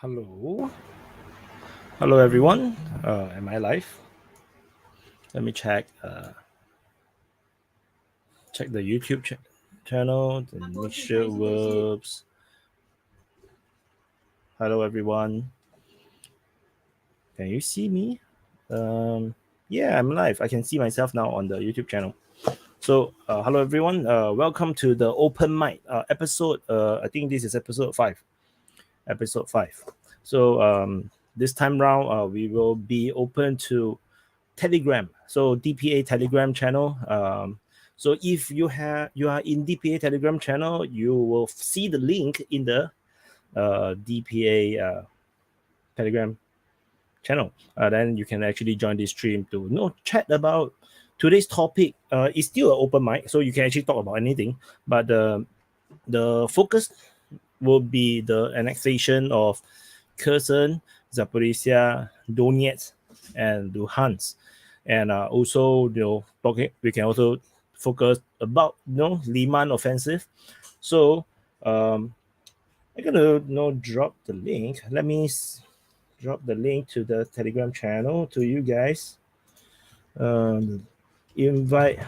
Hello everyone. Am I live? Let me check the YouTube channel and make sure it works. Hello everyone. Can you see me? Yeah, I'm live. I can see myself now on the YouTube channel. So hello everyone. Welcome to the open mic episode. I think this is episode 5. So this time round we will be open to Telegram. So DPA Telegram channel. So if you are in DPA Telegram channel, you will see the link in the DPA Telegram channel. Then you can actually join this stream to chat about today's topic. It's still an open mic, so you can actually talk about anything. But the focus will be the annexation of Kherson, Zaporizhzhia, Donetsk, and Luhansk. And also, we can also focus about Lyman offensive. So I'm gonna drop the link. Let me drop the link to the Telegram channel to you guys. Invite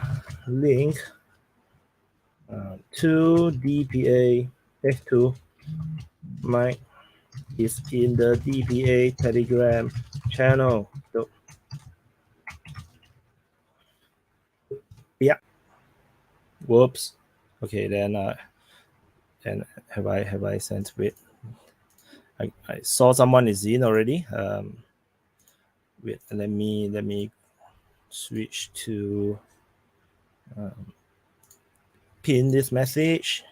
link to DPA to my is in the DPA Telegram channel. So yeah. Whoops. Okay, then and have I sent it? I saw someone is in already. Wait, let me switch to pin this message.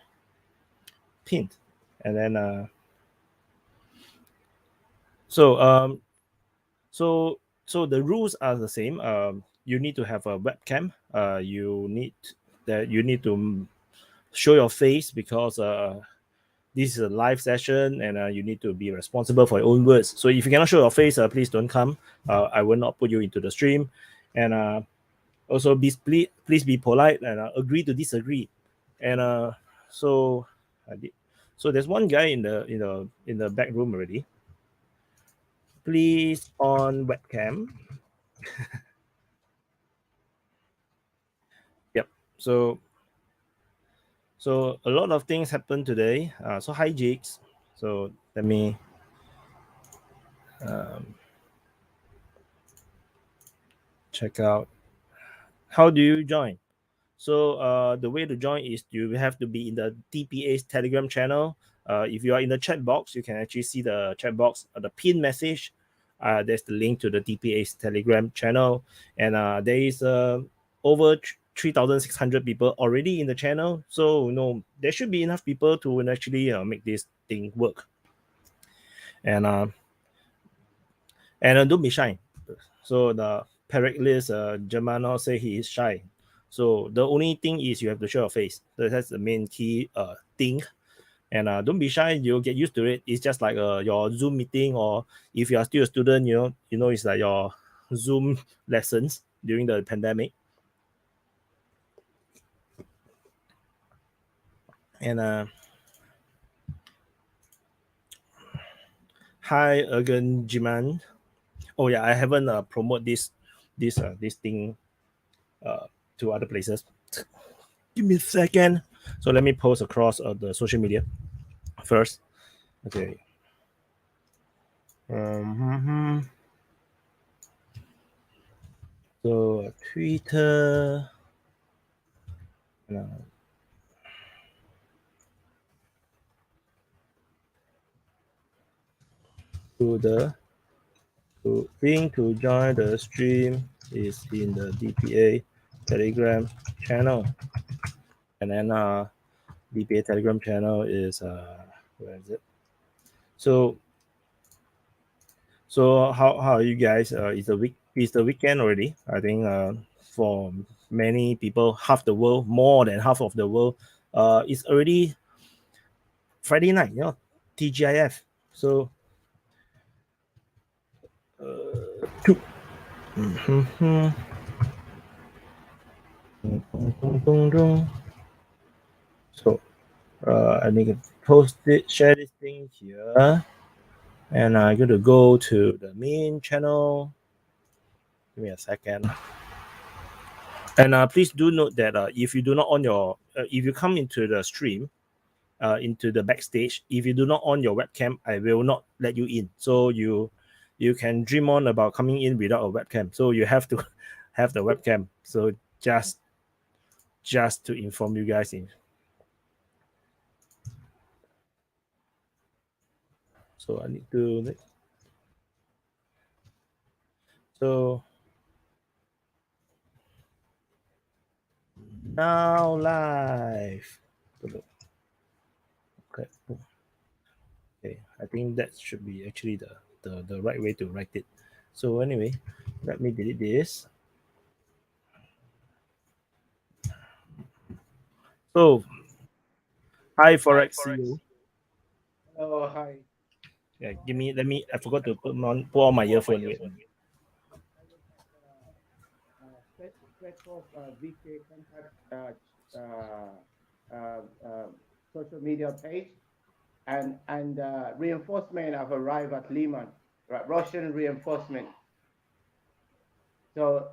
Pinned, and then so the rules are the same. You need to have a webcam. You need to show your face because this is a live session and you need to be responsible for your own words. So if you cannot show your face, please don't come. I will not put you into the stream. And also please be polite and agree to disagree. And so I did. So there's one guy in the back room already. Please on webcam. Yep. So a lot of things happened today. So hi YxngHxs. So let me check out. How do you join? So the way to join is you have to be in the DPA's Telegram channel. If you are in the chat box, you can actually see the chat box, the pin message. There's the link to the DPA's Telegram channel, and there is over 3,600 people already in the channel. So there should be enough people to actually make this thing work. And don't be shy. So the Pericles Germano say he is shy. So the only thing is you have to show your face. So that's the main key thing. And don't be shy. You'll get used to it. It's just like your Zoom meeting, or if you are still a student, it's like your Zoom lessons during the pandemic. And hi again, Jiman. Oh yeah, I haven't promote this thing to other places. Give me a second. So let me post across the social media first. Okay. So Twitter. The link to join the stream is in the DPA Telegram channel, and then DPA Telegram channel is where is it? So how are you guys? It's the weekend already. I think for many people, half the world, more than half of the world, it's already Friday night. TGIF. So. So I need to share this thing here. And I'm going to go to the main channel. Give me a second. And please do note that if you do not on your, if you come into the stream, into the backstage, if you do not on your webcam, I will not let you in. So you can dream on about coming in without a webcam. So you have to have the webcam. So just to inform you guys in. So I need to. So now live. Okay. Okay. I think that should be actually the right way to write it. So anyway, let me delete this. So hi Forex CEO. Oh, hi. Yeah, let me. I forgot to put on my earphone. Wait. Special VK contact social media page, and reinforcement have arrived at Lyman, right? Russian reinforcement. So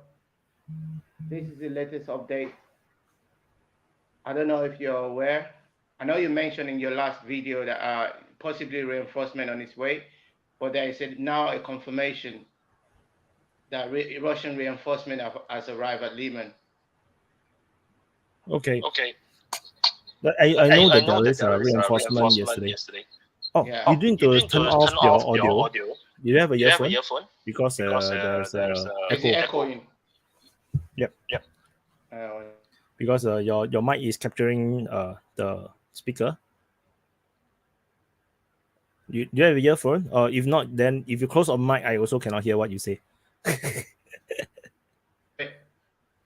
this is the latest update. I don't know if you're aware. I know you mentioned in your last video that possibly reinforcement on its way, but there is now a confirmation that Russian reinforcement has arrived at Lyman. Okay. But I know that there is a reinforcement yesterday. Oh, Yeah. you need to turn off your audio. Do you have a earphone? Because there's echo. Echoing. Yep. Because your mic is capturing the speaker. Do you have a earphone? Or if not, then if you close on mic, I also cannot hear what you say.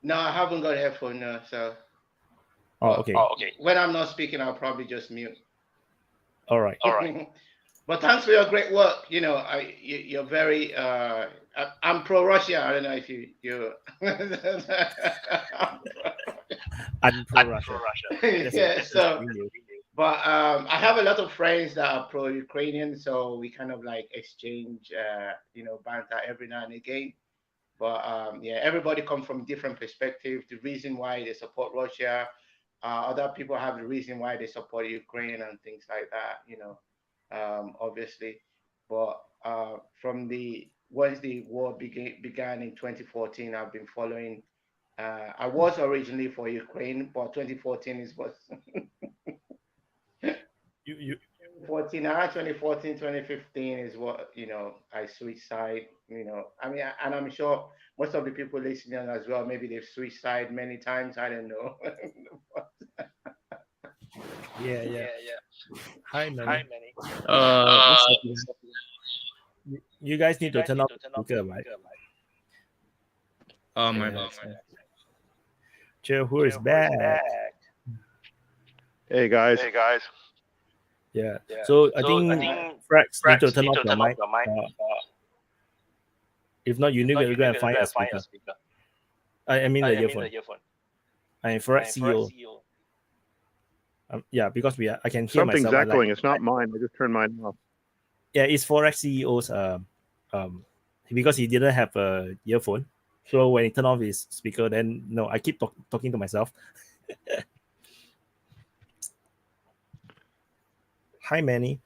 No, I haven't got a headphone now, so. Oh, okay. When I'm not speaking, I'll probably just mute. All right. But thanks for your great work. You know, you're very. I'm pro-Russia. I don't know if you. I'm pro-Russia. Yeah. So, but I have a lot of friends that are pro-Ukrainian, so we kind of like exchange, banter every now and again. But yeah, everybody comes from different perspectives. The reason why they support Russia, other people have the reason why they support Ukraine and things like that. Obviously. But from once the war began in 2014, I've been following. I was originally for Ukraine, but 2014 is what. You 2014, 2015 is what, I switched side, I mean, and I'm sure most of the people listening as well, maybe they've switched side many times. I don't know. yeah. Hi, Manny. What's up? You guys need to turn off the speaker, right? Oh, my bad. Chill, who is back? Hey guys. Yeah. So I think Frax need to turn off your mic. If not, you need to go and find a speaker. I mean the earphone. I'm Forex CEO. Yeah, because I can hear Something's myself. echoing. It's not mine. I just turned mine off. Yeah, it's Forex CEO's because he didn't have a earphone. So when he turned off his speaker, then no, I keep talking to myself. Hi, Manny.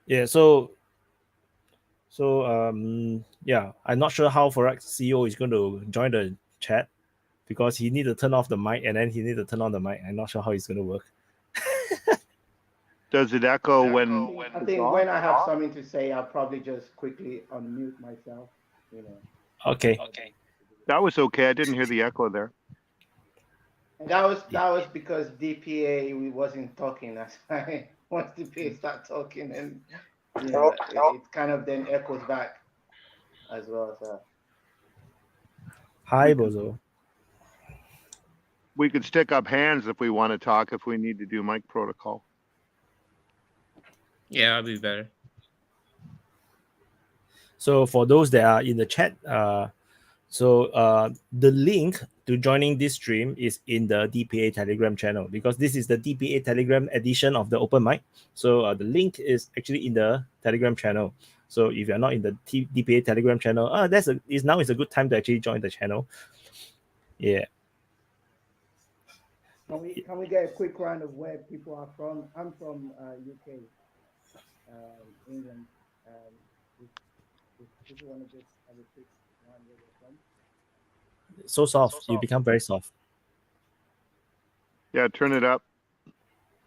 Yeah, yeah, I'm not sure how Forex CEO is going to join the chat because he need to turn off the mic and then he need to turn on the mic. I'm not sure how it's going to work. Does it echo when? I think when I have something to say, I'll probably just quickly unmute myself. Okay. That was okay. I didn't hear the echo there. And that was because DPA we wasn't talking. That's why once DPA start talking, and it kind of then echoes back as well. So. Hi, Bozo. We could stick up hands if we want to talk. If we need to do mic protocol. Yeah, I'll be better. So for those that are in the chat, the link to joining this stream is in the DPA Telegram channel, because this is the DPA Telegram edition of the open mic. So the link is actually in the Telegram channel. So if you're not in the DPA Telegram channel, now is a good time to actually join the channel. Yeah. Can we get a quick round of where people are from? I'm from UK, England. If people want to just have a quick round where they're from. So soft. You become very soft. Yeah, turn it up.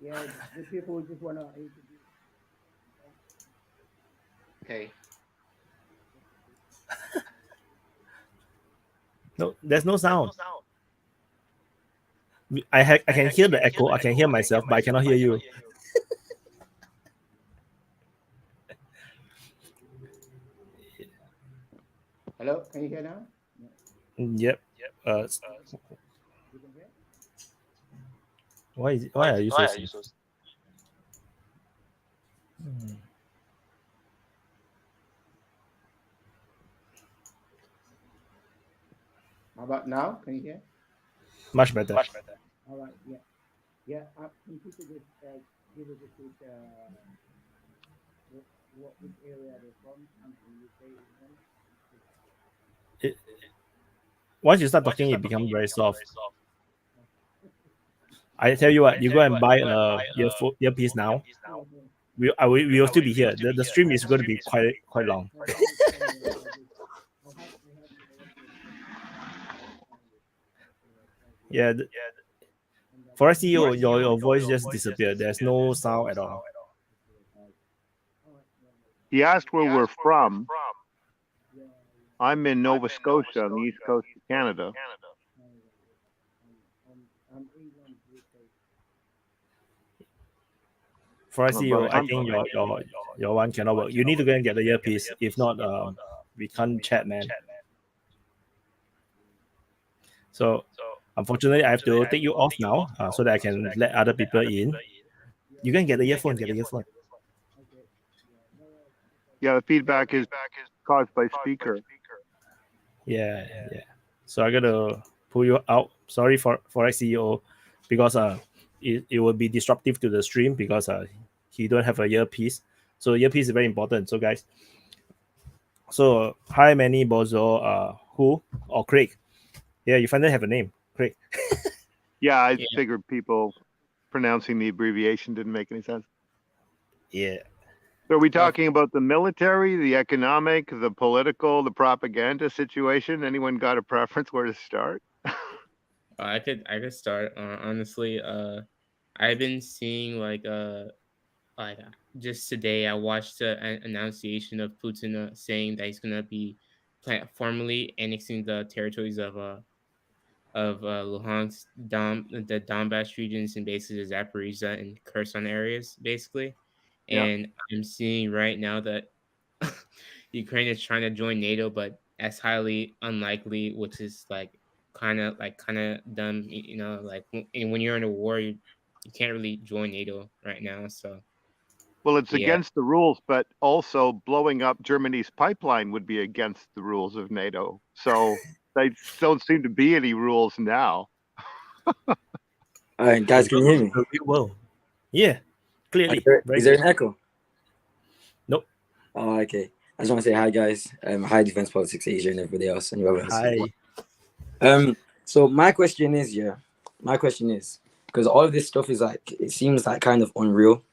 Yeah, the people just want to introduce. Okay. No, there's no sound. I can hear the echo. I can hear myself, but I cannot hear you. Hello, can you hear now? Yep. Why are you so slow? How about now? Can you hear? Much better. All right. Yeah. Can people just give us a quick which area they're from? I'm from UK. Once you start talking, it becomes very soft. I tell you what, you go and buy a earpiece now. We will still be here. The stream is going to be quite long. Yeah. Forex CEO, your voice just disappeared. There's no sound at all. He asked where we're from. I'm in Nova Scotia on the east coast of Canada. Forex CEO, I think your one cannot work. You need to go and get the earpiece. If not, we can't chat, man. So unfortunately, I have to take you off now so that I can let other people in. You can get the earphone. Yeah, the feedback is caused by speaker. Yeah. So I gotta pull you out. Sorry for Forex CEO, because it will be disruptive to the stream because he don't have a earpiece. So earpiece is very important. So guys, so hi Manny, Bozo, who or Craig? Yeah, you finally have a name, Craig. Yeah, I figured people pronouncing the abbreviation didn't make any sense. Yeah. So are we talking about the military, the economic, the political, the propaganda situation? Anyone got a preference where to start? I could start. Honestly, I've been seeing like just today I watched an annunciation of Putin saying that he's gonna be formally annexing the territories of Luhansk, the Donbass regions, and basically the Zaporizhzhia and Kherson areas, basically. And I'm seeing right now that Ukraine is trying to join NATO, but that's highly unlikely, which is kind of dumb. Like when you're in a war, you can't really join NATO right now. So, well, it's against the rules, but also blowing up Germany's pipeline would be against the rules of NATO. So they don't seem to be any rules now. All right, guys, can you hear me? Well, yeah, clearly. Is there an echo? Nope. Oh, okay. I just want to say hi, guys. Hi, Defense Politics Asia and everybody else, and whoever else. Hi. So my question is, because all of this stuff is it seems like kind of unreal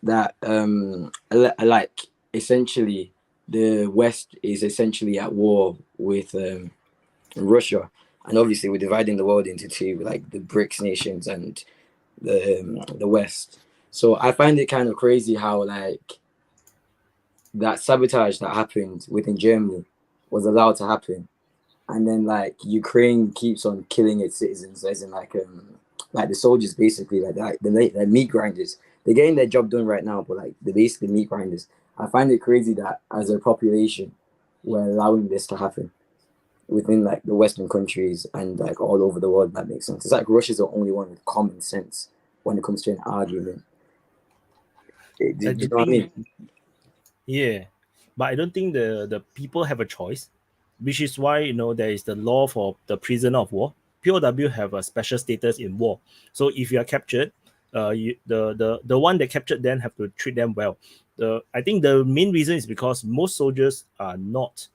that like essentially the West is essentially at war with Russia, and obviously we're dividing the world into two, like the BRICS nations and the West. So I find it kind of crazy how that sabotage that happened within Germany was allowed to happen, and then Ukraine keeps on killing its citizens, as in like the soldiers, basically, the meat grinders. They're getting their job done right now, but they're basically meat grinders. I find it crazy that as a population we're allowing this to happen within the Western countries and all over the world. That makes sense. It's like Russia's the only one with common sense when it comes to an argument. Do you know what I mean? Yeah, but I don't think the people have a choice, which is why there is the law for the prisoner of war. POW have a special status in war. So if you are captured, the one that captured them have to treat them well. I think the main reason is because most soldiers are not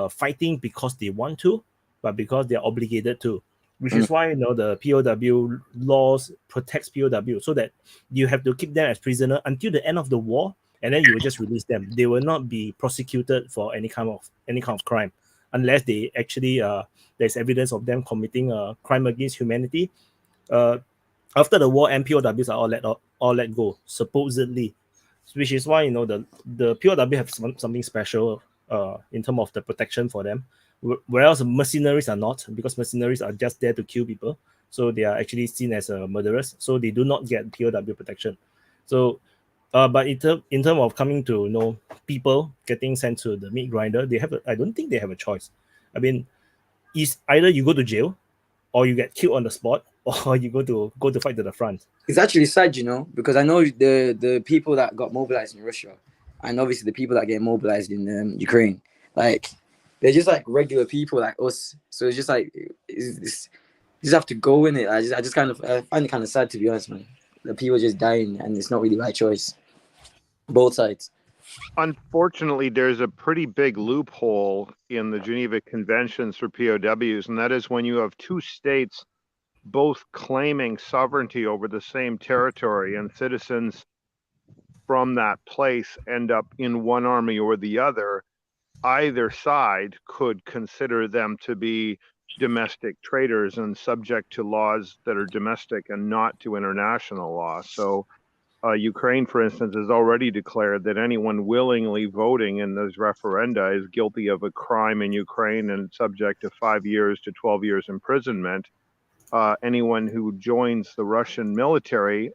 fighting because they want to, but because they are obligated to. Which is why the POW laws protects POW, so that you have to keep them as prisoner until the end of the war, and then you will just release them. They will not be prosecuted for any kind of crime, unless they actually there's evidence of them committing a crime against humanity. After the war, POWs are all let go, supposedly, which is why the POW have something special in terms of the protection for them. Whereas mercenaries are not, because mercenaries are just there to kill people. So they are actually seen as murderers. So they do not get POW protection. So, but in terms of coming to people getting sent to the meat grinder, I don't think they have a choice. I mean, it's either you go to jail, or you get killed on the spot, or you go to fight to the front. It's actually sad, because I know the people that got mobilized in Russia, and obviously the people that get mobilized in Ukraine, like, they're just like regular people like us. So it's just like you just have to go in it. I find it kind of sad, to be honest, man. The people just dying, and it's not really my choice. Both sides. Unfortunately, there's a pretty big loophole in the Geneva Conventions for POWs, and that is when you have two states both claiming sovereignty over the same territory, and citizens from that place end up in one army or the other, either side could consider them to be domestic traitors and subject to laws that are domestic and not to international law. So Ukraine, for instance, has already declared that anyone willingly voting in those referenda is guilty of a crime in Ukraine and subject to 5 years to 12 years imprisonment. Anyone who joins the Russian military,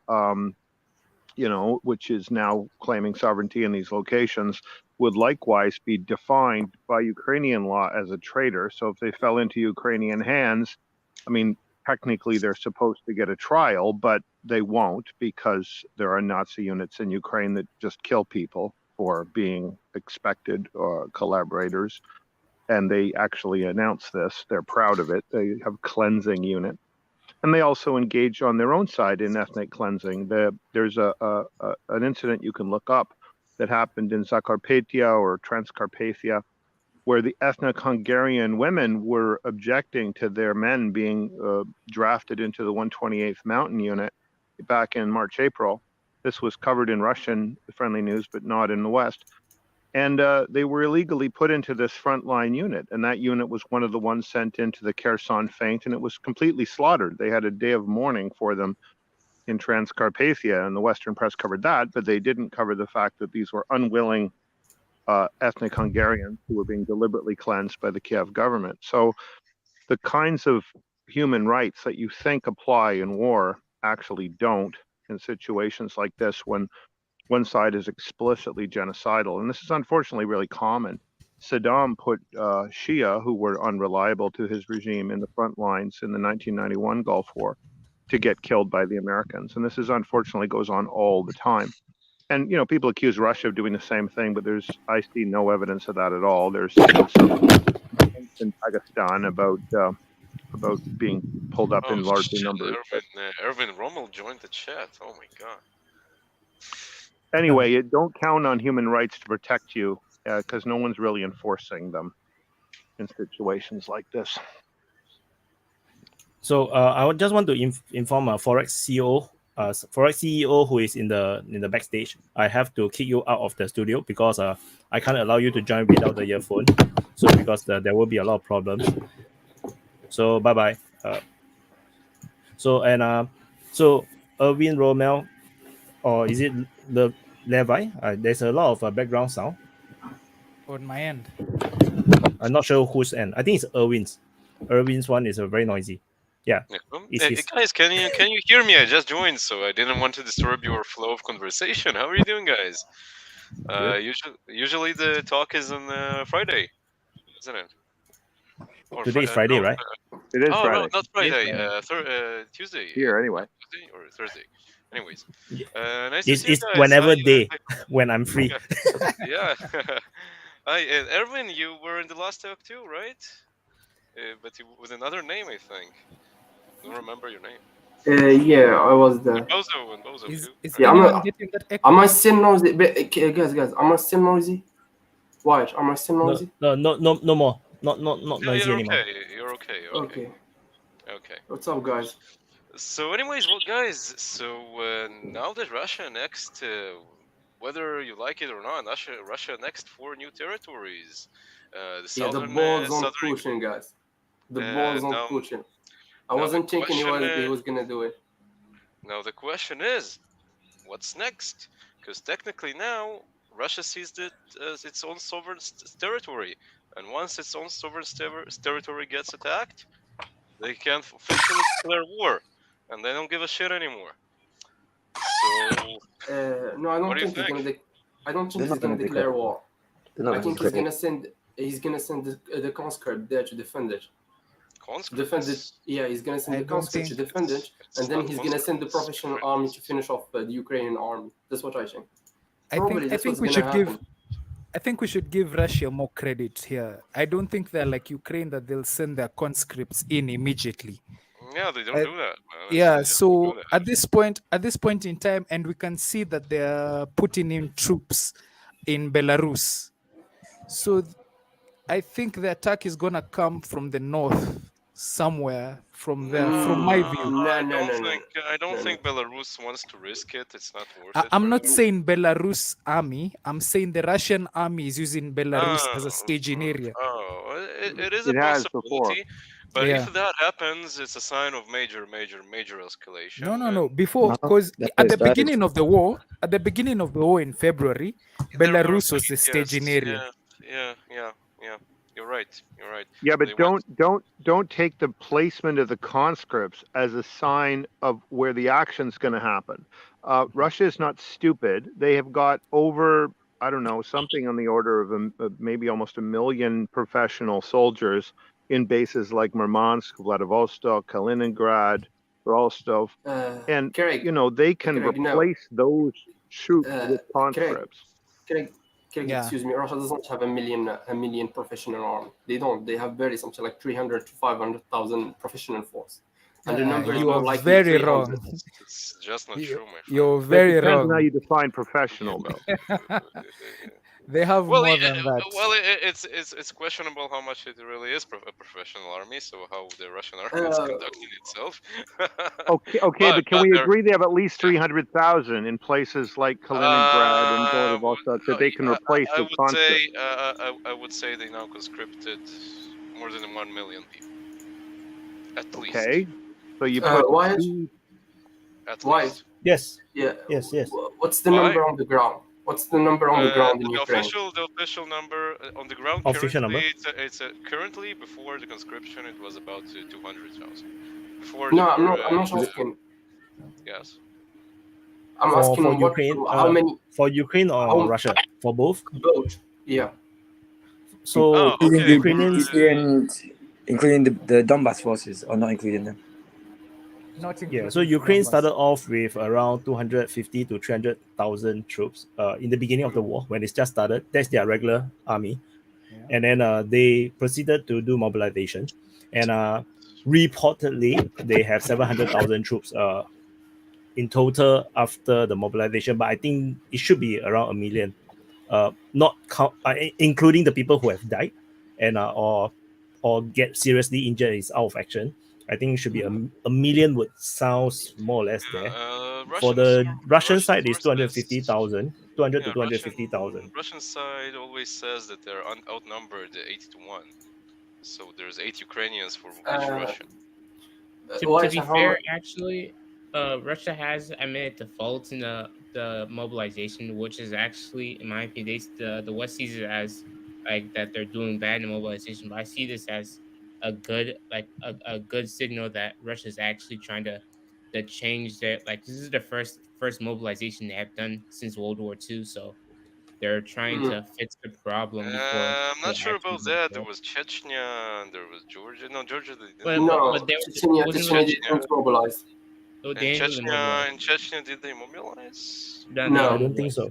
which is now claiming sovereignty in these locations, would likewise be defined by Ukrainian law as a traitor. So if they fell into Ukrainian hands, I mean, technically they're supposed to get a trial, but they won't, because there are Nazi units in Ukraine that just kill people for being expected collaborators. And they actually announce this. They're proud of it. They have cleansing unit. And they also engage on their own side in ethnic cleansing. There's an incident you can look up that happened in Zaporizhzhia or Transcarpathia, where the ethnic Hungarian women were objecting to their men being drafted into the 128th Mountain Unit back in March, April. This was covered in Russian friendly news, but not in the West. And they were illegally put into this frontline unit. And that unit was one of the ones sent into the Kherson feint, and it was completely slaughtered. They had a day of mourning for them in Transcarpathia, and the Western press covered that, but they didn't cover the fact that these were unwilling ethnic Hungarians who were being deliberately cleansed by the Kiev government. So the kinds of human rights that you think apply in war actually don't in situations like this, when one side is explicitly genocidal. And this is unfortunately really common. Saddam put Shia, who were unreliable to his regime, in the front lines in the 1991 Gulf War to get killed by the Americans. And this is unfortunately goes on all the time. And, people accuse Russia of doing the same thing, but I see no evidence of that at all. There's in Pakistan about being pulled up in larger numbers. Erwin Rommel joined the chat. Oh my God. Anyway, don't count on human rights to protect you, because no one's really enforcing them in situations like this. So I would just want to inform Forex CEO, who is in the backstage. I have to kick you out of the studio because I can't allow you to join without the earphone. So because there will be a lot of problems. So bye bye. So Erwin Rommel, or is it the Levi? There's a lot of background sound on my end. I'm not sure whose end. I think it's Erwin's. Erwin's one is very noisy. Yeah. Guys, can you hear me? I just joined, so I didn't want to disturb your flow of conversation. How are you doing, guys? Usually the talk is on Friday, isn't it? Today is Friday, right? It is Friday. No, not Friday. Tuesday. Here, anyway. Tuesday or Thursday. Anyways, nice to see you guys. Whenever when I'm free. Yeah. Hi, Erwin, you were in the last talk too, right? but with another name, I think. I don't remember your name. Yeah, I was there. And Bozo Is, too. is Yeah, anyone getting that echo? Am I still noisy? Guys, am I still noisy? Why? Am I still noisy? No more. Not noisy You're anymore. okay. You're okay. Okay. Okay. What's up, guys? So, anyways, well, guys. So now that Russia annexed, whether you like it or not, Russia annexed 4 new territories. The southern, the balls on southern. Putin, guys. The balls on now- Putin. I wasn't thinking he question was gonna do it. Now the question is, what's next? Because technically now Russia sees it as its own sovereign territory, and once its own sovereign territory gets attacked, they can officially declare war, and they don't give a shit anymore. So No, I don't what do you think he's think? gonna. I don't think They're he's not gonna gonna declare declare war. They're not I think he's declare. gonna send the conscript there to defend it. Conscripts? He's gonna send I the don't conscript to think- defend it, It's and then not he's gonna send the conscripts, professional it's army to finish off the Ukrainian army. That's what I think. I Probably think that's what's we gonna should happen. I think we should give Russia more credit here. I don't think they're like Ukraine that they'll send their conscripts in immediately. Yeah, they don't do that. Man. Yeah, They just so don't do that. at this point in time, and we can see that they're putting in troops in Belarus. So I think the attack is gonna come from the north, somewhere from there. From my view, I don't think Belarus wants to risk it. It's not worth it. I'm for not them. saying Belarus army. I'm saying the Russian army is using Belarus as a staging area. It is It a has before. possibility, but Yeah. if that happens, it's a sign of major escalation. No. Before, No, because that's at the bad. beginning of the war, in February, There were Belarus was the yes, staging area. Yeah. You're right. Yeah, but They want- don't take the placement of the conscripts as a sign of where the action's going to happen. Russia is not stupid. They have got over, I don't know, something on the order of maybe almost 1 million professional soldiers in bases like Murmansk, Vladivostok, Kaliningrad, Rostov, and Craig, they can Craig, no. replace those troops with conscripts. Craig, Yeah. excuse me. Russia doesn't have a million professional army. They don't. They have barely something like 300 to 500,000 professional force. And the number is You more are likely very 300. wrong. It's just not true, my friend. You're That very depends on how wrong. you define professional, though. They have Well, more than that. well, it's questionable how much it really is a professional army. So how the Russian army is conducting itself. Okay, but can we they're- agree they have at least 300,000 in places like Kaliningrad and Vladivostok that they can replace I with would conscripts? say I would say they now conscripted more than 1 million people. At least. Okay, so you put Why? At Why? least. Yes. Yeah. Yes. What's the Why? number on the ground? What's the number on the ground in The Ukraine? official number on the ground Official currently, number? it's currently before the conscription it was about 200,000. Before No, the I'm war, not asking. Yes. I'm For asking Ukraine, how many for Ukraine or How- Russia? For both. boats? Yeah. So okay. Ukrainians. Including the Donbass forces, or not including them? Not Yeah, so including Ukraine Donbass. started off with around 250 to 300,000 troops in the beginning of the war when it just started. That's their regular army. Yeah. And then they proceeded to do mobilization. And reportedly, they have 700,000 troops in total after the mobilization. But I think it should be around 1 million, not count, including the people who have died and or get seriously injured is out of action. I think it should be 1 million would sound more or less there. For the Russian side, it's 250,000, 200 to 250,000. Russian side always says that they're outnumbered 8 to 1. So there's 8 Ukrainians for each Russian. To be fair, actually, Russia has admitted the faults in the mobilization, which is actually, in my opinion, the West sees it as like that they're doing bad in mobilization. But I see this as a good signal that Russia's actually trying to change their, like, this is the first mobilization they have done since World War II. So they're trying to fix the problem before. I'm not sure about that. There was Chechnya and there was Georgia. No, Georgia. Chechnya didn't mobilize. In Chechnya, did they mobilize? No, I don't think so.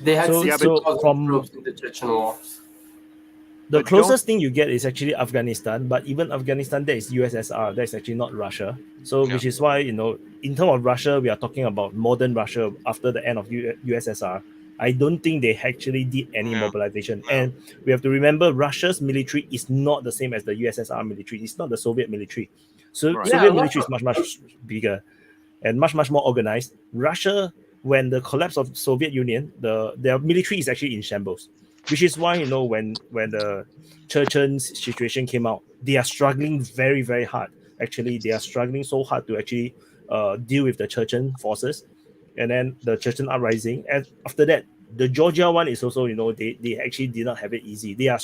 They had So 60,000 from troops in the Chechen war. The But closest thing you get is actually Afghanistan, but even Afghanistan, that is USSR. That's actually not Russia. So, which is why, in terms of Russia, we are talking about modern Russia after the end of USSR. I don't think they actually did any mobilization. And we have to remember, Russia's military is not the same as the USSR military. It's not the Soviet military. So, Right. Soviet military is much bigger and much more organized. Russia, when the collapse of Soviet Union, their military is actually in shambles. Which is why, when the Chechen situation came out, they are struggling very, very hard. Actually, they are struggling so hard to actually deal with the Chechen forces, and then the Chechen uprising. And after that, the Georgia one is also, they actually did not have it easy. They are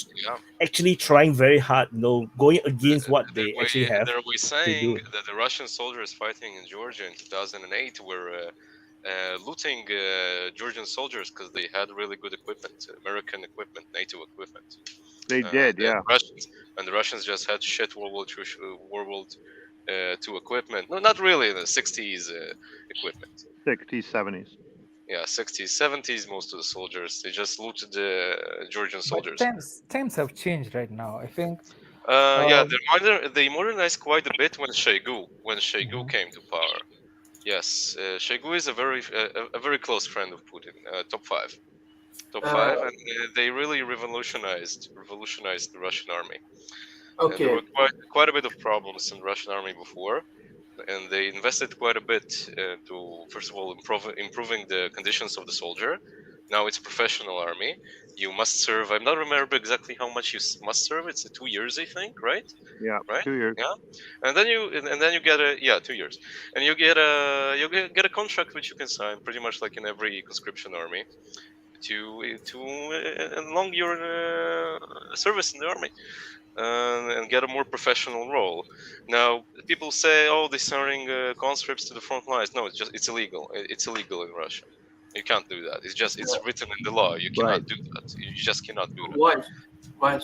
actually trying very hard, going against what they actually have. There we saying that the Russian soldiers fighting in Georgia in 2008 were looting Georgian soldiers because they had really good equipment, American equipment, NATO equipment. They did, yeah. The Russians just had shit World War II equipment. No, not really, the 60s equipment. 60s, 70s. Yeah, 60s, 70s, most of the soldiers. They just looted the Georgian soldiers. But times have changed right now, I think. They modernized quite a bit when Shoigu came to power. Yes, Shoigu is a very close friend of Putin. Top five, and they really revolutionized the Russian army. Okay. There were quite a bit of problems in the Russian army before, and they invested quite a bit to, first of all, improving the conditions of the soldier. Now it's a professional army. You must serve. I'm not remember exactly how much you must serve. It's 2 years, I think, right? Yeah, right. 2 years. Yeah, and then you get 2 years, and you get a contract which you can sign pretty much like in every conscription army to prolong your service in the army. And get a more professional role. Now, people say, "Oh, they're sending conscripts to the front lines." No, it's illegal. It's illegal in Russia. You can't do that. It's written in the law. You cannot do that. You just cannot do that. Why?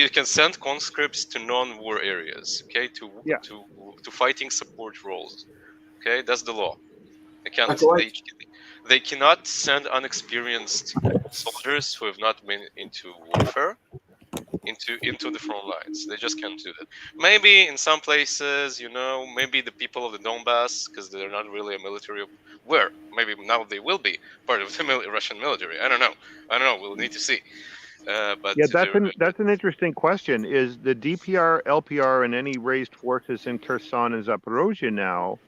You can send conscripts to non-war areas. Okay, to fighting support roles. Okay, that's the law. They cannot send unexperienced soldiers who have not been into warfare into the front lines. They just can't do that. Maybe in some places, maybe the people of the Donbass, because they're not really a military. Maybe now they will be part of the Russian military. I don't know. We'll need to see. But yeah, that's an interesting question. Is the DPR, LPR, and any raised forces in Kherson and Zaporizhzhia now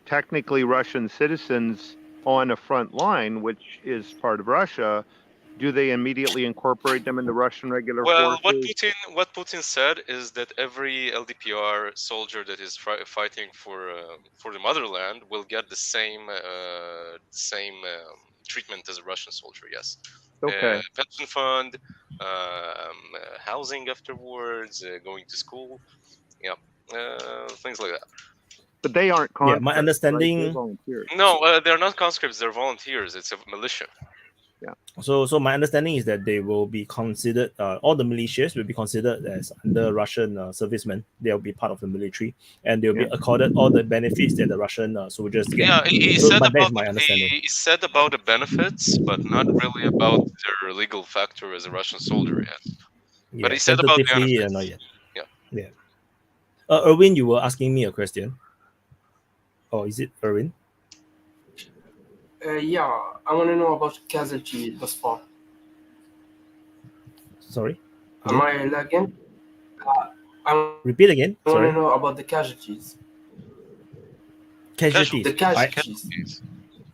technically Russian citizens on a front line, which is part of Russia? Do they immediately incorporate them into Russian regular forces? What Putin said is that every LDPR soldier that is fighting for the motherland will get the same treatment as a Russian soldier. Yes. Okay. Pension fund, housing afterwards, going to school, things like that. But they aren't conscripts. My understanding. Right? They're volunteers. No, they're not conscripts. They're volunteers. It's a militia. Yeah. So my understanding is that they will be considered. All the militias will be considered as under Russian servicemen. They'll be part of the military, and they'll be accorded all the benefits that the Russian soldiers get. Yeah, he said about the benefits, but not really about their legal factor as a Russian soldier yet. Yeah, but he said about benefits. Not yet. Yeah. Erwin, you were asking me a question. Oh, is it Erwin? I want to know about casualty thus far. Sorry? Am I lagging? Repeat again. I want to know about the casualties. Casualties. The casualties.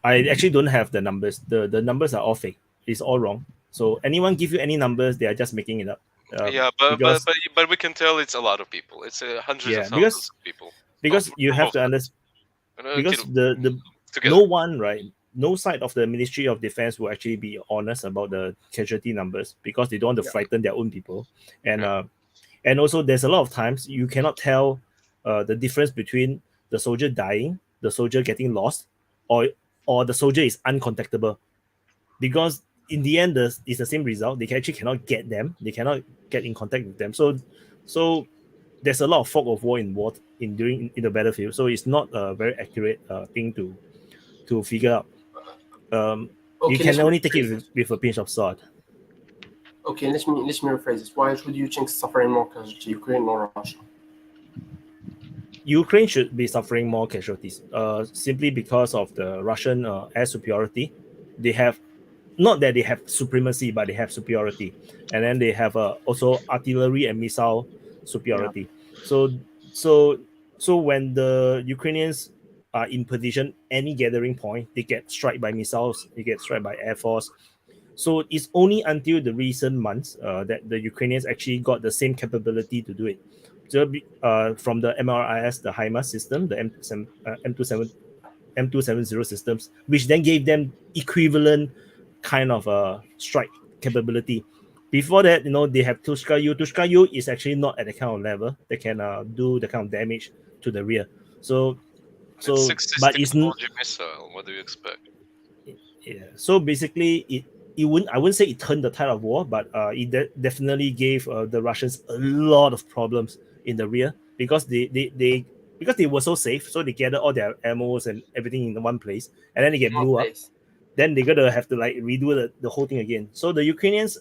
I actually don't have the numbers. The numbers are all fake. It's all wrong. So anyone give you any numbers, they are just making it up. But we can tell it's a lot of people. It's hundreds of thousands of people. Because you have to understand. Because no one, right? No side of the Ministry of Defense will actually be honest about the casualty numbers because they don't want to frighten their own people. And also there's a lot of times you cannot tell the difference between the soldier dying, the soldier getting lost, or the soldier is uncontactable. Because in the end, it's the same result. They actually cannot get them. They cannot get in contact with them. So there's a lot of fog of war in the battlefield. So it's not a very accurate thing to figure out. You can only take it with a pinch of salt. Okay, let me rephrase this. Why should YxngHxs suffering more casualties, Ukraine or Russia? Ukraine should be suffering more casualties, simply because of the Russian air superiority. They have, not that they have supremacy, but they have superiority, and then they have also artillery and missile superiority. So when the Ukrainians are in position, any gathering point, they get struck by missiles, they get struck by air force. So it's only until the recent months that the Ukrainians actually got the same capability to do it. So from the MRIS, the HIMARS system, the M270 systems, which then gave them equivalent kind of strike capability. Before that, they have Tushka-U. Tushka-U is actually not at the kind of level that can do the kind of damage to the rear. So It's but 60 it's technology missile. What do you expect? yeah. So basically, I wouldn't say it turned the tide of war, but it definitely gave the Russians a lot of problems in the rear because because they were so safe, so they gathered all their ammos and everything in one place, and then they get blew up. Then they're gonna have to like redo the whole thing again. So the Ukrainians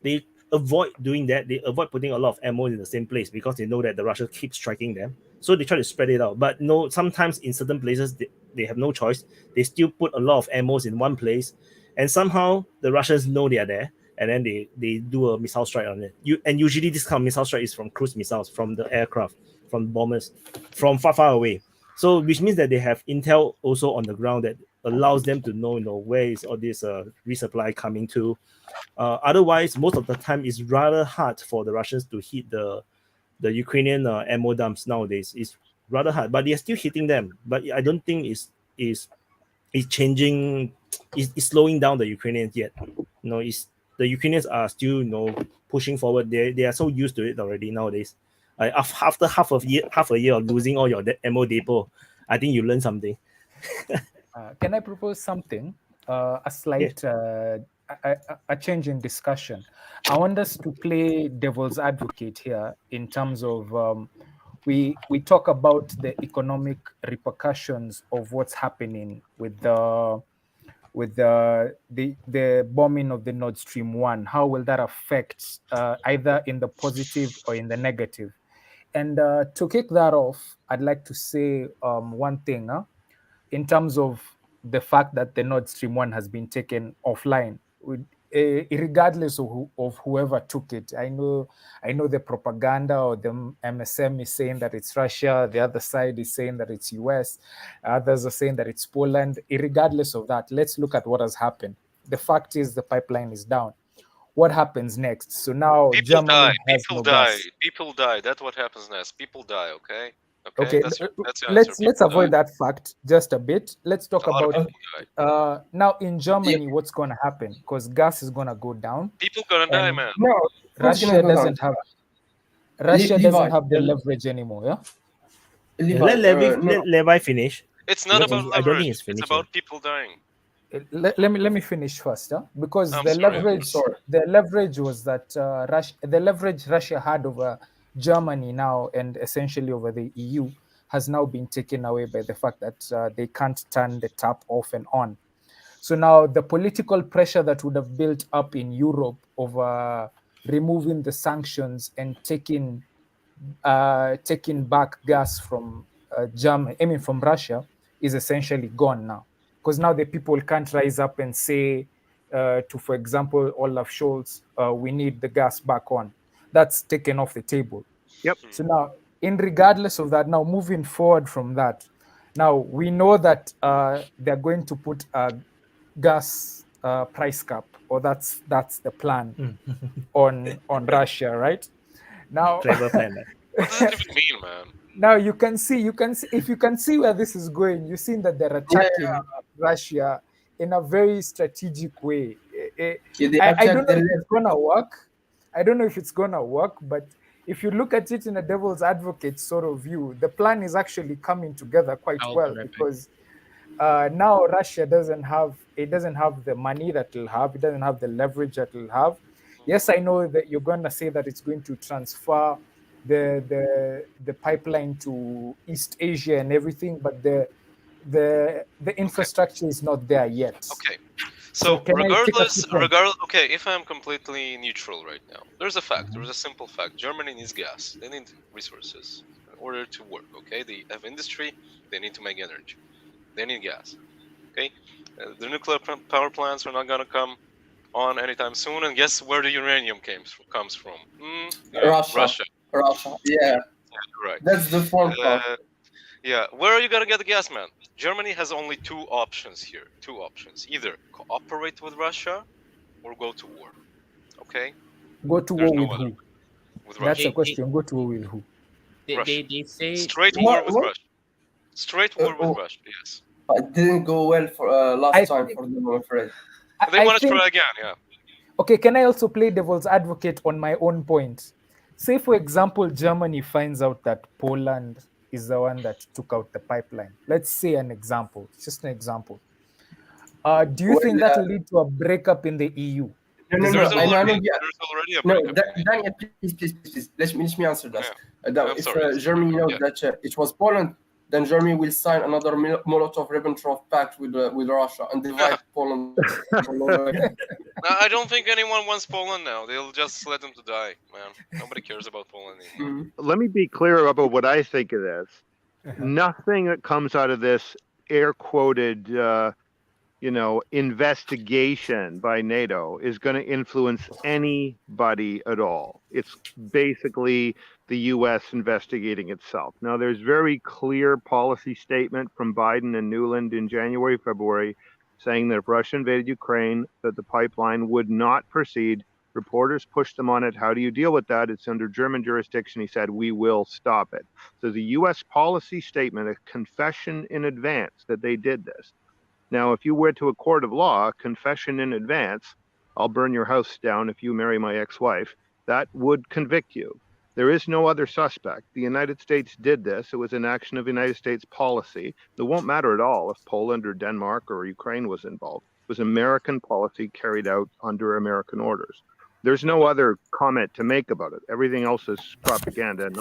they avoid doing that. They avoid putting a lot of ammo in the same place because they know that the Russians keep striking them. So they try to spread it out. But no, sometimes in certain places they have no choice. They still put a lot of ammos in one place, and somehow the Russians know they are there, and then they do a missile strike on it. And usually this kind of missile strike is from cruise missiles, from the aircraft, from bombers, from far away. So which means that they have intel also on the ground that allows them to know, where is all this resupply coming to. Otherwise, most of the time, it's rather hard for the Russians to hit the Ukrainian ammo dumps nowadays. It's rather hard, but they're still hitting them. But I don't think it's changing. It's slowing down the Ukrainians yet. It's the Ukrainians are still pushing forward. They are so used to it already nowadays. After half a year of losing all your ammo depot, I think you learn something. Can I propose something? A slight a change in discussion. I want us to play devil's advocate here in terms of we talk about the economic repercussions of what's happening with the bombing of the Nord Stream 1. How will that affect either in the positive or in the negative? And to kick that off, I'd like to say one thing in terms of the fact that the Nord Stream 1 has been taken offline, regardless of whoever took it. I know the propaganda or the MSM is saying that it's Russia. The other side is saying that it's US. Others are saying that it's Poland. Regardless of that, let's look at what has happened. The fact is the pipeline is down. What happens next? So now Germany has no gas. People die. That's what happens next. People die. Okay. Okay. Let's avoid that fact just a bit. Let's talk about now in Germany what's going to happen, because gas is going to go down. People gonna die, man. No, Russia doesn't have the leverage anymore. Yeah. Let Levi finish. It's not about leverage. I don't think it's about people dying. Let me finish first, because the leverage was that the leverage Russia had over Germany now and essentially over the EU has now been taken away by the fact that they can't turn the tap off and on. So now the political pressure that would have built up in Europe over removing the sanctions and taking back gas from from Russia is essentially gone now. Because now the people can't rise up and say for example, Olaf Scholz, we need the gas back on. That's taken off the table. Yep. So now, regardless of that, now moving forward from that, now we know that they're going to put a gas price cap, or that's the plan on Russia, right? Now, clever plan. What does it even mean, man? Now you can see if you can see where this is going, you've seen that they're attacking Russia in a very strategic way. I don't know if it's gonna work. I don't know if it's gonna work, but if you look at it in a devil's advocate sort of view, the plan is actually coming together quite well, because now Russia doesn't have the money that it'll have. It doesn't have the leverage that it'll have. Yes, I know that you're gonna say that it's going to transfer the pipeline to East Asia and everything, but the infrastructure is not there yet. Okay, So can I take a sip? regardless, okay, if I'm completely neutral right now, there's a fact. There's a simple fact. Germany needs gas. They need resources in order to work. Okay, they have industry. They need to make energy. They need gas. Okay, the nuclear power plants are not gonna come on anytime soon. And guess where the uranium comes from? Russia. Russia. Yeah, You're right. that's the fun part. Yeah, where are you gonna get the gas, man? Germany has only two options here. Two options: either cooperate with Russia or go to war. Okay. Go to There's war no with other who? way. With That's Russia. the question. Go to war with who? Russia. They say Straight war with What? Russia. Straight war with Russia. Yes. It didn't go well for last time for them, I'm afraid. They want to try again. Yeah. Okay, can I also play devil's advocate on my own point? Say, for example, Germany finds out that Poland is the one that took out the pipeline. Let's say an example, just an example. Do you think that will lead to a breakup in the EU? No. There's I know. already a breakup. Daniel, please. Let me answer that. I'm If sorry. Germany knows that it was Poland, then Germany will sign another Molotov-Ribbentrop pact with Russia and divide Poland. I don't think anyone wants Poland now. They'll just let them to die, man. Nobody cares about Poland anymore. Let me be clear about what I think of this. Nothing that comes out of this air quoted, investigation by NATO is going to influence anybody at all. It's basically the U.S. investigating itself. Now, there's very clear policy statement from Biden and Newland in January, February, saying that if Russia invaded Ukraine, that the pipeline would not proceed. Reporters pushed them on it. How do you deal with that? It's under German jurisdiction. He said, we will stop it. So the U.S. policy statement, a confession in advance that they did this. Now, if you went to a court of law, confession in advance, I'll burn your house down if you marry my ex-wife, that would convict you. There is no other suspect. The United States did this. It was an action of United States policy. It won't matter at all if Poland or Denmark or Ukraine was involved. It was American policy carried out under American orders. There's no other comment to make about it. Everything else is propaganda.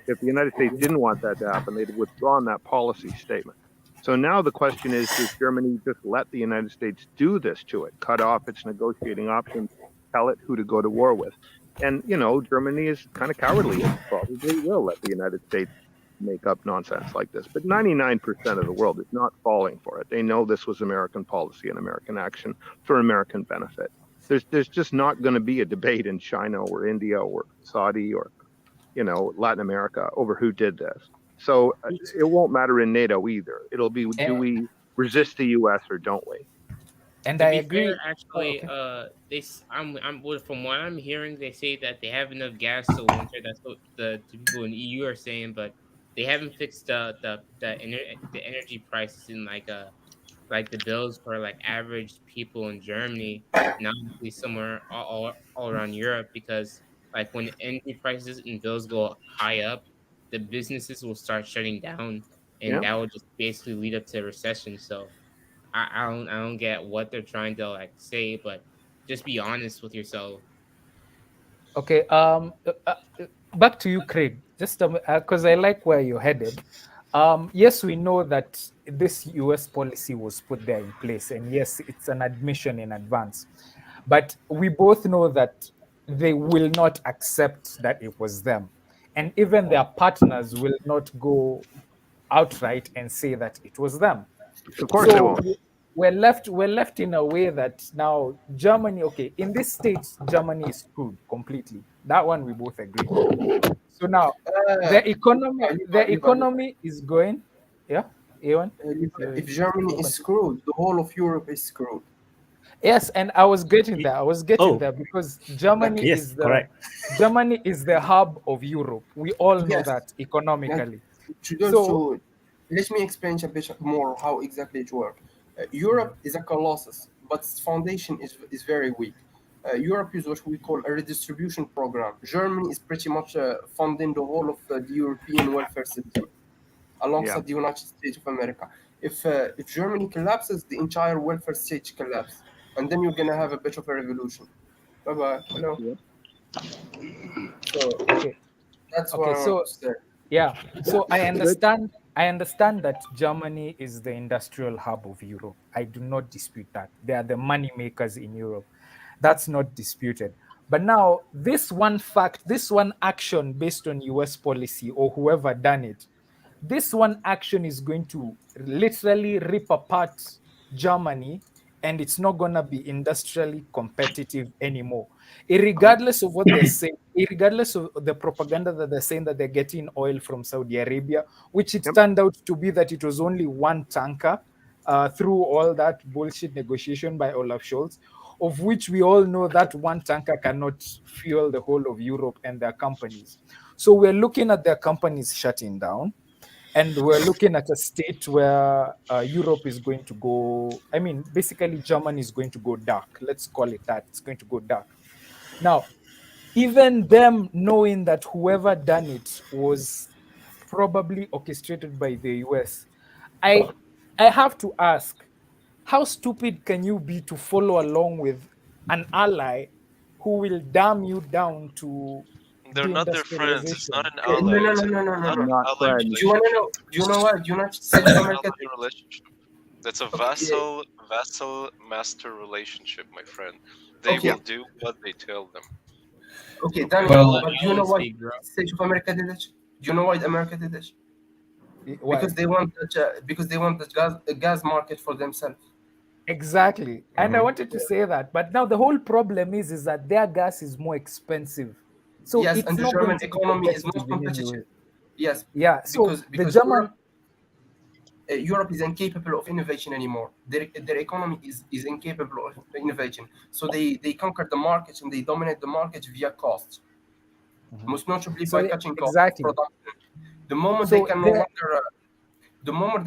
If the United States didn't want that to happen, they'd withdrawn that policy statement. So now the question is, does Germany just let the United States do this to it, cut off its negotiating options, tell it who to go to war with? And, Germany is kind of cowardly. It probably will let the United States make up nonsense like this. But 99% of the world is not falling for it. They know this was American policy and American action for American benefit. There's just not going to be a debate in China or India or Saudi or, Latin America over who did this. So it won't matter in NATO either. It'll be, do we resist the U.S. or don't we? And I agree. Fair, actually, from what I'm hearing, they say that they have enough gas till winter. That's what the people in the EU are saying, but they haven't fixed the energy prices in like the bills for like average people in Germany, and obviously somewhere all around Europe, because like when energy prices and bills go high up, the businesses will start shutting down, and that will just basically lead up to a recession. So I don't get what they're trying to like say, but just be honest with yourself. Okay. Back to you, Craig. Just because I like where you're headed. Yes, we know that this U.S. policy was put there in place, and yes, it's an admission in advance. But we both know that they will not accept that it was them, and even their partners will not go outright and say that it was them. Of course, they won't. We're left in a way that now Germany, okay, in this state, Germany is screwed completely. That one we both agree. So now the economy is going. Yeah, Ewan? If Germany is screwed, the whole of Europe is screwed. Yes, and I was getting there because Germany is the hub of Europe. We all know that economically. So let me explain a bit more how exactly it works. Europe is a colossus, but its foundation is very weak. Europe is what we call a redistribution program. Germany is pretty much funding the whole of the European welfare system, alongside the United States of America. If Germany collapses, the entire welfare state collapses, and then you're gonna have a bit of a revolution. Bye bye. Hello. So I understand. I understand that Germany is the industrial hub of Europe. I do not dispute that. They are the money makers in Europe. That's not disputed. But now, this one fact, this one action based on US policy or whoever done it, this one action is going to literally rip apart Germany, and it's not going to be industrially competitive anymore. Regardless of what they're saying, regardless of the propaganda that they're saying that they're getting oil from Saudi Arabia, which it turned out to be that it was only one tanker through all that bullshit negotiation by Olaf Scholz, of which we all know that one tanker cannot fuel the whole of Europe and their companies. So we're looking at their companies shutting down. And we're looking at a state where Europe is going to go, I mean, basically Germany is going to go dark. Let's call it that. It's going to go dark. Now, even them knowing that whoever done it was probably orchestrated by the US, I have to ask, how stupid can you be to follow along with an ally who will damn you down to They're not their friends. It's not an No, ally. no, It's no, no, no, no, not no. an Not ally friends. Do you want to know? Do you know what? Do you know It's not an America? ally relationship. That's a Okay, vassal master relationship, my friend. They okay, will do what they tell them. okay, Danny. Well, But do you know why honestly, bro. States of America did it? Do you know why America did it? Why? Because they want the gas market for themselves. Exactly. And I wanted to say that. But now the whole problem is that their gas is more expensive. So Yes, it's and the not going German to be economy is not competitive in any way. competitive. Yes, Yeah. So because the German, Europe is incapable of innovation anymore. Their economy is incapable of innovation. So they conquer the markets and they dominate the markets via cost, most notably so by cutting costs of exactly. production. The moment So they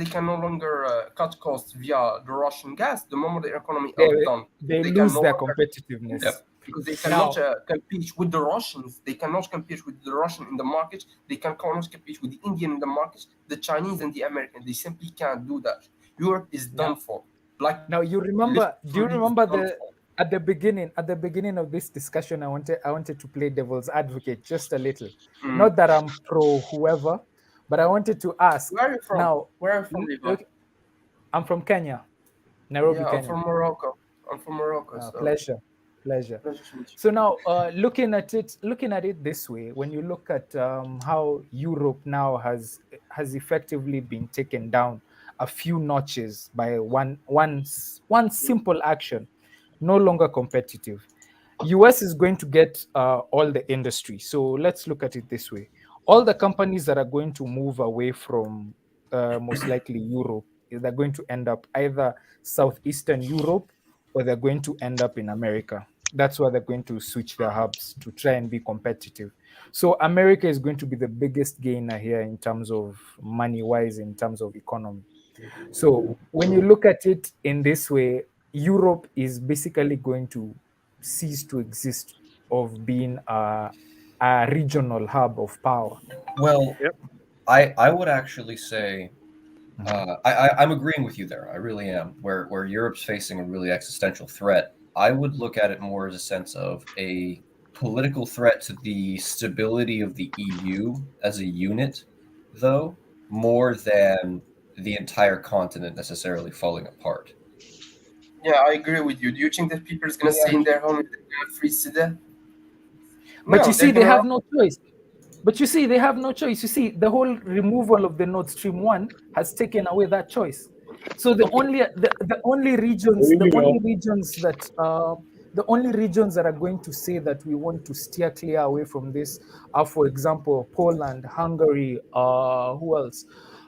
can no longer cut costs via the Russian gas, the moment the economy is done. they They lose can no their longer competitiveness. Yep. because they cannot compete with the Russians. They cannot compete with the Russian in the market. They cannot compete with the Indian in the market, the Chinese and the American. They simply can't do that. Europe is done for. Like Now you remember? Do you literally remember is done the for. at the beginning of this discussion? I wanted to play devil's advocate just a little. Not that I'm pro whoever, but I wanted to ask. Where are you from? Now, Where are you from, Levi? look, I'm from Kenya, Nairobi, Yeah, I'm Kenya. from Morocco. So Pleasure. pleasure to meet you. So now, looking at it this way, when you look at how Europe now has effectively been taken down a few notches by one simple action, no longer competitive. US is going to get all the industry. So let's look at it this way: all the companies that are going to move away from most likely Europe, they're going to end up either southeastern Europe or they're going to end up in America. That's where they're going to switch their hubs to try and be competitive. So America is going to be the biggest gainer here in terms of money-wise, in terms of economy. So when you look at it in this way, Europe is basically going to cease to exist of being a regional hub of power. Well, Yep. I would actually say I'm agreeing with you there. I really am. Where Europe's facing a really existential threat, I would look at it more as a sense of a political threat to the stability of the EU as a unit, though, more than the entire continent necessarily falling apart. Yeah, I agree with you. Do you think that people is gonna stay in their home and they're gonna freeze to death? But No, you see, they're they gonna have no choice. But you see, they have no choice. You see, the whole removal of the Nord Stream 1 has taken away that choice. So the only regions that are going to say that we want to steer clear away from this are, for example, Poland, Hungary, who else?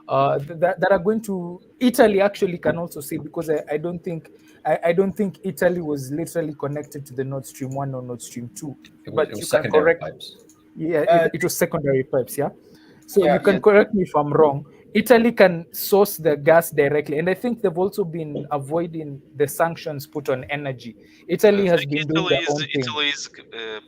That are going to Italy actually can also say, because I don't think Italy was literally connected to the Nord Stream 1 or Nord Stream 2. It But was you can secondary correct. pipes. Yeah, it was secondary pipes, yeah? So Yeah, you can yeah. correct me if I'm wrong. Italy can source the gas directly. And I think they've also been avoiding the sanctions put on energy. Italy has been doing their own thing. Italy's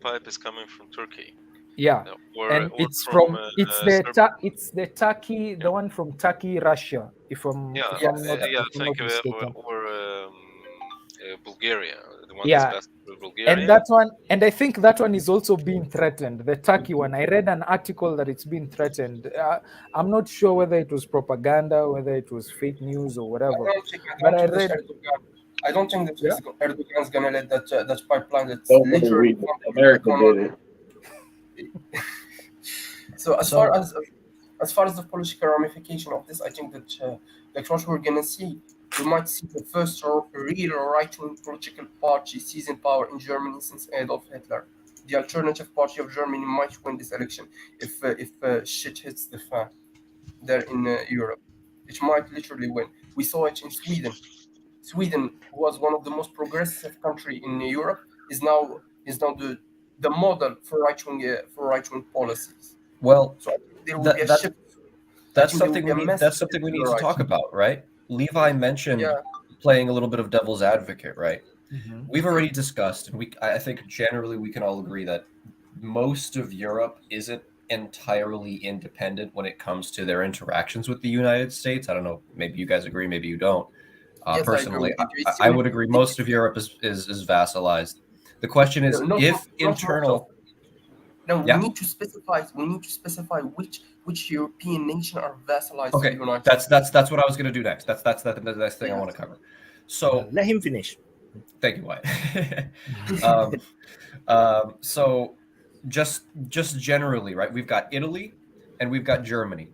pipe is coming from Turkey. Yeah. And Or it's from it's the Turkey, the one from Turkey, Russia, if I'm not I think mistaken. Bulgaria, the one Yeah. that's passed through Bulgaria. And that one, and I think that one is also being threatened. The Turkey one. I read an article that it's being threatened. I'm not sure whether it was propaganda, whether it was fake news or whatever. I don't think that Erdogan's gonna let that pipeline that's Don't literally worry, America did it. So as far as the political ramification of this, I think that like what we're gonna see, we might see the first real right-wing political party seizing power in Germany since Adolf Hitler. The Alternative Party of Germany might win this election if shit hits the fan there in Europe. It might literally win. We saw it in Sweden. Sweden was one of the most progressive country in Europe. Is now the model for right-wing policies. Well, so there will be a shift. That's something we need to talk about, right? Levi mentioned playing a little bit of devil's advocate, right? Mm-hmm. We've already discussed, and I think generally we can all agree that most of Europe isn't entirely independent when it comes to their interactions with the United States. I don't know, maybe you guys agree, maybe you don't. Personally, I would agree most of Europe is vassalized. The question is if internal. No, we need to specify which European nation are vassalized to the United States. That's what I was going to do next. That's the next thing I want to cover. So let him finish. Thank you, Wyatt. So just generally, right? We've got Italy and we've got Germany.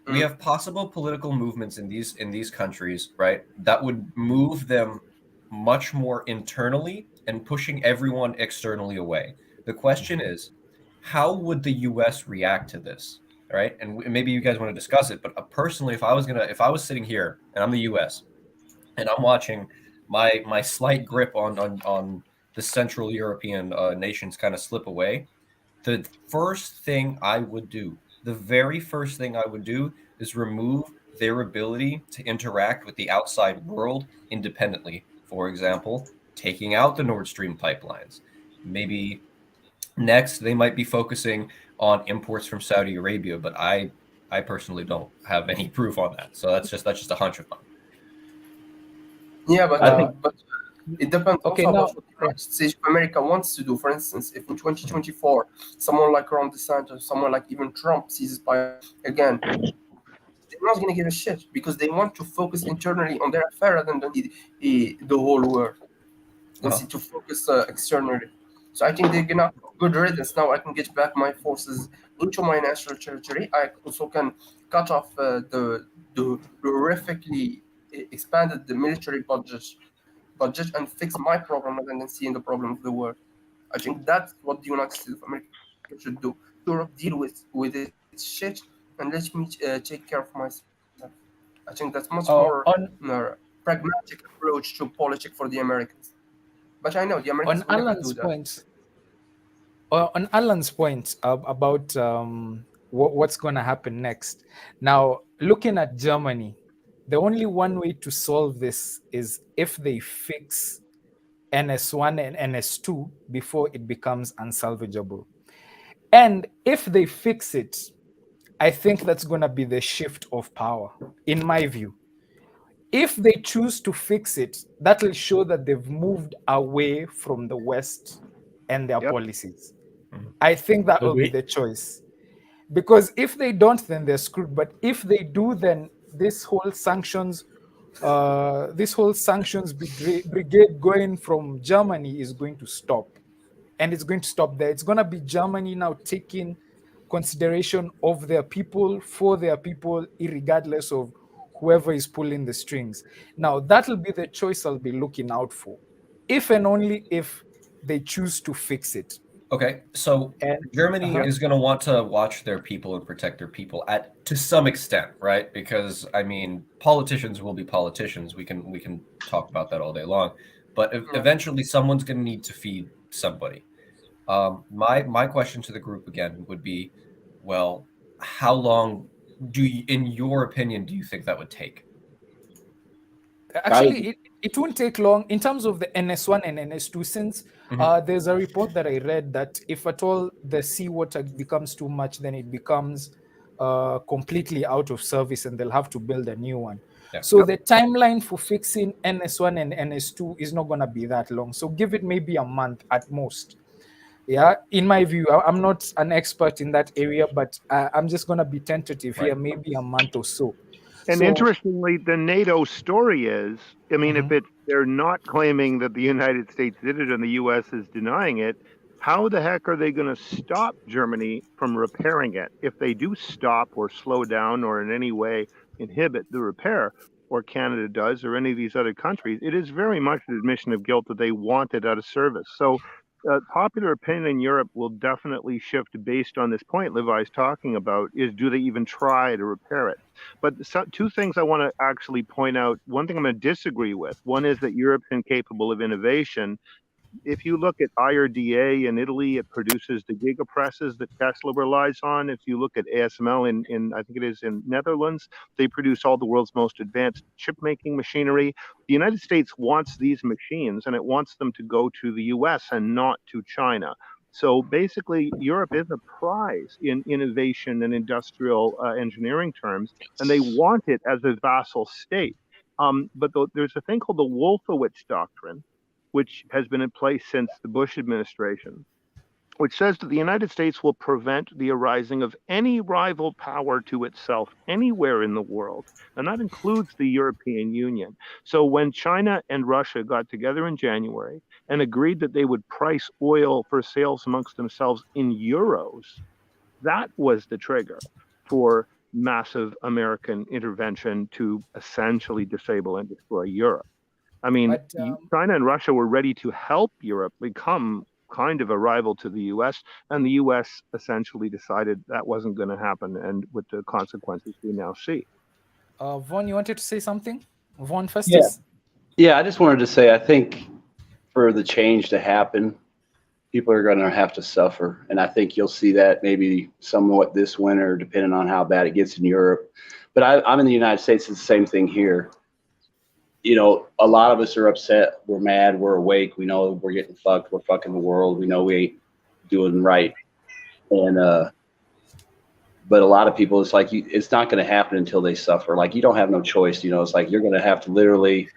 We have possible political movements in these countries, right? That would move them much more internally and pushing everyone externally away. The question is, how would the U.S. react to this, right? And maybe you guys want to discuss it, but personally, if I was sitting here and I'm the U.S. and I'm watching my slight grip on the Central European nations kind of slip away, the very first thing I would do is remove their ability to interact with the outside world independently. For example, taking out the Nord Stream pipelines. Maybe next they might be focusing on imports from Saudi Arabia, but I personally don't have any proof on that. So that's just a hunch of mine. Yeah, but it depends also about what the United States of America wants to do. For instance, if in 2024 someone like Ron DeSantis, someone like even Trump seizes power again, they're not going to give a shit because they want to focus internally on their affair rather than the whole world. They need to focus externally. So I think they're gonna good riddance. Now I can get back my forces into my national territory. I also can cut off the horrifically expanded the military budget and fix my problem rather than seeing the problem of the world. I think that's what the United States of America should do. Europe deal with its shit and let me take care of myself. I think that's much more pragmatic approach to politics for the Americans. But I know the Americans on Alan's point. On Alan's point about what's going to happen next. Now, looking at Germany, the only one way to solve this is if they fix NS1 and NS2 before it becomes unsalvageable. And if they fix it, I think that's going to be the shift of power, in my view. If they choose to fix it, that will show that they've moved away from the West and their policies. I think that will be the choice. Because if they don't, then they're screwed. But if they do, then this whole sanctions brigade going from Germany is going to stop. And it's going to stop there. It's going to be Germany now taking consideration of their people, for their people, regardless of whoever is pulling the strings. Now, that'll be the choice I'll be looking out for, if and only if they choose to fix it. Okay, so Germany is going to want to watch their people and protect their people to some extent, right? Because I mean, politicians will be politicians. We can talk about that all day long, but eventually someone's going to need to feed somebody. My question to the group again would be, well, how long in your opinion, do you think that would take? Actually, it won't take long in terms of the NS1 and NS2, since there's a report that I read that if at all the seawater becomes too much, then it becomes completely out of service and they'll have to build a new one. Yeah. So the timeline for fixing NS1 and NS2 is not going to be that long. So give it maybe a month at most. Yeah, in my view, I'm not an expert in that area, but I'm just going to be tentative here, maybe a month or so. And interestingly, the NATO story is, I mean, if they're not claiming that the United States did it and the U.S. is denying it, how the heck are they going to stop Germany from repairing it? If they do stop or slow down or in any way inhibit the repair, or Canada does, or any of these other countries, it is very much an admission of guilt that they want it out of service. So popular opinion in Europe will definitely shift based on this point Levi's talking about, is do they even try to repair it? But two things I want to actually point out. One thing I'm going to disagree with. One is that Europe's incapable of innovation. If you look at IRDA in Italy, it produces the gigapresses that Tesla relies on. If you look at ASML in I think it is in Netherlands, they produce all the world's most advanced chip-making machinery. The United States wants these machines, and it wants them to go to the US and not to China. So basically, Europe is a prize in innovation and industrial engineering terms, and they want it as a vassal state. But there's a thing called the Wolfowitz Doctrine, which has been in place since the Bush administration, which says that the United States will prevent the arising of any rival power to itself anywhere in the world, and that includes the European Union. So when China and Russia got together in January and agreed that they would price oil for sales amongst themselves in euros, that was the trigger for massive American intervention to essentially disable and destroy Europe. I mean, China and Russia were ready to help Europe become kind of a rival to the U.S., and the U.S. essentially decided that wasn't going to happen, and with the consequences we now see. Vaun, you wanted to say something? Vaun Festus? Yeah, I just wanted to say, I think for the change to happen, people are going to have to suffer, and I think you'll see that maybe somewhat this winter, depending on how bad it gets in Europe. But I'm in the United States, it's the same thing here. You know, a lot of us are upset. We're mad. We're awake. We know we're getting fucked. We're fucking the world. We know we ain't doing right. And, but a lot of people, it's like, it's not going to happen until they suffer. Like, you don't have no choice. You know, it's like, you're going to have to literally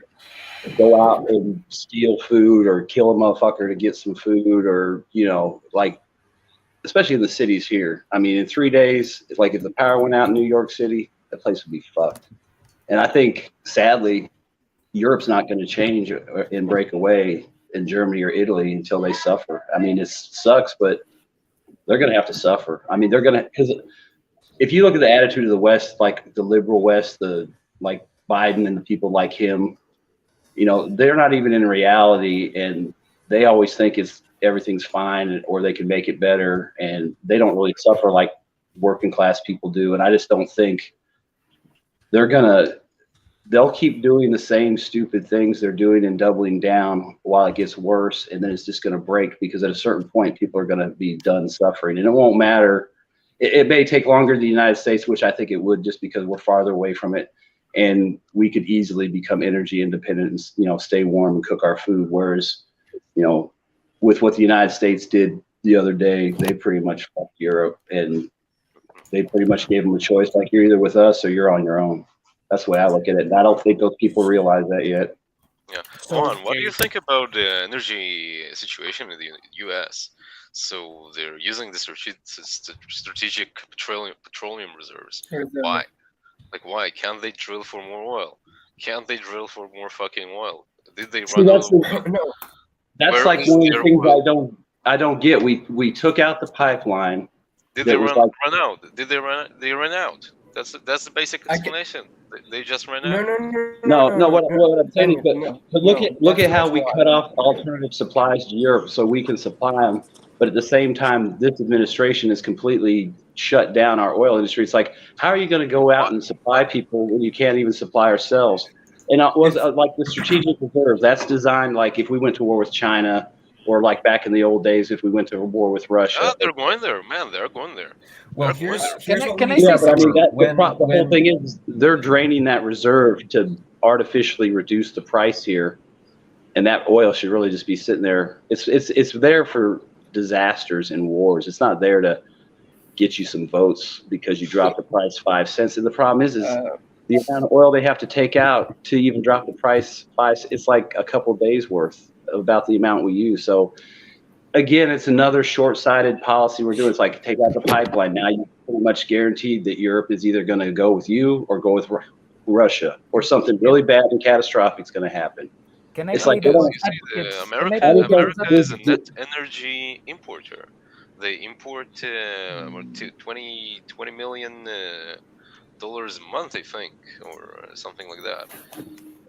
go out and steal food or kill a motherfucker to get some food, or, you know, like, especially in the cities here. I mean, in 3 days, like if the power went out in New York City, the place would be fucked. And I think, sadly, Europe's not going to change and break away in Germany or Italy until they suffer. I mean, it sucks, but they're going to have to suffer. I mean, they're going to, because if you look at the attitude of the West, like the liberal West, like Biden and the people like him, you know, they're not even in reality, and they always think everything's fine or they can make it better, and they don't really suffer like working class people do. And I just don't think they'll keep doing the same stupid things they're doing and doubling down while it gets worse, and then it's just going to break, because at a certain point people are going to be done suffering, and it won't matter. It may take longer in the United States, which I think it would, just because we're farther away from it, and we could easily become energy independent and, you know, stay warm and cook our food. Whereas, you know, with what the United States did the other day, they pretty much fucked Europe, and they pretty much gave them a choice, like, you're either with us or you're on your own. That's the way I look at it, and I don't think those people realize that yet. Yeah. Vaun, what do you think about the energy situation in the U.S.? So they're using the strategic petroleum reserves. Why? Like, why can't they drill for more oil? Can't they drill for more fucking oil? Did they run out of oil? No. That's like one of the things I don't get. We took out the pipeline. Did they run out? Did they run? They ran out. That's the basic explanation. They just ran out. No. What I'm saying is, but look at how we cut off alternative supplies to Europe so we can supply them. But at the same time, this administration has completely shut down our oil industry. It's like, how are you going to go out and supply people when you can't even supply ourselves? And it was like the strategic reserves. That's designed like if we went to war with China, or like back in the old days if we went to war with Russia. Oh, they're going there, man. They're going there. Well, here's can I say something? The whole thing is they're draining that reserve to artificially reduce the price here, and that oil should really just be sitting there. It's there for disasters and wars. It's not there to get you some votes because you dropped the price 5 cents. And the problem is the amount of oil they have to take out to even drop the price by, it's like a couple of days worth about the amount we use. So again, it's another short-sighted policy we're doing. It's like take out the pipeline. Now you're pretty much guaranteed that Europe is either going to go with you or go with Russia, or something really bad and catastrophic is going to happen. Can I It's play like devil's You see, advocate? America is a net energy importer. They import 20 million dollars a month, I think, or something like that.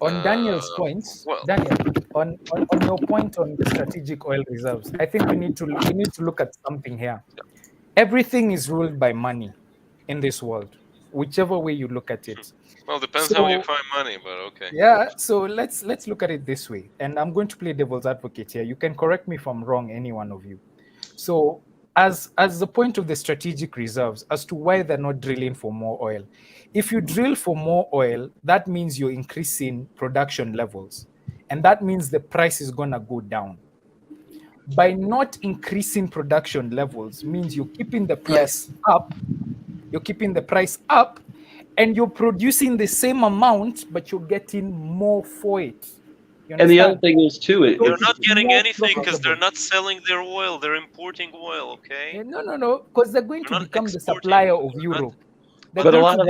On Daniel's points, well, Daniel, on your point on the strategic oil reserves, I think we need to look at something here. Everything is ruled by money in this world, whichever way you look at it. Well, depends how you find money, but okay. Yeah, so let's look at it this way, and I'm going to play devil's advocate here. You can correct me if I'm wrong, any one of you. So as the point of the strategic reserves, as to why they're not drilling for more oil. If you drill for more oil, that means you're increasing production levels, and that means the price is gonna go down. By not increasing production levels means you're keeping the price up. You're keeping the price up, and you're producing the same amount, but you're getting more for it. And the other thing is too, they're not getting anything because they're not selling their oil. They're importing oil. Okay. No, because they're going to become the supplier of Europe. But a lot of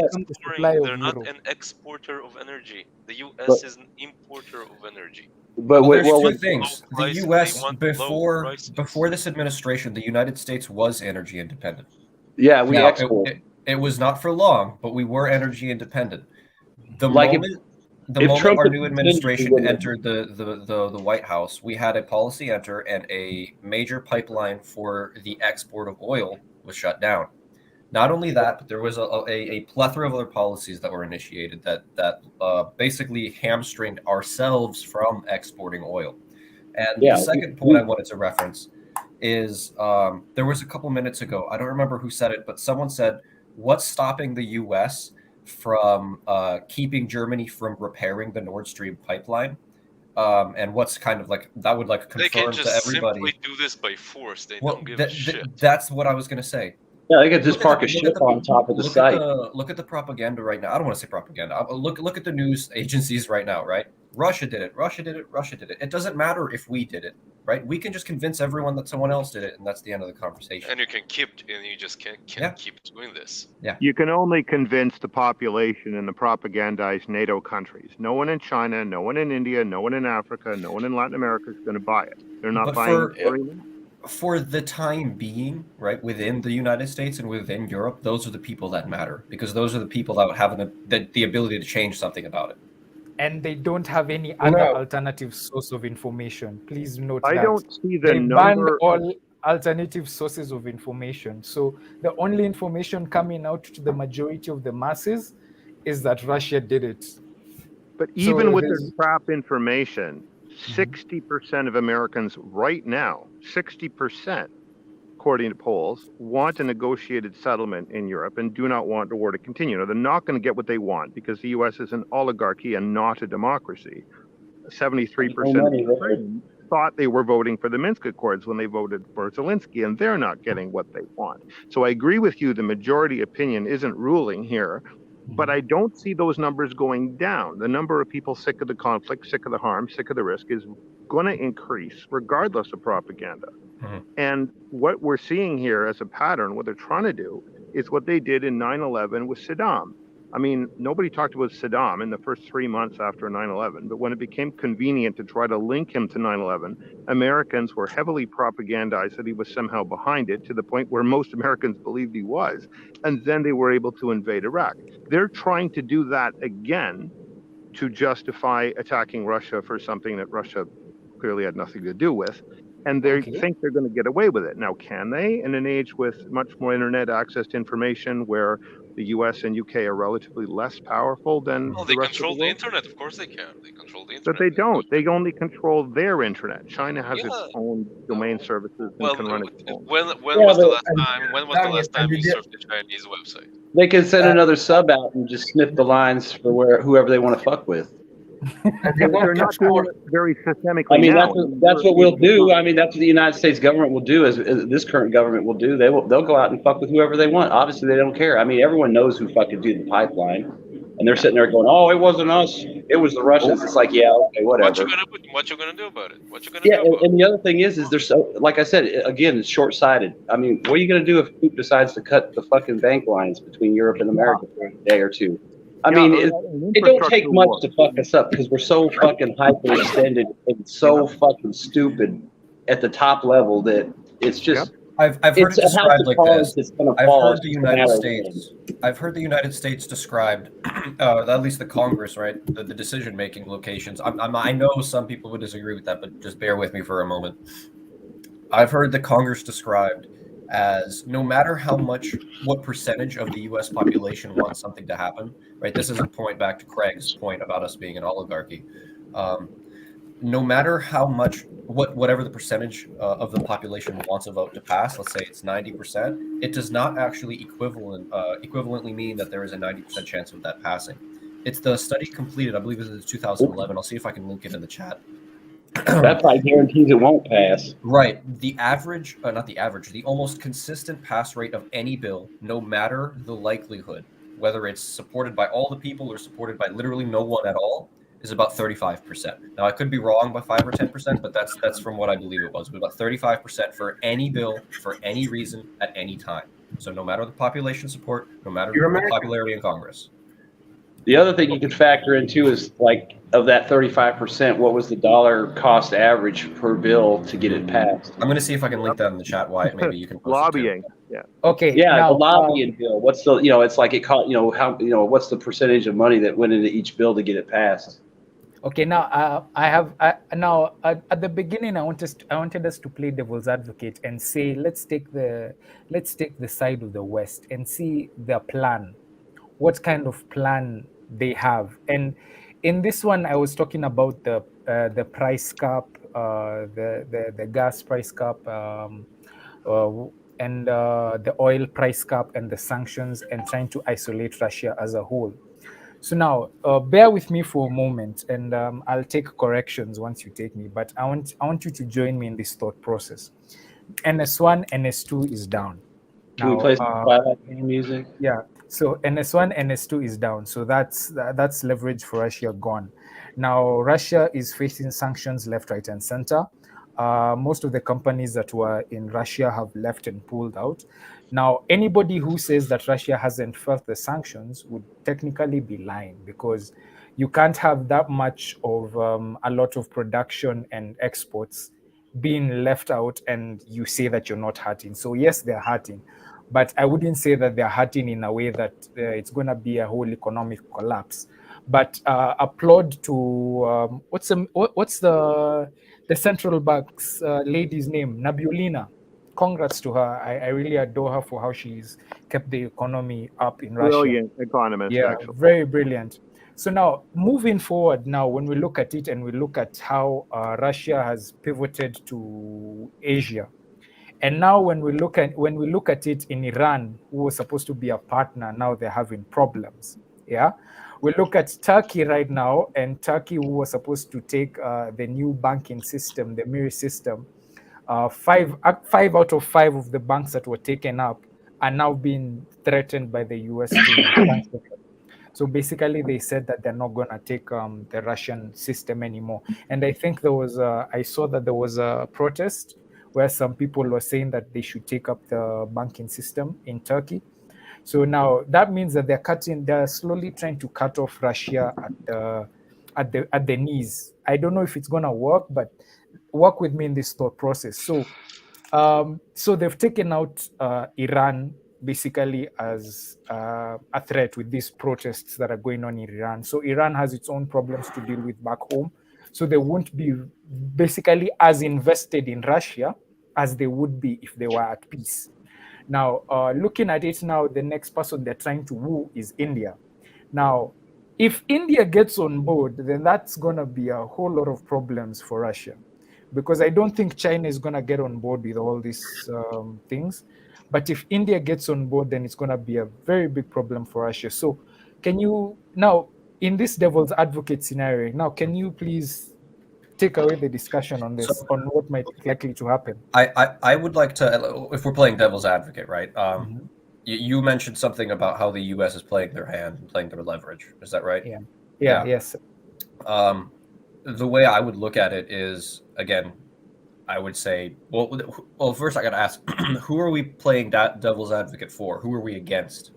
they're not an exporter of energy. The U.S. is an importer of energy. But there's two things. The U.S. before this administration, the United States was energy independent. Yeah, we export. It was not for long, but we were energy independent. The moment our new administration entered the White House, we had a policy enter, and a major pipeline for the export of oil was shut down. Not only that, but there was a plethora of other policies that were initiated that basically hamstringed ourselves from exporting oil. And the second point I wanted to reference is there was a couple minutes ago, I don't remember who said it, but someone said, what's stopping the U.S. from keeping Germany from repairing the Nord Stream pipeline? And what's kind of like, that would like confirm to everybody. They can just simply do this by force. They don't give a shit. That's what I was going to say. Yeah, they could just park a ship on top of the site. Look at the propaganda right now. I don't want to say propaganda. Look at the news agencies right now, right? Russia did it. Russia did it. Russia did it. It doesn't matter if we did it, right? We can just convince everyone that someone else did it, and that's the end of the conversation. And you just can't keep doing this. Yeah. You can only convince the population in the propagandized NATO countries. No one in China, no one in India, no one in Africa, no one in Latin America is going to buy it. They're not buying it. For the time being, right, within the United States and within Europe, those are the people that matter, because those are the people that have the ability to change something about it. And they don't have any other alternative source of information. Please note that. I don't see the number. Banned all alternative sources of information. So the only information coming out to the majority of the masses is that Russia did it. But even with their crap information, 60% of Americans right now, 60%, according to polls, want a negotiated settlement in Europe and do not want the war to continue. Now, they're not going to get what they want because the U.S. is an oligarchy and not a democracy. 73% of Ukrainians thought they were voting for the Minsk Accords when they voted for Zelensky, and they're not getting what they want. So I agree with you, the majority opinion isn't ruling here, but I don't see those numbers going down. The number of people sick of the conflict, sick of the harm, sick of the risk is going to increase regardless of propaganda. And what we're seeing here as a pattern, what they're trying to do is what they did in 9/11 with Saddam. I mean, nobody talked about Saddam in the first 3 months after 9/11, but when it became convenient to try to link him to 9/11, Americans were heavily propagandized that he was somehow behind it, to the point where most Americans believed he was, and then they were able to invade Iraq. They're trying to do that again to justify attacking Russia for something that Russia clearly had nothing to do with. And they think they're going to get away with it. Now, can they? In an age with much more internet access to information, where the US and UK are relatively less powerful than they control the internet. Of course they can. They control the internet. But they don't. They only control their internet. China has its own domain services and can run its own. When was the last time you surfed the Chinese website? They can send another sub out and just snip the lines for whoever they want to fuck with. They're not doing it very systemically. I mean, now. that's what we'll do. I mean, that's what the United States government will do. As this current government will do, they'll go out and fuck with whoever they want. Obviously, they don't care. I mean, everyone knows who fucking did the pipeline. and they're sitting there going, "Oh, it wasn't us, it was the Russians." It's like, yeah, okay, whatever. What you gonna do about it? What you gonna Yeah, do about and the other thing is they're so, like I said, again, it's short-sighted. I mean, what are you gonna do if Putin decides to cut the fucking bank lines between Europe and America for a day or two? I mean, it don't take much to fuck us up because we're so fucking hyperextended and so fucking stupid at the top level that it's just. I've heard it described like this. I've heard the United States. I've heard the United States described, at least the Congress, right? The decision-making locations. I know some people would disagree with that, but just bear with me for a moment. I've heard the Congress described as no matter what percentage of the U.S. population wants something to happen, right? This is a point back to Craig's point about us being an oligarchy. No matter how much, whatever the percentage of the population wants a vote to pass, let's say it's 90%, it does not actually equivalently mean that there is a 90% chance of that passing. It's the study completed, I believe it was 2011. I'll see if I can link it in the chat. That probably guarantees it won't pass. Right. The average, not the average, the almost consistent pass rate of any bill, no matter the likelihood, whether it's supported by all the people or supported by literally no one at all, is about 35%. Now, I could be wrong by 5 or 10%, but that's from what I believe it was. It was about 35% for any bill, for any reason, at any time. So no matter the population support, no matter the popularity in Congress. The other thing you can factor in too is, like, of that 35%, what was the dollar cost average per bill to get it passed? I'm going to see if I can link that in the chat, Wyatt. Maybe you can post lobbying. Yeah. Okay. Yeah, now, the lobbying bill. What's the, it's like it cost, what's the percentage of money that went into each bill to get it passed? Okay, now at the beginning, I wanted us to play devil's advocate and say, let's take the side of the West and see their plan, what kind of plan they have. And in this one, I was talking about the price cap, the gas price cap, and the oil price cap, and the sanctions, and trying to isolate Russia as a whole. So now, bear with me for a moment, and I'll take corrections once you take me. But I want you to join me in this thought process. NS1, NS2 is down. Can we play some Twilight music? Yeah. So NS1, NS2 is down. So that's leverage for Russia gone. Now Russia is facing sanctions left, right, and center. Most of the companies that were in Russia have left and pulled out. Now, anybody who says that Russia hasn't felt the sanctions would technically be lying, because you can't have that much of a lot of production and exports being left out and you say that you're not hurting. So yes, they're hurting, but I wouldn't say that they're hurting in a way that it's going to be a whole economic collapse. But applaud to what's the central bank's lady's name, Nabiulina. Congrats to her. I really adore her for how she's kept the economy up in Russia. Brilliant economist. Yeah, actually. very brilliant. So now, moving forward, now when we look at it and we look at how Russia has pivoted to Asia, and now when we look at it in Iran, who was supposed to be a partner, now they're having problems. Yeah, we look at Turkey right now, and Turkey, who was supposed to take the new banking system, the Mir system. 5 out of 5 of the banks that were taken up are now being threatened by the US. So basically, they said that they're not going to take the Russian system anymore. And I think I saw that there was a protest where some people were saying that they should take up the banking system in Turkey. So now that means that they're slowly trying to cut off Russia at the knees. I don't know if it's going to work, but work with me in this thought process. So they've taken out Iran basically as a threat with these protests that are going on in Iran. So Iran has its own problems to deal with back home. So they won't be basically as invested in Russia as they would be if they were at peace. Now, looking at it now, the next person they're trying to woo is India. Now, if India gets on board, then that's going to be a whole lot of problems for Russia, because I don't think China is going to get on board with all these things. But if India gets on board, then it's going to be a very big problem for Russia. So can you, now, in this devil's advocate scenario, now, can you please take away the discussion on this, on what might be likely to happen? I would like to, if we're playing devil's advocate, right? You mentioned something about how the U.S. is playing their hand and playing their leverage. Is that right? Yeah. Yes. The way I would look at it is, again, I would say, well, first I got to ask, who are we playing devil's advocate for? Who are we against?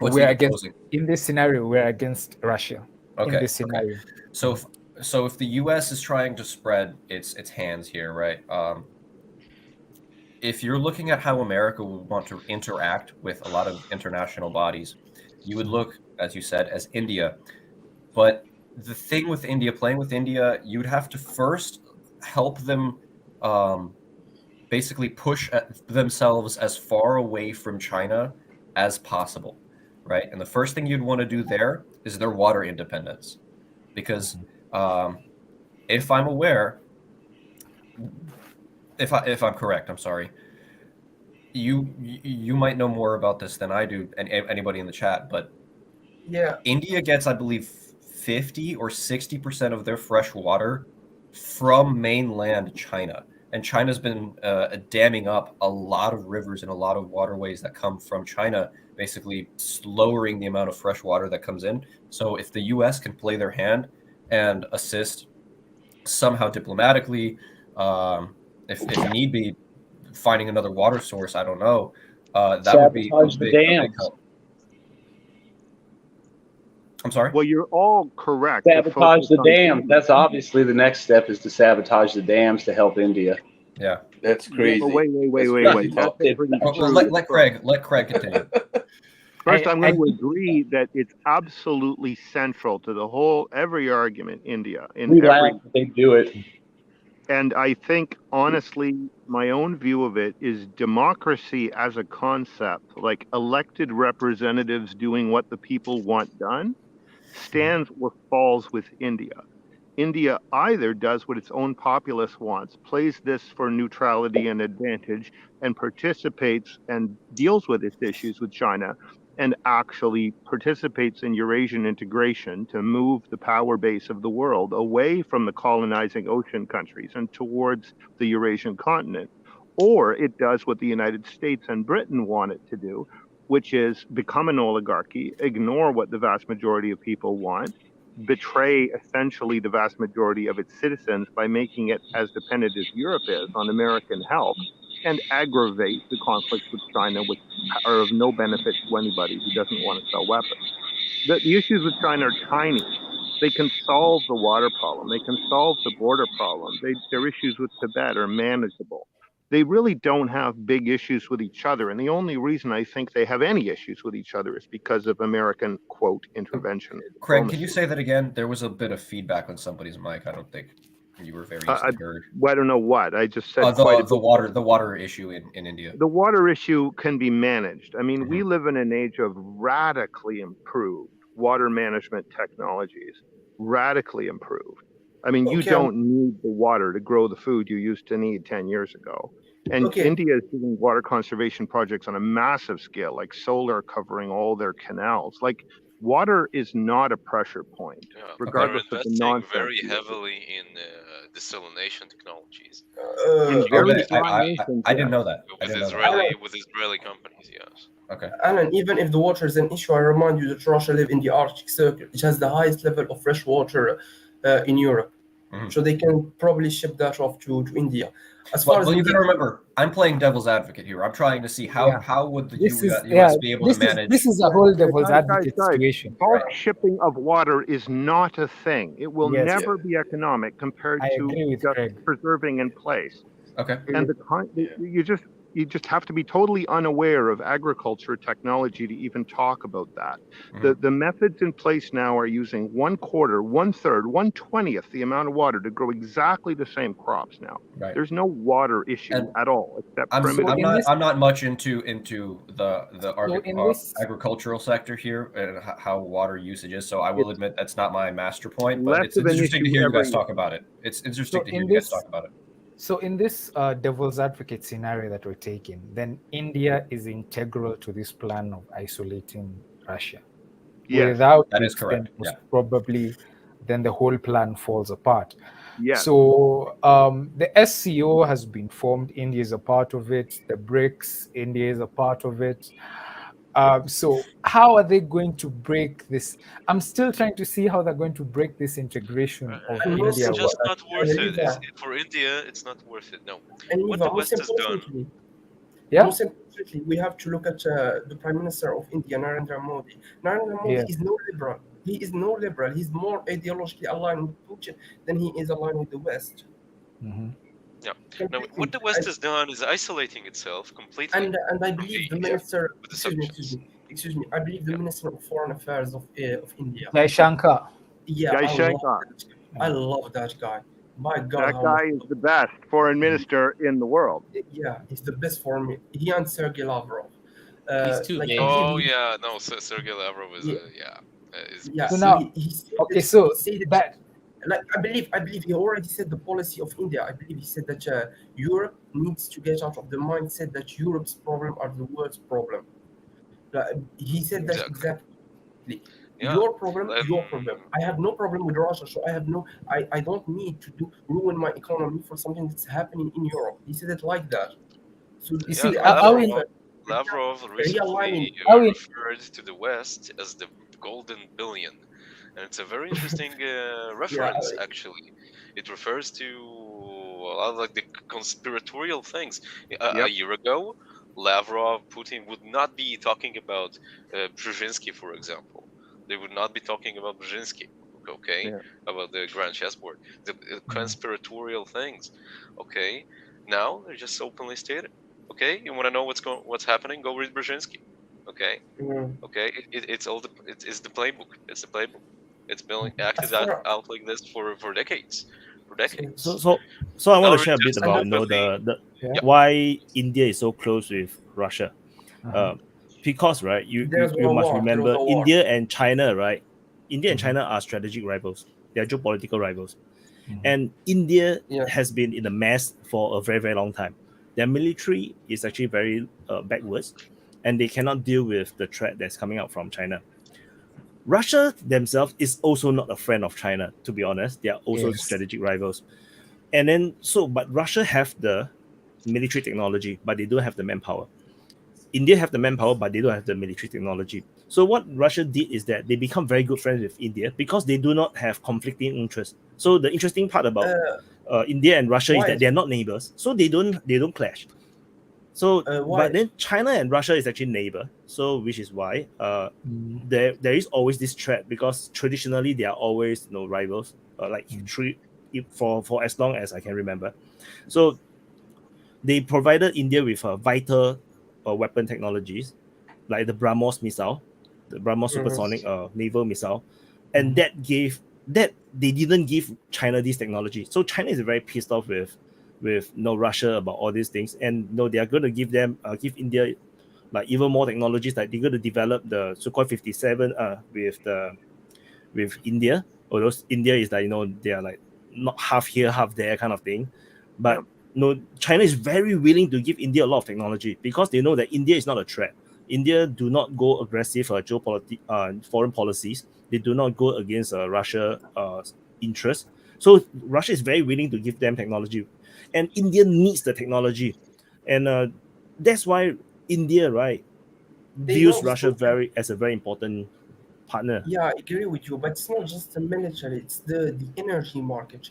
We're against, in this scenario, we're against Russia. Okay. In this scenario. Okay. So if the U.S. is trying to spread its hands here, right? If you're looking at how America would want to interact with a lot of international bodies, you would look, as you said, as India. But the thing with India, playing with India, you'd have to first help them basically push themselves as far away from China as possible, right? And the first thing you'd want to do there is their water independence. Because if I'm aware, if I'm correct, I'm sorry, you might know more about this than I do, and anybody in the chat, but yeah, India gets, I believe, 50 or 60% of their fresh water from mainland China. And China's been damming up a lot of rivers and a lot of waterways that come from China, basically lowering the amount of fresh water that comes in. So if the U.S. can play their hand and assist somehow diplomatically, if need be, finding another water source, I don't know, that would be a big help. I'm sorry? Well, you're all correct. Sabotage the dams. That's obviously the next step, is to sabotage the dams to help India. Yeah. That's crazy. Wait. Let Craig continue. First, I'm going to agree that it's absolutely central to every argument, India. They do it. And I think, honestly, my own view of it is democracy as a concept, like elected representatives doing what the people want done, stands or falls with India. India either does what its own populace wants, plays this for neutrality and advantage, and participates and deals with its issues with China, and actually participates in Eurasian integration to move the power base of the world away from the colonizing ocean countries and towards the Eurasian continent. Or it does what the United States and Britain want it to do, which is become an oligarchy, ignore what the vast majority of people want, betray essentially the vast majority of its citizens by making it as dependent as Europe is on American help, and aggravate the conflicts with China, which are of no benefit to anybody who doesn't want to sell weapons. The issues with China are tiny. They can solve the water problem. They can solve the border problem. Their issues with Tibet are manageable. They really don't have big issues with each other. And the only reason I think they have any issues with each other is because of American, quote, intervention. Craig, can you say that again? There was a bit of feedback on somebody's mic. I don't think you were very easily heard. I don't know what. I just said the water issue in India. The water issue can be managed. I mean, we live in an age of radically improved water management technologies. Radically improved. I mean, you don't need the water to grow the food you used to need 10 years ago. And India is doing water conservation projects on a massive scale, like solar covering all their canals. Like, water is not a pressure point, regardless of the nonsense. Very heavily in desalination technologies. I didn't know that. With Israeli companies, yes. Okay. Alan, even if the water is an issue, I remind you that Russia lives in the Arctic Circle, which has the highest level of fresh water in Europe. So they can probably ship that off to India. As far as you got to remember, I'm playing devil's advocate here. I'm trying to see how would the US be able to manage. This is a whole devil's advocate situation. Bulk shipping of water is not a thing. It will never be economic compared to just preserving in place. Okay. And you just have to be totally unaware of agriculture technology to even talk about that. The methods in place now are using 1/4, 1/3, 1/20th the amount of water to grow exactly the same crops now. Right. There's no water issue at all, except I'm not much into the agricultural sector here and how water usage is, so I will admit that's not my master point, but it's interesting to hear you guys talk about it. It's interesting to hear you guys talk about it. So in this devil's advocate scenario that we're taking, then India is integral to this plan of isolating Russia. Yes, without that is correct. Yeah. Probably then the whole plan falls apart. Yes. So the SCO has been formed. India is a part of it. The BRICS, India is a part of it. So how are they going to break this? I'm still trying to see how they're going to break this integration of And It's India. just not worth it. Levi, For India, it's not worth it. No. and What Levi, the most West has done. importantly, Yeah. most importantly, we have to look at the Prime Minister of India, Narendra Modi. Narendra Modi Yeah. is no liberal. He is no liberal. He's more ideologically aligned with Putin than he is aligned with the West. Mhm. Yeah. Now, Completely. what the West has done is isolating itself completely. And I believe the India minister, with the excuse me, I believe the Yeah. Minister of Foreign Affairs of India. Jai Shankar. Yeah, YxngHxs. I love that guy. My God, That how guy much- is the best foreign minister in the world. Yeah, he's the best for me. He and Sergey Lavrov. He's too big. I believe Oh he- yeah, no, Sergey Lavrov is Yeah, So now- he said Okay, that- so he said that- that like I believe he already said the policy of India. I believe he said that Europe needs to get out of the mindset that Europe's problem are the world's problem. He said that exactly. Yeah. Your problem, Um, your problem. I have no problem with Russia, so I don't need to ruin my economy for something that's happening in Europe. He said it like that. So You see, Lavrov recently referred to the West as the golden billion, and it's a very interesting reference. Actually, it refers to a lot of like the conspiratorial things. A year ago, Lavrov, Putin would not be talking about Brzezinski, for example. They would not be talking about Brzezinski, okay, about the Grand Chessboard, the conspiratorial things, okay. Now they're just openly stated. Okay, you want to know what's happening? Go read Brzezinski. Okay, okay. It's the playbook. It's the playbook. It's been acted out like this for decades. For decades. So I want to share a bit about why India is so close with Russia. Because right, you must remember India and China, right? India and China are strategic rivals. They are geopolitical rivals. And India has been in a mess for a very, very long time. Their military is actually very backwards, and they cannot deal with the threat that's coming out from China. Russia themselves is also not a friend of China, to be honest. They are also strategic rivals. And then, but Russia have the military technology, but they don't have the manpower. India have the manpower, but they don't have the military technology. So what Russia did is that they become very good friends with India because they do not have conflicting interests. So the interesting part about India and Russia is that they're not neighbors, so they don't clash. So, but then China and Russia is actually neighbor. So, which is why there is always this threat because traditionally they are always rivals. For as long as I can remember. So they provided India with vital weapon technologies like the BrahMos missile, the BrahMos supersonic naval missile, and that they didn't give China this technology. So China is very pissed off with Russia about all these things, and they are going to give India like even more technologies. Like they're going to develop the Sukhoi 57 with India. Although India is like they are like not half here, half there kind of thing, but China is very willing to give India a lot of technology because they know that India is not a threat. India do not go aggressive foreign policies. They do not go against Russia interests. So Russia is very willing to give them technology, and India needs the technology, and that's why India views Russia as a very important partner. Yeah, I agree with you, but it's not just the military; it's the energy market.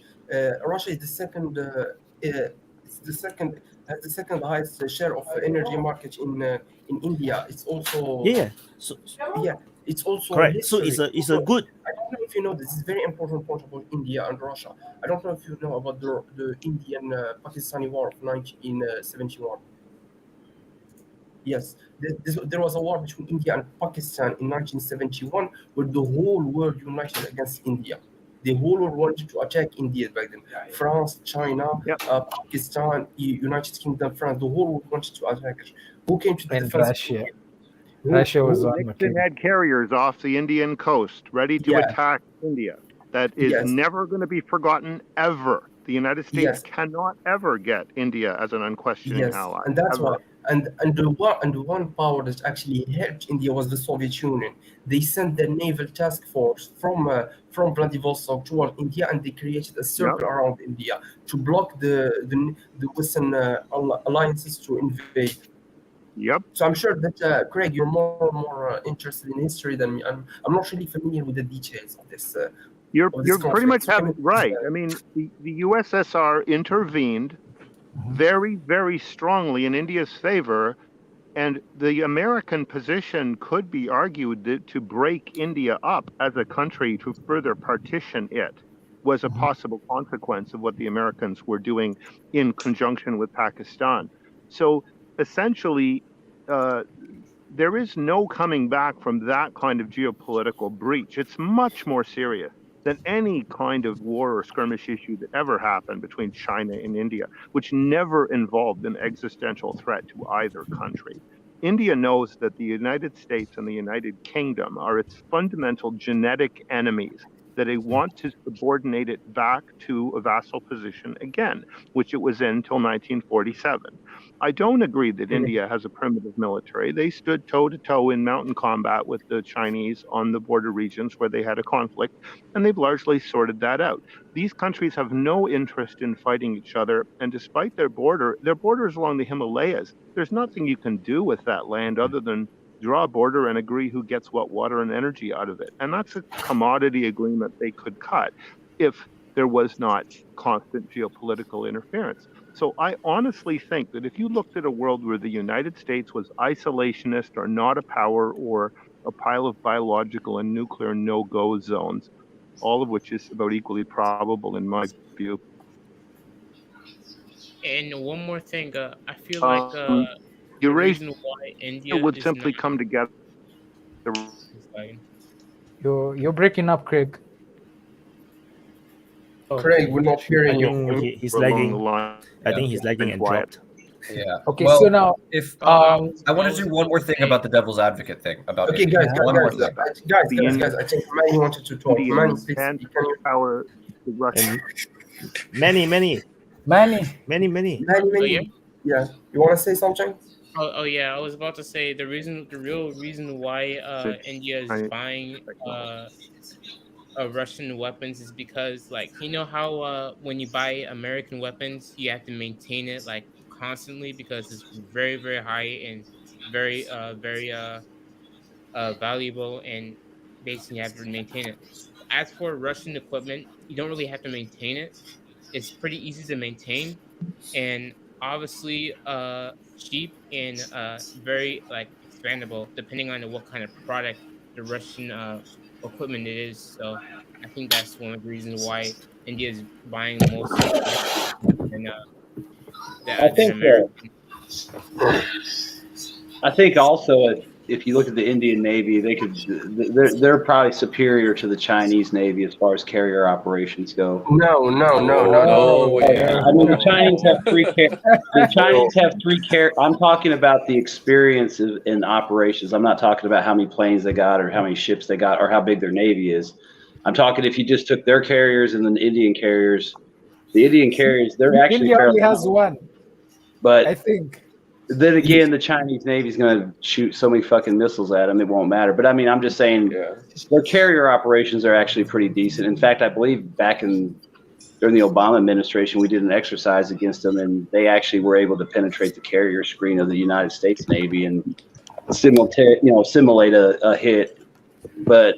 Russia is the second. It's the second has the second highest share of energy market in India. It's also it's also correct. So it's a good. I don't know if you know this is very important point about India and Russia. I don't know if you know about the Indian Pakistani war of 1971. Yes, there was a war between India and Pakistan in 1971 where the whole world united against India. The whole world wanted to attack India back then. France, China, Pakistan, United Kingdom, France, the whole world wanted to attack it. Who came to the defense? Russia. Russia was on. Nixon had carriers off the Indian coast ready to attack India. That is never going to be forgotten ever. The United States cannot ever get India as an unquestioning ally. And that's why. And the one power that actually helped India was the Soviet Union. They sent their naval task force from Vladivostok toward India, and they created a circle around India to block the Western alliances to invade. Yep. So I'm sure that Craig, you're more interested in history than me. I'm not really familiar with the details of this. You're of this pretty much conflict. right. I mean, the USSR intervened very, very strongly in India's favor, and the American position could be argued that to break India up as a country to further partition it was a possible consequence of what the Americans were doing in conjunction with Pakistan. So essentially, there is no coming back from that kind of geopolitical breach. It's much more serious than any kind of war or skirmish issue that ever happened between China and India, which never involved an existential threat to either country. India knows that the United States and the United Kingdom are its fundamental genetic enemies, that they want to subordinate it back to a vassal position again, which it was in until 1947. I don't agree that India has a primitive military. They stood toe-to-toe in mountain combat with the Chinese on the border regions where they had a conflict, and they've largely sorted that out. These countries have no interest in fighting each other, and despite their borders along the Himalayas, there's nothing you can do with that land other than draw a border and agree who gets what water and energy out of it. And that's a commodity agreement they could cut if there was not constant geopolitical interference. So I honestly think that if you looked at a world where the United States was isolationist or not a power or a pile of biological and nuclear no-go zones, all of which is about equally probable in my view. And one more thing, I feel like the Eurasia reason why India would is simply not- come together. You're breaking up, Craig. Craig, we're not hearing you. He's along lagging. the line. I think he's lagging and dropped. Yeah. Okay, Well, so now if I I want to do one more thing about the devil's advocate thing about Okay, India. guys, One more guys, thing. guys, I think Manny wanted to talk. Indian Manny, please, and can you? power the Russian. Manny. Manny, Oh, yeah? yeah, you want to say something? Oh yeah, I was about to say the real reason why India is buying Russian weapons is because, like, you know how when you buy American weapons you have to maintain it like constantly because it's very, very high and very valuable, and basically you have to maintain it. As for Russian equipment, you don't really have to maintain it. It's pretty easy to maintain, and obviously cheap and very like expandable depending on what kind of product the Russian equipment it is. So I think that's one of the reasons why India is buying most of the than American. I think also if you look at the Indian Navy, they're probably superior to the Chinese Navy as far as carrier operations go. No. way. I mean, the Chinese have three carriers. I'm talking about the experience in operations. I'm not talking about how many planes they got or how many ships they got or how big their Navy is. I'm talking if you just took their carriers and then the Indian carriers, they're actually India only has one, but I think. Then again, the Chinese Navy's going to shoot so many fucking missiles at them, it won't matter. But I mean, I'm just saying their carrier operations are actually pretty decent. In fact, I believe during the Obama administration, we did an exercise against them, and they actually were able to penetrate the carrier screen of the United States Navy and simulate a hit. But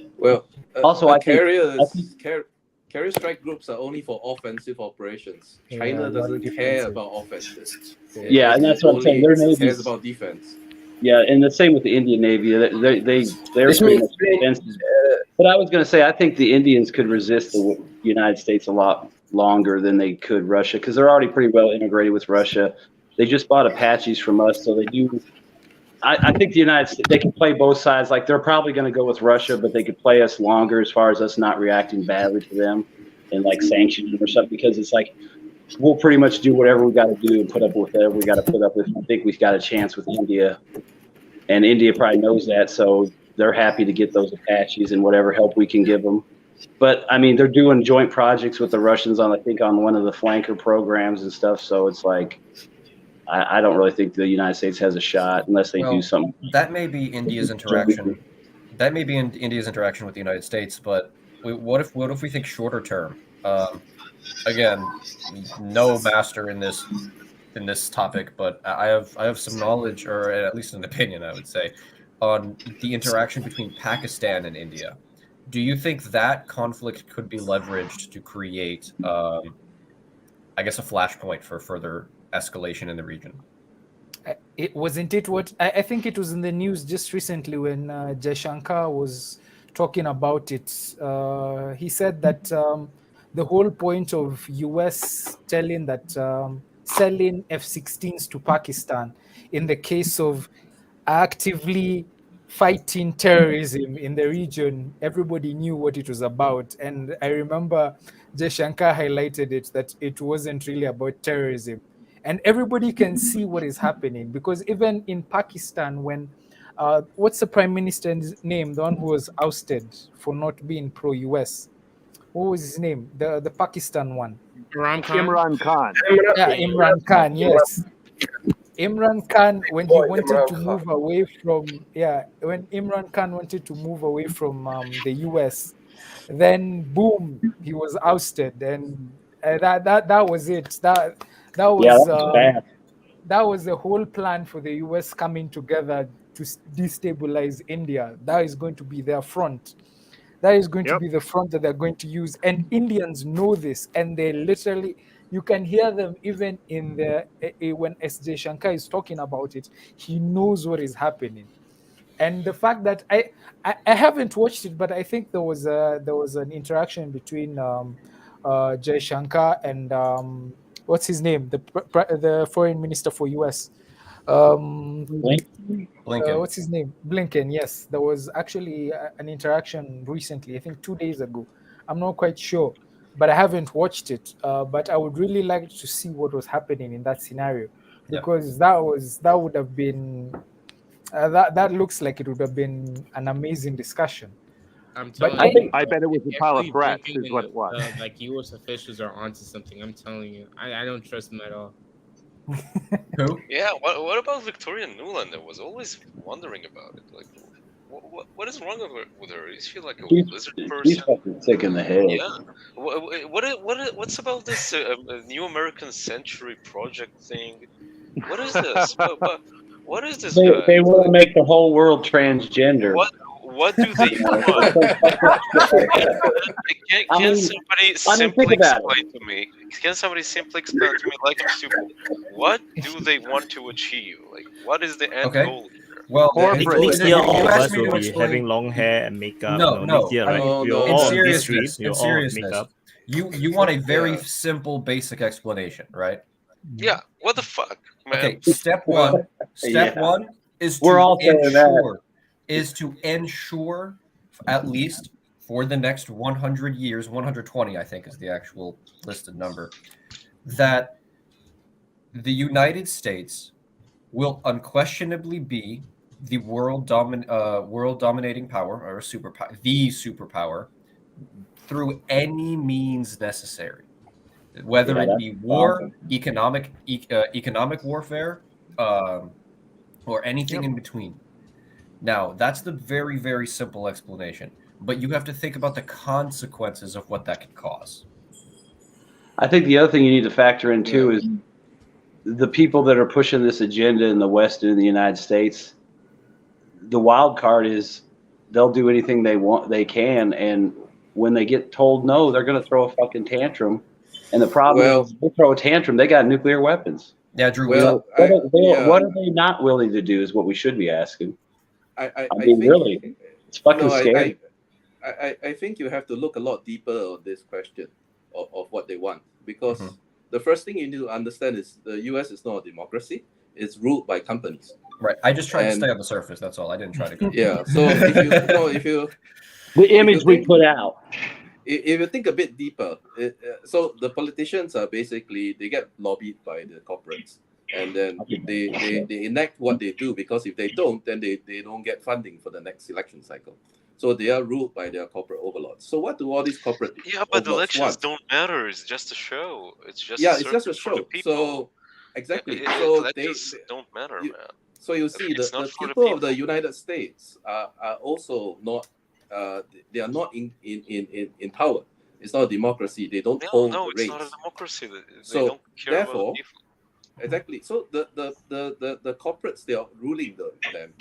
also, I think carrier strike groups are only for offensive operations. China doesn't care about offenses. Yeah, and that's what I'm saying. Their Navy cares about defense. Yeah, and the same with the Indian Navy. They're pretty much defensive. But I was going to say, I think the Indians could resist the United States a lot longer than they could Russia because they're already pretty well integrated with Russia. They just bought Apaches from us, so they do. I think the United States, they can play both sides. Like, they're probably going to go with Russia, but they could play us longer as far as us not reacting badly to them and like sanctioning them or something, because it's like we'll pretty much do whatever we got to do and put up with whatever we got to put up with. I think we've got a chance with India, and India probably knows that, so they're happy to get those Apaches and whatever help we can give them. But I mean, they're doing joint projects with the Russians on one of the flanker programs and stuff. So it's like, I don't really think the United States has a shot unless they do something. That may be India's interaction. That may be India's interaction with the United States. But what if we think shorter term? Again, no master in this in this topic, but I have some knowledge, or at least an opinion, I would say, on the interaction between Pakistan and India. Do you think that conflict could be leveraged to create, I guess, a flashpoint for further escalation in the region? It wasn't it what I think it was in the news just recently when Jaishankar was talking about it. He said that the whole point of US telling that selling F-16s to Pakistan in the case of actively fighting terrorism in the region, everybody knew what it was about. And I remember Jaishankar highlighted it, that it wasn't really about terrorism. And everybody can see what is happening, because even in Pakistan, when what's the prime minister's name, the one who was ousted for not being pro-US? What was his name? The Pakistan one. Imran Khan. Yeah, Imran Khan. Yes. Imran Khan, when he wanted to move away from, when Imran Khan wanted to move away from the US, then boom, he was ousted, and that was it. That was that was the whole plan for the US coming together to destabilize India. That is going to be their front. That is going to be the front that they're going to use, and Indians know this, and they literally, you can hear them even in the when S.J. Shankar is talking about it. He knows what is happening, and the fact that I haven't watched it, but I think there was an interaction between Jay Shankar and what's his name, the foreign minister for US. Blinken. What's his name? Blinken. Yes, there was actually an interaction recently. I think 2 days ago. I'm not quite sure, but I haven't watched it. But I would really like to see what was happening in that scenario, because that would have been that looks like it would have been an amazing discussion. I'm telling you, I bet it was a pile of threats, is what it was. Like U.S. officials are onto something. I'm telling you, I don't trust them at all. Who? Yeah. What about Victoria Nuland? I was always wondering about it. Like, what is wrong with her? Is she like a lizard person? She's fucking sick in the head. Yeah. What's about this New American Century Project thing? What is this? What is this? They want to make the whole world transgender. What do they want? Can somebody simply explain to me? Can somebody simply explain to me, like I'm stupid? What do they want to achieve? Like, what is the end goal here? Well, next year all of us will be having long hair and makeup. No. Next year, right? No, We're no. all In on this street. seriousness, You're in all on seriousness, makeup. you want a very simple, basic explanation, right? Yeah. What the fuck, man? Okay. Step one is We're all saying that. Is to ensure, at least for the next 100 years, 120, I think is the actual listed number, that the United States will unquestionably be the world dominating power, or the superpower, through any means necessary, whether it be war, economic warfare, or anything in between. Now, that's the very, very simple explanation, but you have to think about the consequences of what that could cause. I think the other thing you need to factor in too is the people that are pushing this agenda in the West and in the United States. The wild card is they'll do anything they can, and when they get told no, they're going to throw a fucking tantrum. And the problem is, they throw a tantrum, they got nuclear weapons. Yeah, Drew. What are they not willing to do is what we should be asking. I mean, really, it's fucking scary. I think you have to look a lot deeper on this question of what they want, because the first thing you need to understand is the U.S. is not a democracy. It's ruled by companies. Right. I just tried to stay on the surface. That's all. I didn't try to go. Yeah. So if you the image we put out. If you think a bit deeper, so the politicians are basically, they get lobbied by the corporates, and then they enact what they do, because if they don't, then they don't get funding for the next election cycle. So they are ruled by their corporate overlords. So what do all these corporate but the elections don't matter. It's just a show. It's just it's just a show. So exactly. So elections don't matter, man. So you see, the people of the United States are also not. They are not in power. It's not a democracy. They don't hold the reins. It's not a democracy. They so don't care therefore, about exactly. So the corporates, they are ruling them.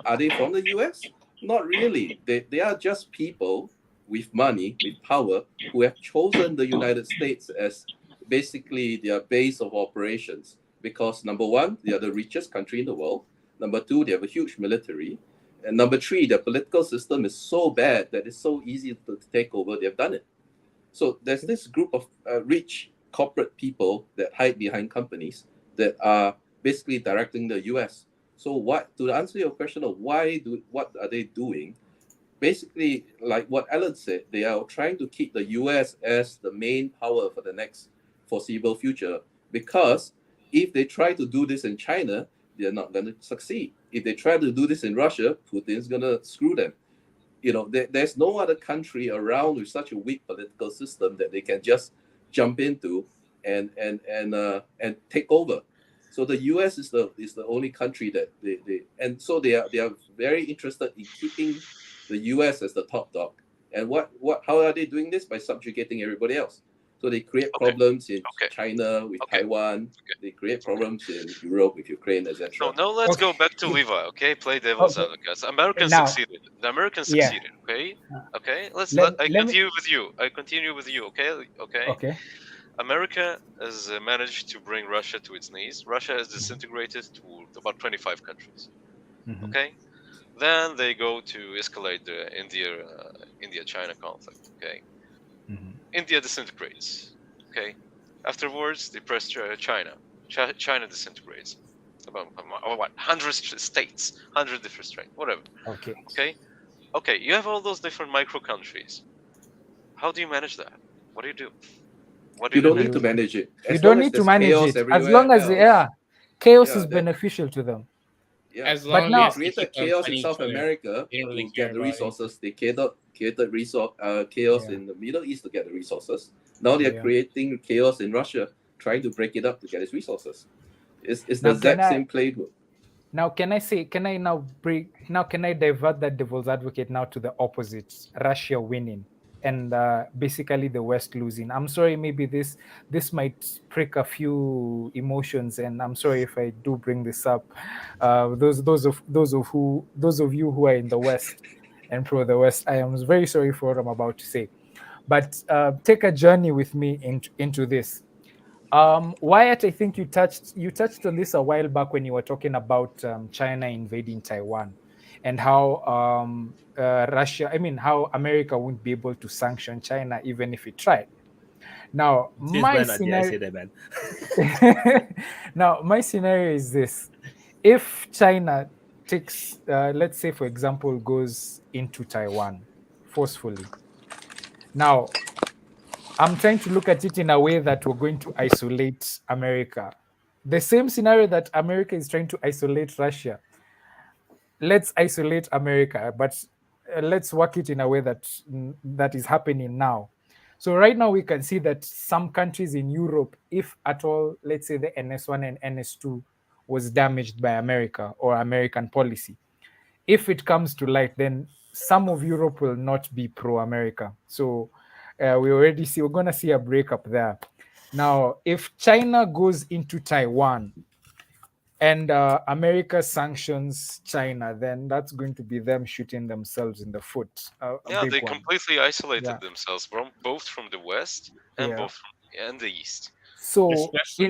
Are they from the US? Not really. They are just people with money, with power, who have chosen the United States as basically their base of operations. Because number one, they are the richest country in the world. Number two, they have a huge military. And number three, their political system is so bad that it's so easy to take over. They've done it. So there's this group of rich corporate people that hide behind companies that are basically directing the US. So to answer your question of what are they doing? Basically, like what Alan said, they are trying to keep the US as the main power for the next foreseeable future, because if they try to do this in China, they're not going to succeed. If they try to do this in Russia, Putin's going to screw them. There's no other country around with such a weak political system that they can just jump into and take over. So the US is the only country that they are very interested in keeping the US as the top dog. And how are they doing this? By subjugating everybody else. So they create problems in China with Taiwan. They create problems in Europe with Ukraine, etc. So now let's go back to Levi. Okay, play devil's advocate. Americans succeeded. The Americans succeeded. Okay. Okay. I continue with you. Okay. Okay. America has managed to bring Russia to its knees. Russia has disintegrated to about 25 countries. Mm-hmm. Okay. Then they go to escalate the India-China conflict. Okay. Mm-hmm. India disintegrates. Okay. Afterwards, they press China. China disintegrates. About 100 states, 100 different states, whatever. Okay. Okay. Okay. You have all those different micro countries. How do you manage that? What do you do? You don't need to manage it. You don't need to manage it. As long as chaos is beneficial to them. Yeah. As long now, as they created chaos in South America to get the resources. They created chaos in the Middle East to get the resources. Now they are creating chaos in Russia, trying to break it up to get its resources. It's the exact same playbook. Now, can I divert that devil's advocate now to the opposite, Russia winning and basically the West losing? I'm sorry, maybe this might prick a few emotions, and I'm sorry if I do bring this up. Those of you who are in the West and pro the West, I am very sorry for what I'm about to say. But take a journey with me into this. Wyatt, I think you touched on this a while back when you were talking about China invading Taiwan, and how how America wouldn't be able to sanction China even if it tried. Now, my scenario is this: if China takes, let's say, for example, goes into Taiwan forcefully. Now, I'm trying to look at it in a way that we're going to isolate America. The same scenario that America is trying to isolate Russia. Let's isolate America, but let's work it in a way that is happening now. So right now we can see that some countries in Europe, if at all, let's say the NS1 and NS2 was damaged by America or American policy, if it comes to light, then some of Europe will not be pro-America. So we're going to see a breakup there. Now, if China goes into Taiwan and America sanctions China, then that's going to be them shooting themselves in the foot. They completely isolated themselves both from the West and and the East. So especially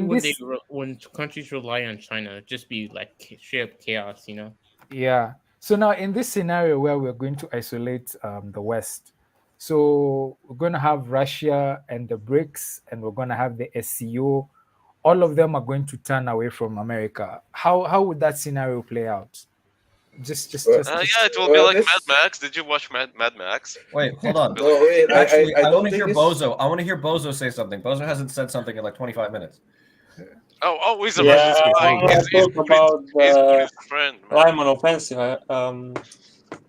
when countries rely on China, just be like straight up chaos, Yeah. So now in this scenario where we're going to isolate the West, so we're going to have Russia and the BRICS, and we're going to have the SCO. All of them are going to turn away from America. How would that scenario play out? Just it will be like Mad Max. Did you watch Mad Max? Wait, hold on. Actually, I want to hear Bozo. I want to hear Bozo say something. Bozo hasn't said something in like 25 minutes. He's a Russian spy. He's about the friend. Lyman offensive.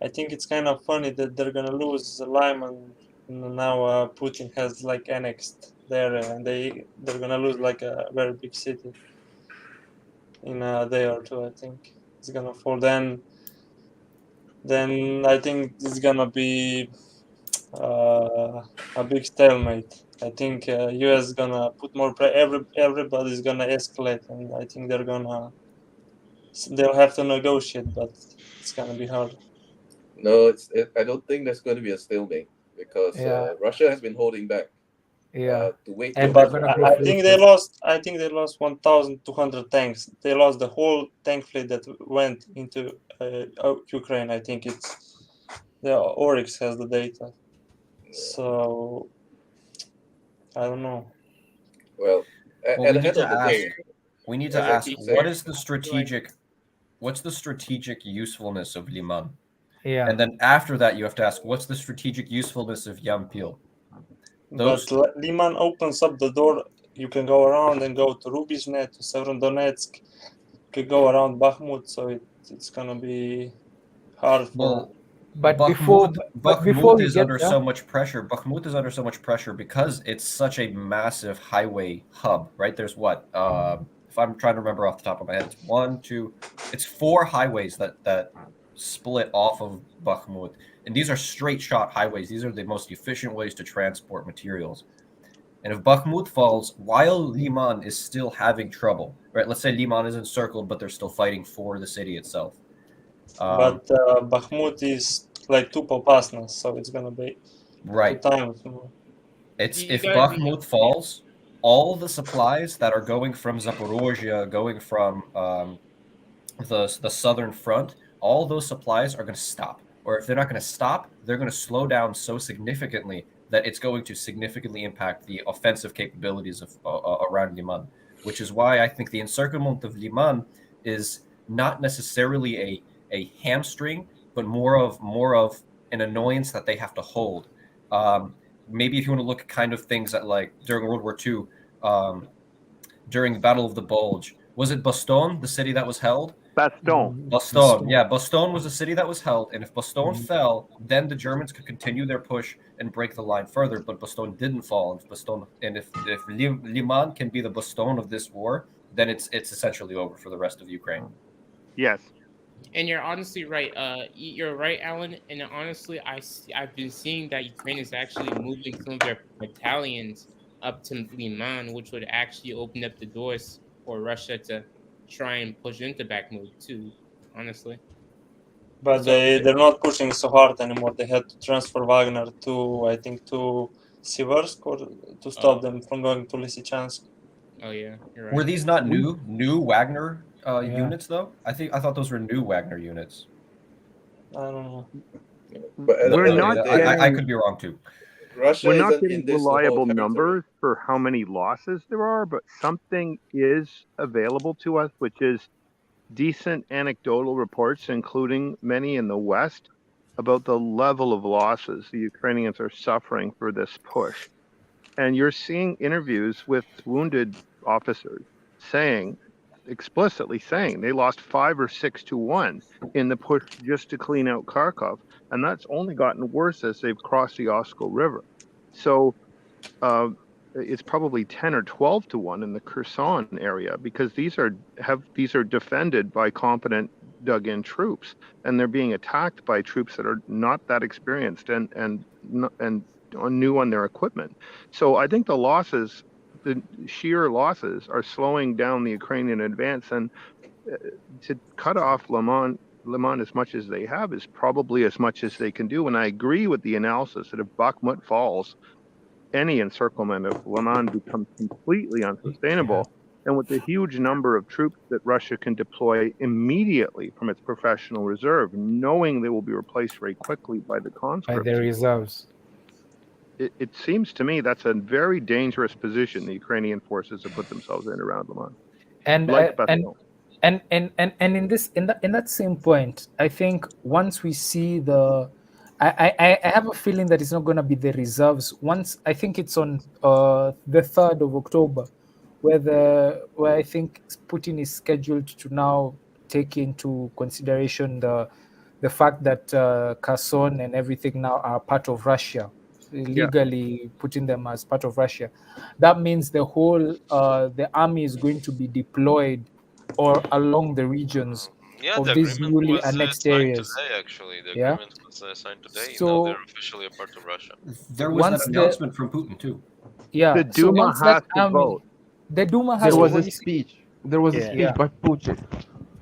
I think it's kind of funny that they're gonna lose Lyman. Now Putin has like annexed there, and they're gonna lose like a very big city in a day or two. I think it's gonna fall. Then I think it's gonna be a big stalemate. I think US gonna put more pressure. Everybody's gonna escalate, and I think they'll have to negotiate, but it's gonna be hard. No, I don't think there's going to be a stalemate because Russia has been holding back. To wait. And But they're gonna I go think for they it. lost. I think they lost 1,200 tanks. They lost the whole tank fleet that went into Ukraine. I think it's the YxngHxs has the data. So I don't know. Well, Well, at we the need end to of the ask. day, We need to as I ask keep what saying, is the strategic, what's the strategic usefulness of Lyman? Yeah. And then after that, you have to ask what's the strategic usefulness of Yampil. Those But Lyman opens up the door. You can go around and go to Rubizhne, to Severn Donetsk. You can go around Bakhmut, so it's gonna be hard for. well, But Bakhmut, before we is get under there, so much pressure. Bakhmut is under so much pressure because it's such a massive highway hub, right? There's what? If I'm trying to remember off the top of my head, it's 4 highways that split off of Bakhmut, and these are straight shot highways. These are the most efficient ways to transport materials. And if Bakhmut falls, while Lyman is still having trouble, right? Let's say Lyman is encircled, but they're still fighting for the city itself. But Bakhmut is like two Popasnas, so it's gonna be Right. 2 times. If Bakhmut falls, all the supplies that are going from Zaporizhzhia, going from the southern front, all those supplies are going to stop. Or if they're not going to stop, they're going to slow down so significantly that it's going to significantly impact the offensive capabilities of around Lyman, which is why I think the encirclement of Lyman is not necessarily a hamstring, but more of an annoyance that they have to hold. Maybe if you want to look at kind of things that, like during World War II, during the Battle of the Bulge, was it Bastogne, the city that was held? Bastogne. Bastogne, yeah, Bastogne was a city that was held, and if Bastogne fell, then the Germans could continue their push and break the line further. But Bastogne didn't fall, and if Lyman can be the Bastogne of this war, then it's essentially over for the rest of Ukraine. Yes. And you're honestly right. You're right, Alan. And honestly, I've been seeing that Ukraine is actually moving some of their battalions up to Lyman, which would actually open up the doors for Russia to try and push into Bakhmut too. Honestly. But they're not pushing so hard anymore. They had to transfer Wagner to, I think, to Siversk or to stop them from going to Lysychansk. Oh yeah, you're right. Were these not new Wagner units though? I thought those were new Wagner units. I don't know. But We're not I could be wrong too. Russia We're not isn't getting in this the whole reliable territory. numbers for how many losses there are, but something is available to us, which is decent anecdotal reports, including many in the West, about the level of losses the Ukrainians are suffering for this push. And you're seeing interviews with wounded officers explicitly saying they lost 5 or 6 to 1 in the push just to clean out Kharkov. And that's only gotten worse as they've crossed the Oskol River. So it's probably 10 or 12 to 1 in the Kherson area, because these are defended by competent dug-in troops, and they're being attacked by troops that are not that experienced and new on their equipment. So I think the sheer losses are slowing down the Ukrainian advance, and to cut off Lyman as much as they have is probably as much as they can do. And I agree with the analysis that if Bakhmut falls, any encirclement of Lyman becomes completely unsustainable. And with the huge number of troops that Russia can deploy immediately from its professional reserve, knowing they will be replaced very quickly by the conscripts. By the reserves. It seems to me that's a very dangerous position the Ukrainian forces have put themselves in around Lyman. And like and in that same point, I think once we see I have a feeling that it's not going to be the reserves. Once I think it's on the 3rd of October, where I think Putin is scheduled to now take into consideration the fact that Kherson and everything now are part of Russia, legally putting them as part of Russia. That means the whole the army is going to be deployed or along the regions of the these agreement newly was annexed signed areas. today, actually. The Yeah? agreement was signed today. So- Now they're officially a part of Russia. There was Once that the- announcement from Putin too. Yeah. The So Duma once that has to army, vote. the Duma has There was to a vote. speech. There was a Yeah. speech Yeah. by Putin.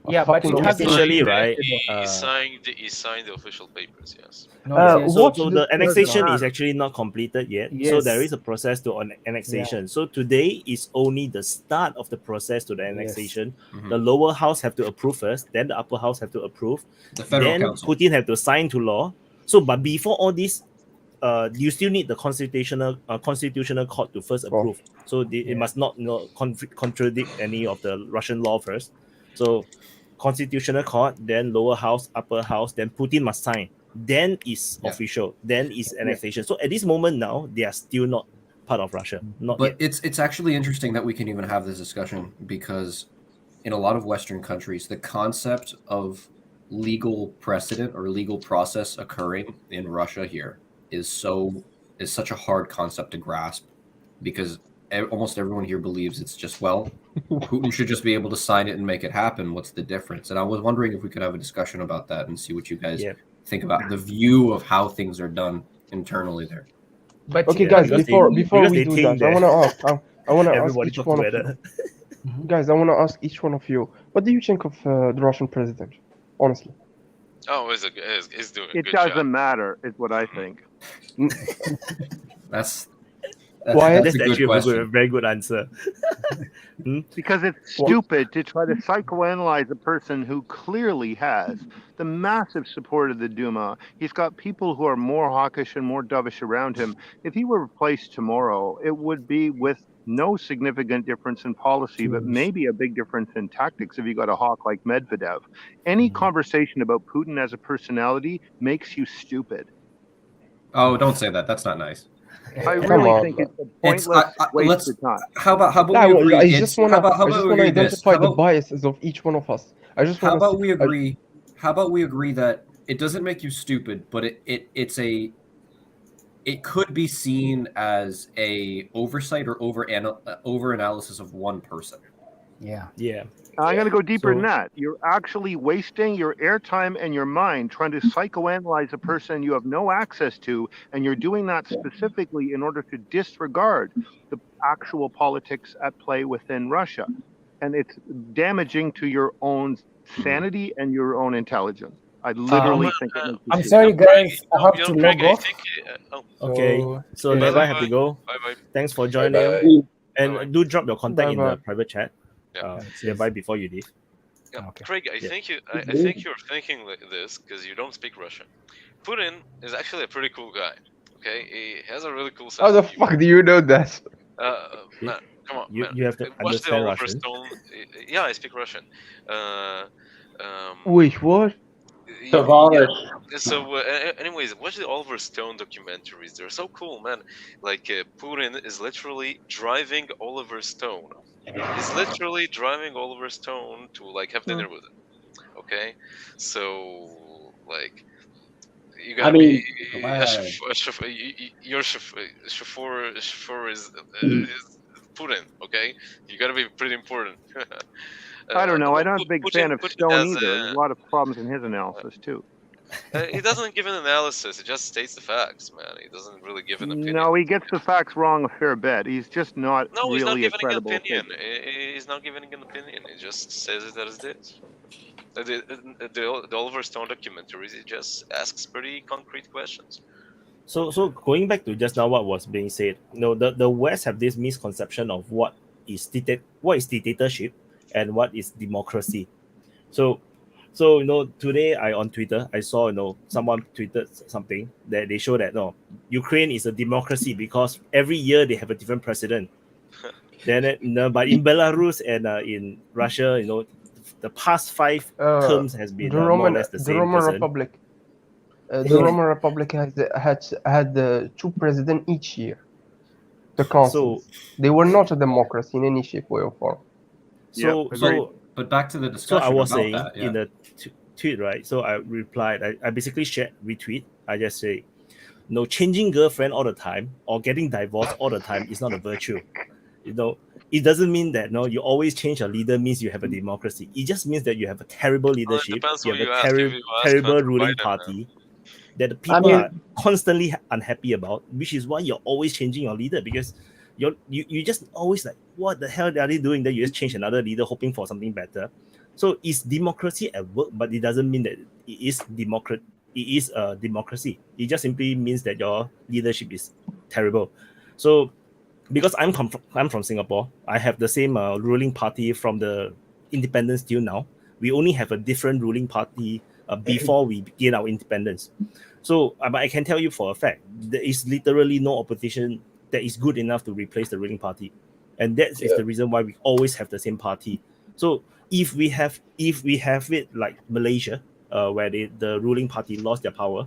A Yeah, but fucking it So hasn't officially, been right? implemented. He signed the official papers. Yes. No, Yeah. yes. So, Watch so this the annexation matter. is actually not completed yet. So there Yes. is a process to annexation. So today is only the start of the process to the annexation. Mhm. The lower house have to approve first, then the upper house have to approve. The Federal Then Council. Putin have to sign to law. So, but before all this, you still need the constitutional court to first approve. So it must not contradict any of the Russian law first. So constitutional court, then lower house, upper house, then Putin must sign. Then is official. Then is annexation. So at this moment now, they are still not part of Russia. Not But yet. it's actually interesting that we can even have this discussion because in a lot of Western countries, the concept of legal precedent or legal process occurring in Russia here is such a hard concept to grasp because almost everyone here believes it's just, well, Putin should just be able to sign it and make it happen. What's the difference? And I was wondering if we could have a discussion about that and see what you guys think about the view of how things are done internally there. But okay, guys, before we do that, I want to ask. I want to ask each one of you. Guys, I want to ask each one of you. What do you think of the Russian president? Honestly. Oh, he's doing a It good doesn't job. matter, is what I think. That's actually a very good answer. Because it's stupid to try to psychoanalyze a person who clearly has the massive support of the Duma. He's got people who are more hawkish and more dovish around him. If he were replaced tomorrow, it would be with no significant difference in policy, but maybe a big difference in tactics if you got a hawk like Medvedev. Any conversation about Putin as a personality makes you stupid. Oh, don't say that. That's not nice. I really think it's a pointless waste of time. How about we agree? I just want to identify the about, biases of each one of us. I just want How about we agree? How about we agree that it doesn't make you stupid, but it could be seen as a oversight or over analysis of one person. Yeah. I'm going to go deeper than that. You're actually wasting your airtime and your mind trying to psychoanalyze a person you have no access to, and you're doing that specifically in order to disregard the actual politics at play within Russia. And it's damaging to your own sanity and your own intelligence. I literally think it makes you I'm stupid. sorry, guys. I have to log off. Okay, so Levi have to go. Bye. Thanks for joining. And Bye-bye. do drop your contact in the Bye-bye. private chat. Levi, before you leave. Yeah. Craig, I think you're thinking like this because you don't speak Russian. Putin is actually a pretty cool guy. Okay, he has a really cool sense. How the of humor. fuck do you know that? Man, come on, man. You have to Watch understand the Oliver Russian. Stone. Yeah, I speak Russian. Wait, what? So, anyways, watch the Oliver Stone documentaries. They're so cool, man. Like Putin is literally driving Oliver Stone. He's literally driving Oliver Stone to like have dinner with him. Okay, so like you gotta be. Your chauffeur is Putin. Okay, you gotta be pretty important. I don't know. I'm not a big fan of Putin Stone has, either. There's a lot of problems in his analysis too. He doesn't give an analysis. He just states the facts, man. He doesn't really give an opinion. No, he gets the facts wrong a fair bit. He's just not No, he's not really a giving credible an opinion. figure. He's not giving an opinion. He just says it as it is. The Oliver Stone documentaries, he just asks pretty concrete questions. So going back to just now what was being said, the West have this misconception of what is dictatorship and what is democracy. So today on Twitter I saw someone tweeted something that they show that Ukraine is a democracy because every year they have a different president. Then but in Belarus and in Russia, the past 5 terms has been more or less the same Roman person. Republic. The Roman Republic had 2 presidents each year. The consuls. They were not a democracy in any shape, way, or form. But back to the discussion. So I was about saying that, in the tweet, right? So I replied. I basically shared retweet. I just say, changing girlfriend all the time or getting divorced all the time is not a virtue. It doesn't mean that you always change a leader means you have a democracy. It just means that you have a terrible leadership. You have a terrible ruling party that the people are constantly unhappy about, which is why you're always changing your leader because you just always like, what the hell are they doing? Then you just change another leader, hoping for something better. So it's democracy at work, but it doesn't mean that it is a democracy. It just simply means that your leadership is terrible. So because I'm from Singapore, I have the same ruling party from the independence till now. We only have a different ruling party before we gain our independence. So but I can tell you for a fact, there is literally no opposition that is good enough to replace the ruling party, and that is the reason why we always have the same party. So if we have it like Malaysia, where the ruling party lost their power,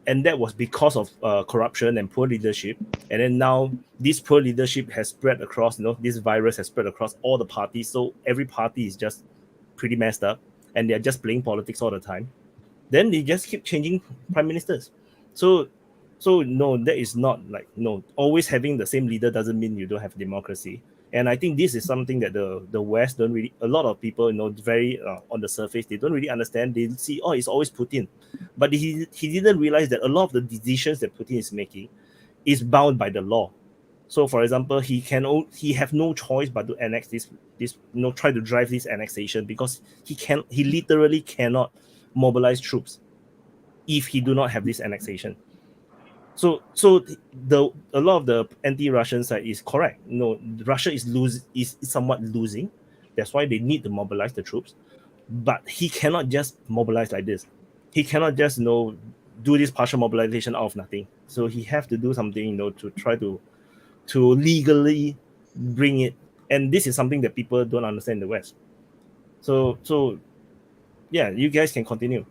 and that was because of corruption and poor leadership, and then now this poor leadership has spread across, this virus has spread across all the parties, so every party is just pretty messed up, and they're just playing politics all the time. Then they just keep changing prime ministers. So no, that is not like, no, always having the same leader doesn't mean you don't have democracy. And I think this is something that the West don't really, a lot of people, very on the surface, they don't really understand. They see, oh, it's always Putin. But he didn't realize that a lot of the decisions that Putin is making is bound by the law. So for example, he have no choice but to annex this try to drive this annexation, because he literally cannot mobilize troops if he do not have this annexation. So a lot of the anti-Russian side is correct. Russia is somewhat losing. That's why they need to mobilize the troops. But he cannot just mobilize like this. He cannot just do this partial mobilization out of nothing. So he have to do something to try to legally bring it. And this is something that people don't understand in the West. So yeah, you guys can continue.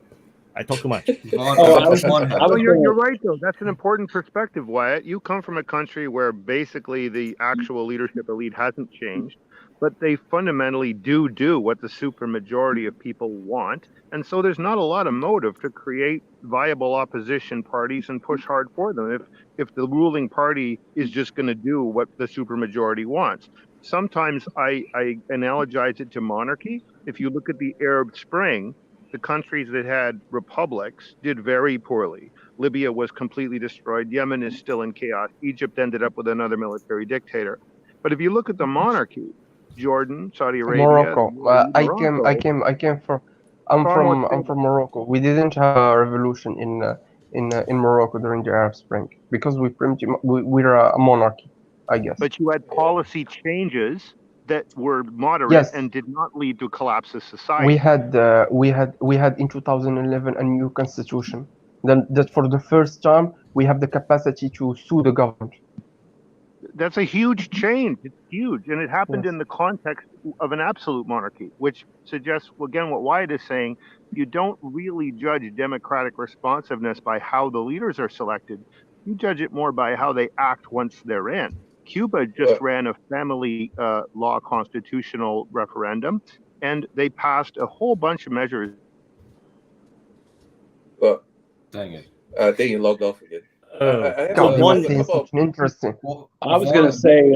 I talk too much. You're right, though. That's an important perspective, Wyatt. You come from a country where basically the actual leadership elite hasn't changed, but they fundamentally do what the supermajority of people want. And so there's not a lot of motive to create viable opposition parties and push hard for them if the ruling party is just going to do what the supermajority wants. Sometimes I analogize it to monarchy. If you look at the Arab Spring, the countries that had republics did very poorly. Libya was completely destroyed. Yemen is still in chaos. Egypt ended up with another military dictator. But if you look at the monarchy, Jordan, Saudi Arabia, Morocco. I'm Morocco. from Morocco. We didn't have a revolution in Morocco during the Arab Spring because we're a monarchy, I guess. But you had policy changes that were moderate and did not lead to collapse of society. We had in 2011 a new constitution. Then that for the first time we have the capacity to sue the government. That's a huge change. It's huge, and it happened in the context of an absolute monarchy, which suggests again what Wyatt is saying. You don't really judge democratic responsiveness by how the leaders are selected. You judge it more by how they act once they're in. Cuba just ran a family law constitutional referendum, and they passed a whole bunch of measures. Dang it. I think you logged off again. Interesting. I was going to say,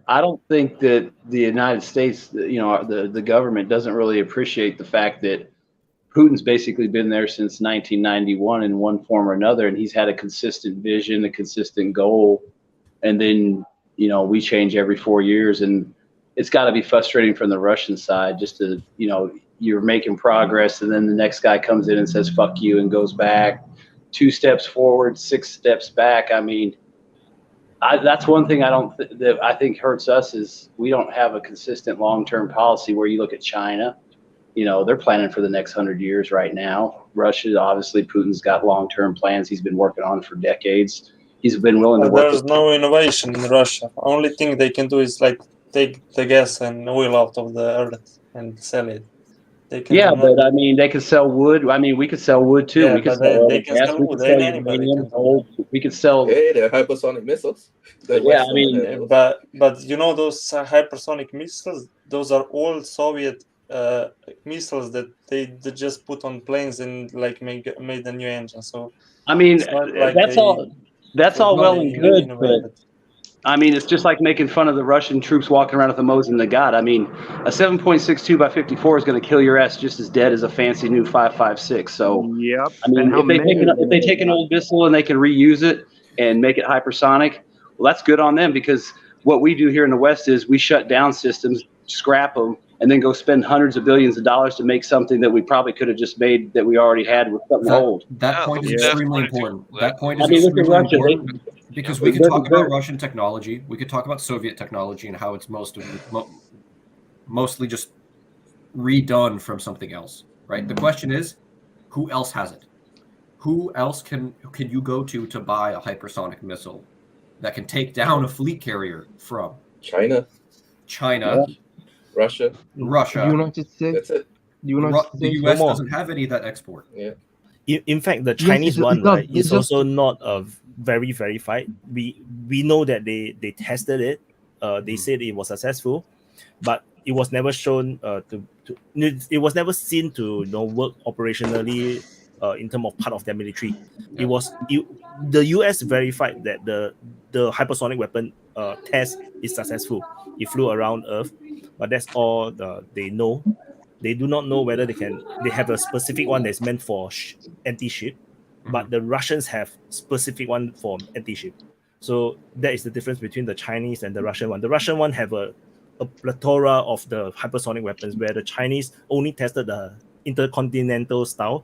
I don't think that the United States, the government doesn't really appreciate the fact that Putin's basically been there since 1991 in one form or another, and he's had a consistent vision, a consistent goal. And then, we change every 4 years, and it's got to be frustrating from the Russian side just to, you're making progress, and then the next guy comes in and says, fuck you, and goes back 2 steps forward, 6 steps back. I mean, that's one thing that I think hurts us is we don't have a consistent long-term policy where you look at China. They're planning for the next 100 years right now. Russia, obviously, Putin's got long-term plans he's been working on for decades. He's been willing to work. There's no innovation in Russia. Only thing they can do is like take the gas and oil out of the earth and sell it. But I mean, they could sell wood. I mean, we could sell wood too. Yeah, we could sell gas. We could sell uranium, gold. We could sell. Hey, they're hypersonic missiles. Yeah, I mean, but those hypersonic missiles, those are all Soviet missiles that they just put on planes and like made a new engine. So I mean, that's all well and good, but I mean, it's just like making fun of the Russian troops walking around with the Mosin Nagant. I mean, a 7.62 by 54 is going to kill your ass just as dead as a fancy new 5.56. So, yep. I mean, if they take an old missile and they can reuse it and make it hypersonic, Well, that's good on them, because what we do here in the West is we shut down systems, scrap them, and then go spend hundreds of billions of dollars to make something that we probably could have just made that we already had with something old. That point is extremely important. That point is I mean, look at extremely Russia. important because we could talk about Russian technology. We could talk about Soviet technology and how it's mostly just redone from something else, right? The question is, who else has it? Who else can you go to buy a hypersonic missile that can take down a fleet carrier from? China, Russia, United States. That's it. The US doesn't have any of that export. Yeah. In fact, the Chinese is also not very verified. We know that they tested it. They said it was successful, but it was never shown it was never seen to work operationally in terms of part of their military. The US verified that the hypersonic weapon test is successful. It flew around Earth, but that's all they know. They do not know whether they have a specific one that's meant for anti-ship, but the Russians have specific one for anti-ship. So that is the difference between the Chinese and the Russian one. The Russian one have a plethora of the hypersonic weapons, where the Chinese only tested the intercontinental style,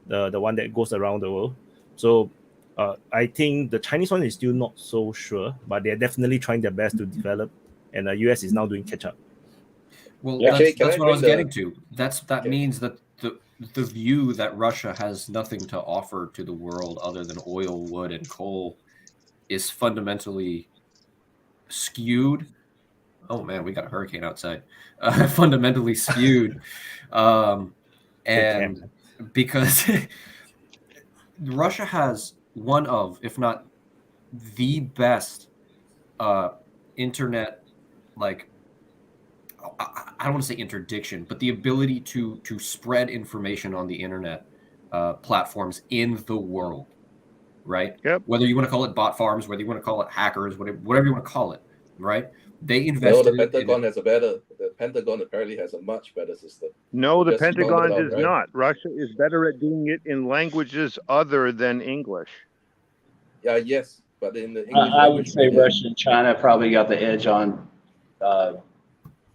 the one that goes around the world. So I think the Chinese one is still not so sure, but they're definitely trying their best to develop, and the US is now doing catch up. Well, that's what I was getting to. That means that the view that Russia has nothing to offer to the world other than oil, wood, and coal is fundamentally skewed. Oh man, we got a hurricane outside. Fundamentally skewed, and because Russia has one of, if not the best, internet, like, I don't want to say interdiction, but the ability to spread information on the internet platforms in the world, right? Yep. Whether you want to call it bot farms, whether you want to call it hackers, whatever you want to call it, right? They invested. No, the Pentagon apparently has a much better system. No, the Pentagon does not. Russia is better at doing it in languages other than English. Yes, but in the English I would say Russia and China probably got the edge on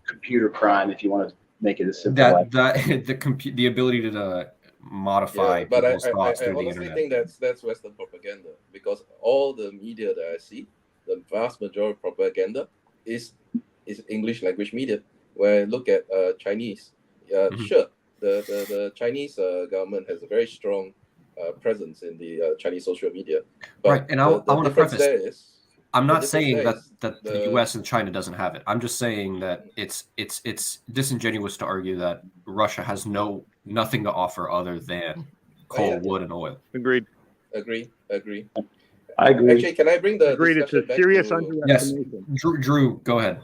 computer crime, if you want to make it as simple. The ability to modify people's thoughts through the internet. I think that's Western propaganda, because all the media that I see, the vast majority of propaganda is English language media. Where I look at Chinese, sure, the Chinese government has a very strong presence in the Chinese social media. But right, and I want to preface. I'm not saying that the US and China doesn't have it. I'm just saying that it's disingenuous to argue that Russia has nothing to offer other than coal, wood, and oil. Agreed. Agree. I agree. Actually, can I bring the Agreed. It's a serious underestimation. Yes, Drew, go ahead.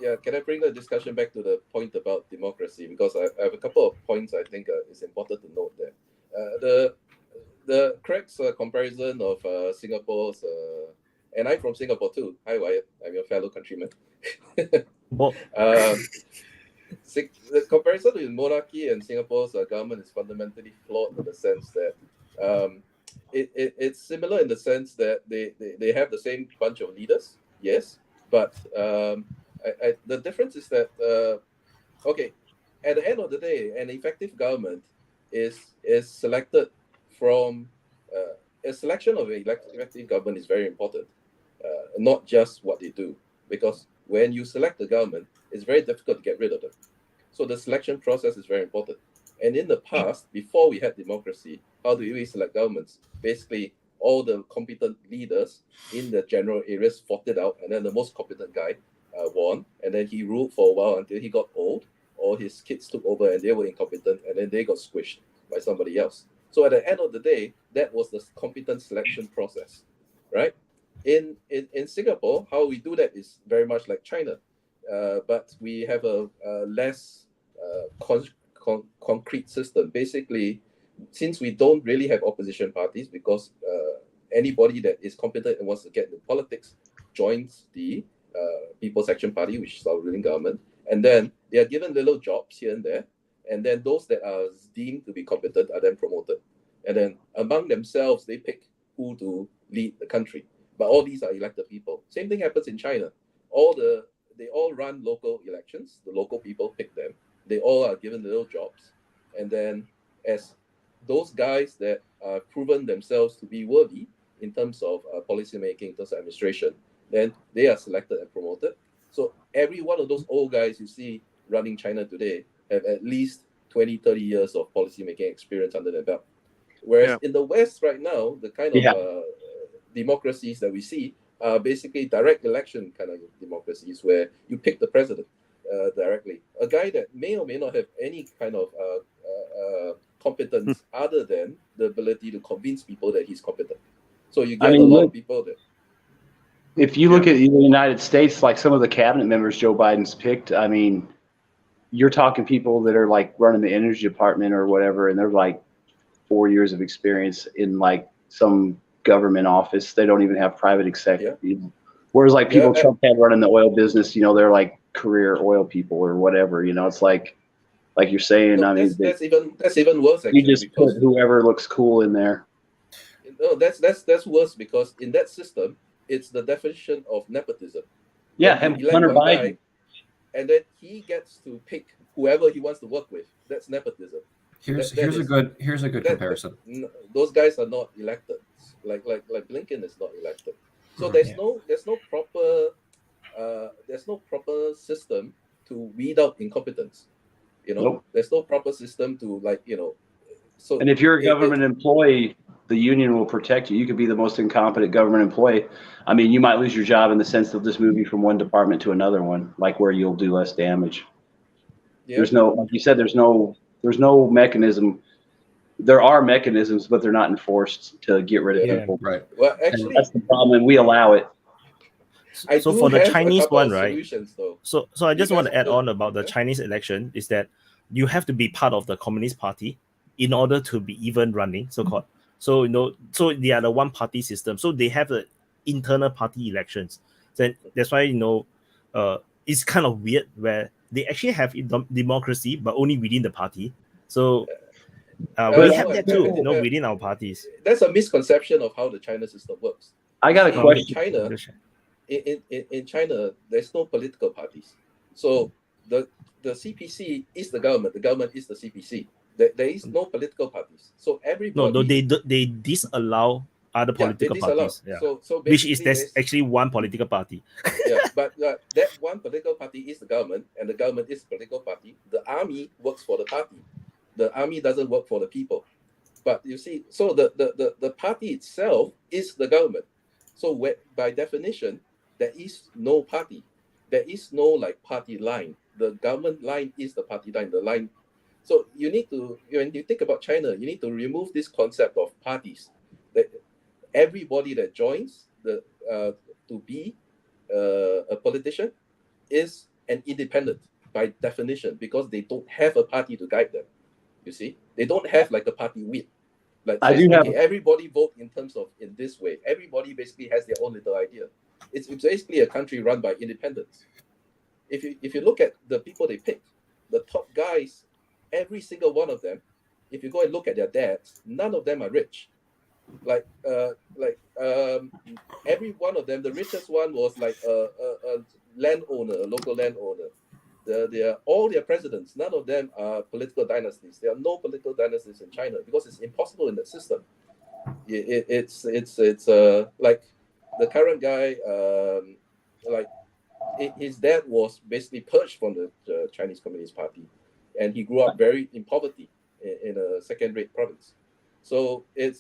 Yeah, can I bring the discussion back to the point about democracy? Because I have a couple of points I think is important to note there. The correct comparison of Singapore's, and I'm from Singapore too. Hi, Wyatt. I'm your fellow countryman. The comparison with monarchy and Singapore's government is fundamentally flawed in the sense that it's similar in the sense that they have the same bunch of leaders, yes, but the difference is that at the end of the day, an effective government is selected from a selection of an effective government is very important, not just what they do, because when you select the government, it's very difficult to get rid of them. So the selection process is very important. And in the past, before we had democracy, how do we select governments? Basically, all the competent leaders in the general areas fought it out, and then the most competent guy won, and then he ruled for a while until he got old, or his kids took over and they were incompetent, and then they got squished by somebody else. So at the end of the day, that was the competent selection process, right? In Singapore, how we do that is very much like China, but we have a less concrete system. Basically, since we don't really have opposition parties, because anybody that is competent and wants to get into politics joins the People's Action Party, which is our ruling government, and then they are given little jobs here and there, and then those that are deemed to be competent are then promoted, and then among themselves they pick who to lead the country. but all these are elected people. Same thing happens in China. They all run local elections. The local people pick them. They all are given little jobs, and then as those guys that are proven themselves to be worthy in terms of policy making, in terms of administration, then they are selected and promoted. So every one of those old guys you see running China today have at least 20, 30 years of policy making experience under their belt. Whereas in the West right now, the kind of democracies that we see are basically direct election kind of democracies where you pick the president directly. A guy that may or may not have any kind of competence other than the ability to convince people that he's competent. So you get a lot of people that. If you look at the United States, like some of the cabinet members Joe Biden's picked, I mean, you're talking people that are like running the energy department or whatever, and they're like 4 years of experience in like some government office. They don't even have private executive. Whereas like people Trump had running the oil business, you know, they're like career oil people or whatever. You know, it's like you're saying. No, I mean, that's even worse. Actually, you just put whoever looks cool in there. No, that's worse because in that system, it's the definition of nepotism. Yeah, Hunter Biden. And then he gets to pick whoever he wants to work with. That's nepotism. Here's a good comparison. Those guys are not elected. Like Blinken is not elected. So there's no proper system to weed out incompetence. You know, there's no proper system to So and if you're a government employee, the union will protect you. You could be the most incompetent government employee. I mean, you might lose your job in the sense they'll just move you from one department to another one, like where you'll do less damage. There's no, like you said, there's no mechanism. There are mechanisms, but they're not enforced to get rid of people. Right. Well, actually, that's the problem, and we allow it. So for the Chinese one, right? So I just want to add on about the Chinese election is that you have to be part of the Communist Party in order to be even running, so-called. So so they are the one-party system. So they have the internal party elections. Then that's why it's kind of weird where they actually have democracy, but only within the party. So we have that too, within our parties. That's a misconception of how the China system works. I got a question. In China, there's no political parties. So the CPC is the government. The government is the CPC. There is no political parties. So everybody. No, they disallow other political parties. Yeah. So which is actually one political party. But that one political party is the government, and the government is the political party. The army works for the party. The army doesn't work for the people. But you see, so the party itself is the government. So by definition, there is no party. There is no party line. The government line is the party line. The line. So you need to, when you think about China, you need to remove this concept of parties. That everybody that joins to be a politician is an independent by definition because they don't have a party to guide them. You see, they don't have a party whip. Everybody vote in this way. Everybody basically has their own little idea. It's basically a country run by independents. If you look at the people they pick, the top guys, every single one of them, if you go and look at their dads, none of them are rich. Every one of them, the richest one was a landowner, a local landowner. All their presidents, none of them are political dynasties. There are no political dynasties in China because it's impossible in that system. It's like the current guy, his dad was basically purged from the Chinese Communist Party, and he grew up in poverty in a second-rate province. So their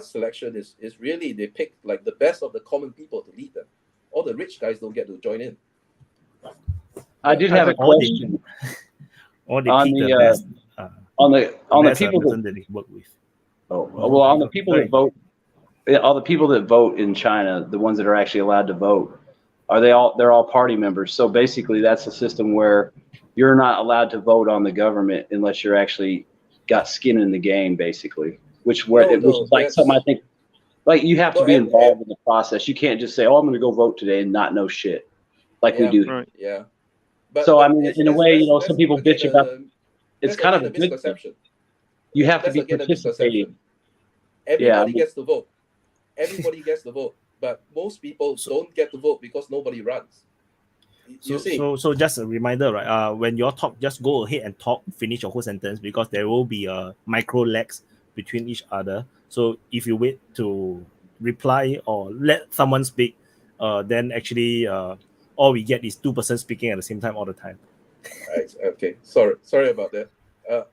selection is really they pick the best of the common people to lead them. All the rich guys don't get to join in. I did have a question on the people that they work with. On the people that vote, all the people that vote in China, the ones that are actually allowed to vote, they're all party members. So basically, that's a system where you're not allowed to vote on the government unless you're actually got skin in the game, basically. Which is like something I think, you have to be involved in the process. You can't just say, "Oh, I'm going to go vote today" and not know shit, we do. Right. Yeah. So I mean, in a way, some people bitch about. It's kind of a misconception. You have to be participating. Everybody gets to vote. everybody gets the vote, but most people don't get the vote because nobody runs. You see? So just a reminder, right? When you talk, just go ahead and talk, finish your whole sentence, because there will be a micro lags between each other. So if you wait to reply or let someone speak, then actually all we get is two persons speaking at the same time all the time. Okay, sorry about that.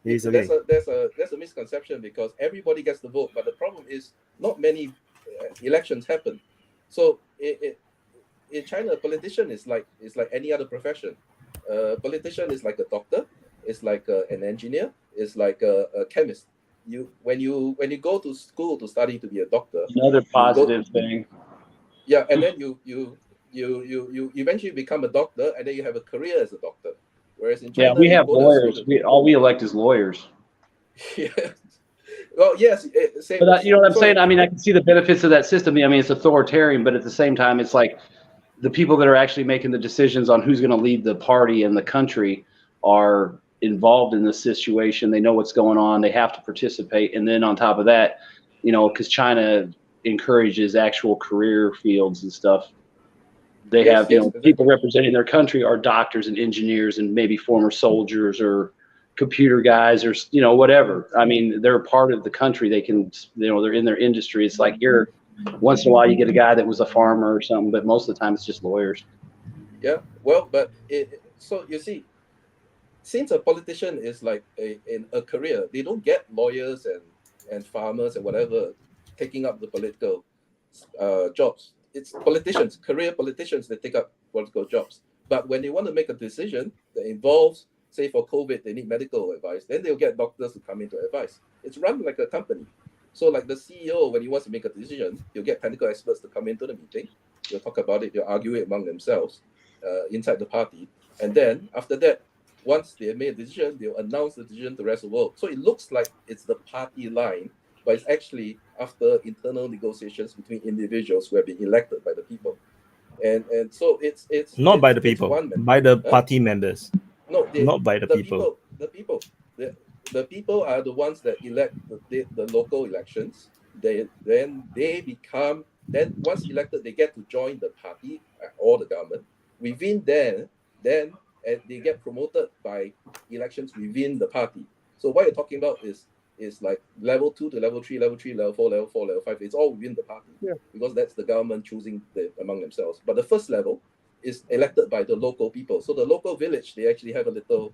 It's okay. There's a misconception because everybody gets the vote, but the problem is not many elections happen. So in China, a politician is like any other profession. A politician is like a doctor, it's like an engineer, it's like a chemist. When you go to school to study to be a doctor, another positive thing. Yeah, and then you eventually become a doctor, and then you have a career as a doctor. Whereas in China, we have lawyers. All we elect is lawyers. Yeah. Well, yes. But you know what I'm saying? I mean, I can see the benefits of that system. I mean, it's authoritarian, but at the same time, it's like the people that are actually making the decisions on who's going to lead the party and the country are involved in this situation. They know what's going on. They have to participate. And then on top of that, you know, because China encourages actual career fields and stuff. They have, you know, people representing their country are doctors and engineers and maybe former soldiers or computer guys or, you know, whatever. I mean, they're a part of the country. They can, you know, they're in their industry. It's like here, once in a while you get a guy that was a farmer or something, but most of the time it's just lawyers. Yeah, well, but so you see, since a politician is like in a career, they don't get lawyers and farmers and whatever taking up the political jobs. It's politicians, career politicians that take up political jobs. But when they want to make a decision that involves, say for COVID, they need medical advice, then they'll get doctors to come in to advise. It's run like a company. So like the CEO, when he wants to make a decision, he'll get technical experts to come into the meeting. They'll talk about it, they'll argue it among themselves inside the party. And then after that, once they made a decision, they'll announce the decision to the rest of the world. So it looks like it's the party line, but it's actually after internal negotiations between individuals who have been elected by the people. And so it's not by the people, by the party members. No, not by the people. The people are the ones that elect the local elections. Then once elected, they get to join the party or the government. Within then they get promoted by elections within the party. So what you're talking about is like level 2 to level 3, level 3, level 4, level 4, level 5. It's all within the party, because that's the government choosing among themselves. But the first level is elected by the local people. So the local village, they actually have a little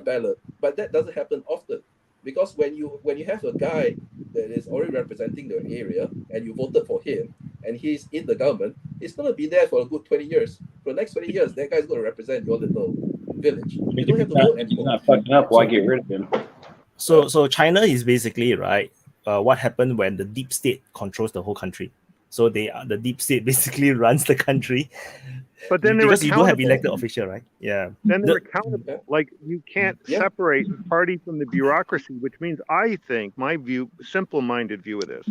ballot, but that doesn't happen often, because when you have a guy that is already representing the area and you voted for him and he's in the government, he's going to be there for a good 20 years. For the next 20 years, that guy's going to represent your little village. You don't have to vote anymore. Not fucking up, why get rid of him? So China is basically, right, what happened when the deep state controls the whole country. So the deep state basically runs the country. But then because you don't have elected official, right? Yeah. Then they're accountable. Like, you can't separate the party from the bureaucracy, which means, I think, my view, simple-minded view of this,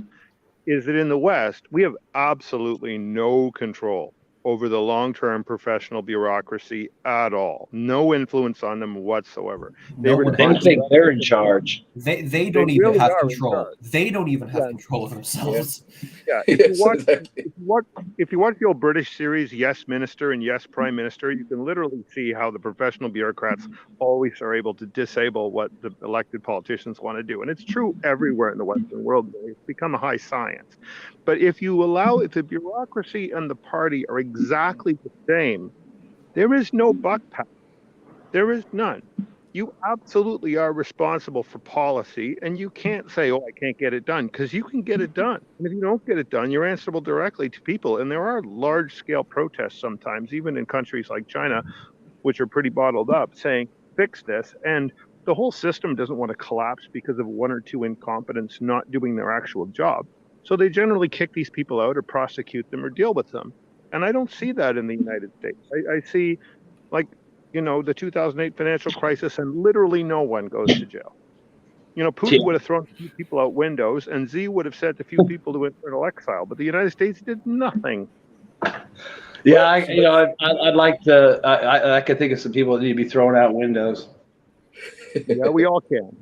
is that in the West, we have absolutely no control over the long-term professional bureaucracy at all. No influence on them whatsoever. They think they're in charge. They don't even really have control. They don't even have control of themselves. Yeah. If you watch the old British series, Yes Minister and Yes Prime Minister, you can literally see how the professional bureaucrats always are able to disable what the elected politicians want to do. And it's true everywhere in the Western world. It's become a high science. But if the bureaucracy and the party are exactly the same, there is no buck pass. There is none. You absolutely are responsible for policy, and you can't say, oh, I can't get it done, because you can get it done. And if you don't get it done, you're answerable directly to people. And there are large-scale protests sometimes, even in countries like China, which are pretty bottled up, saying, fix this. And the whole system doesn't want to collapse because of one or two incompetents not doing their actual job. So they generally kick these people out or prosecute them or deal with them. And I don't see that in the United States. I see, like, you know, the 2008 financial crisis, and literally no one goes to jail. You know, Putin would have thrown a few people out windows, and Xi would have sent a few people to internal exile, but the United States did nothing. Yeah, I'd like to. I could think of some people that need to be thrown out windows. Yeah, we all can.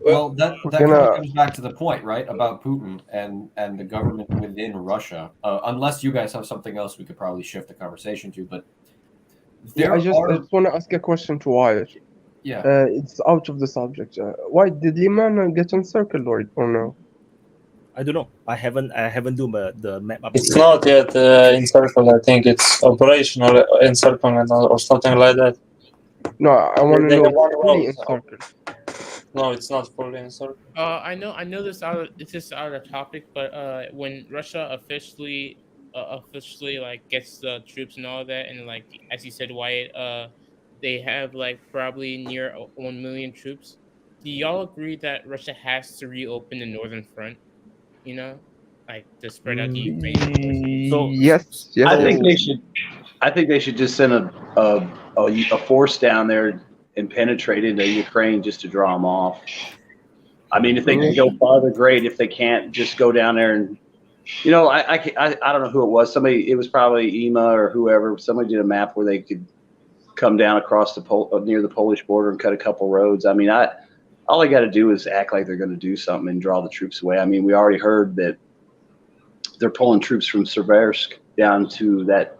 Well, that kind of comes back to the point, right, about Putin and the government within Russia. Unless you guys have something else, we could probably shift the conversation to. But I just want to ask a question to Wyatt. Yeah. It's out of the subject. Why did Lyman get encircled or no? I don't know. I haven't do the map update. It's not yet encircled. I think it's operational encirclement or something like that. No, I want to They know have one fully road. encircled. No, it's not fully encircled. I know this it's just out of topic, but when Russia officially like gets the troops and all that, and like as you said, Wyatt, they have like probably near 1 million troops. Do y'all agree that Russia has to reopen the northern front? You know, like to spread out the Ukrainian forces? Yes. I think they should just send a force down there and penetrate into Ukraine just to draw them off. I mean, if they can go farther, great. If they can't, just go down there and, you know, I don't know who it was. It was probably EMA or whoever. Somebody did a map where they could come down across near the Polish border and cut a couple roads. I mean, all they got to do is act like they're going to do something and draw the troops away. I mean, we already heard that they're pulling troops from Seversk down to that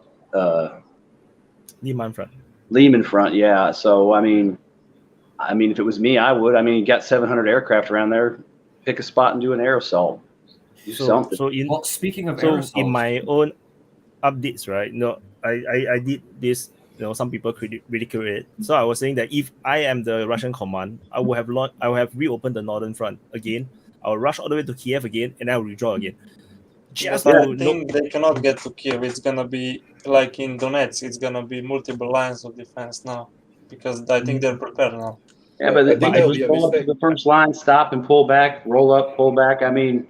Lyman front. Lyman front, yeah. So I mean, if it was me, I would. I mean, you got 700 aircraft around there. Pick a spot and do an air assault. Do something. Well, speaking of so air assaults, in my own updates, right? No, I did this. You know, some people ridicule it. So I was saying that if I am the Russian command, I will have reopened the northern front again. I will rush all the way to Kiev again, and I will withdraw again. Just But I think they cannot get to Kiev. It's gonna be like in Donetsk. It's gonna be multiple lines of defense now, because I think they're prepared now. Yeah, but they just pull up to the first line, stop and pull back, roll up, pull back. I mean,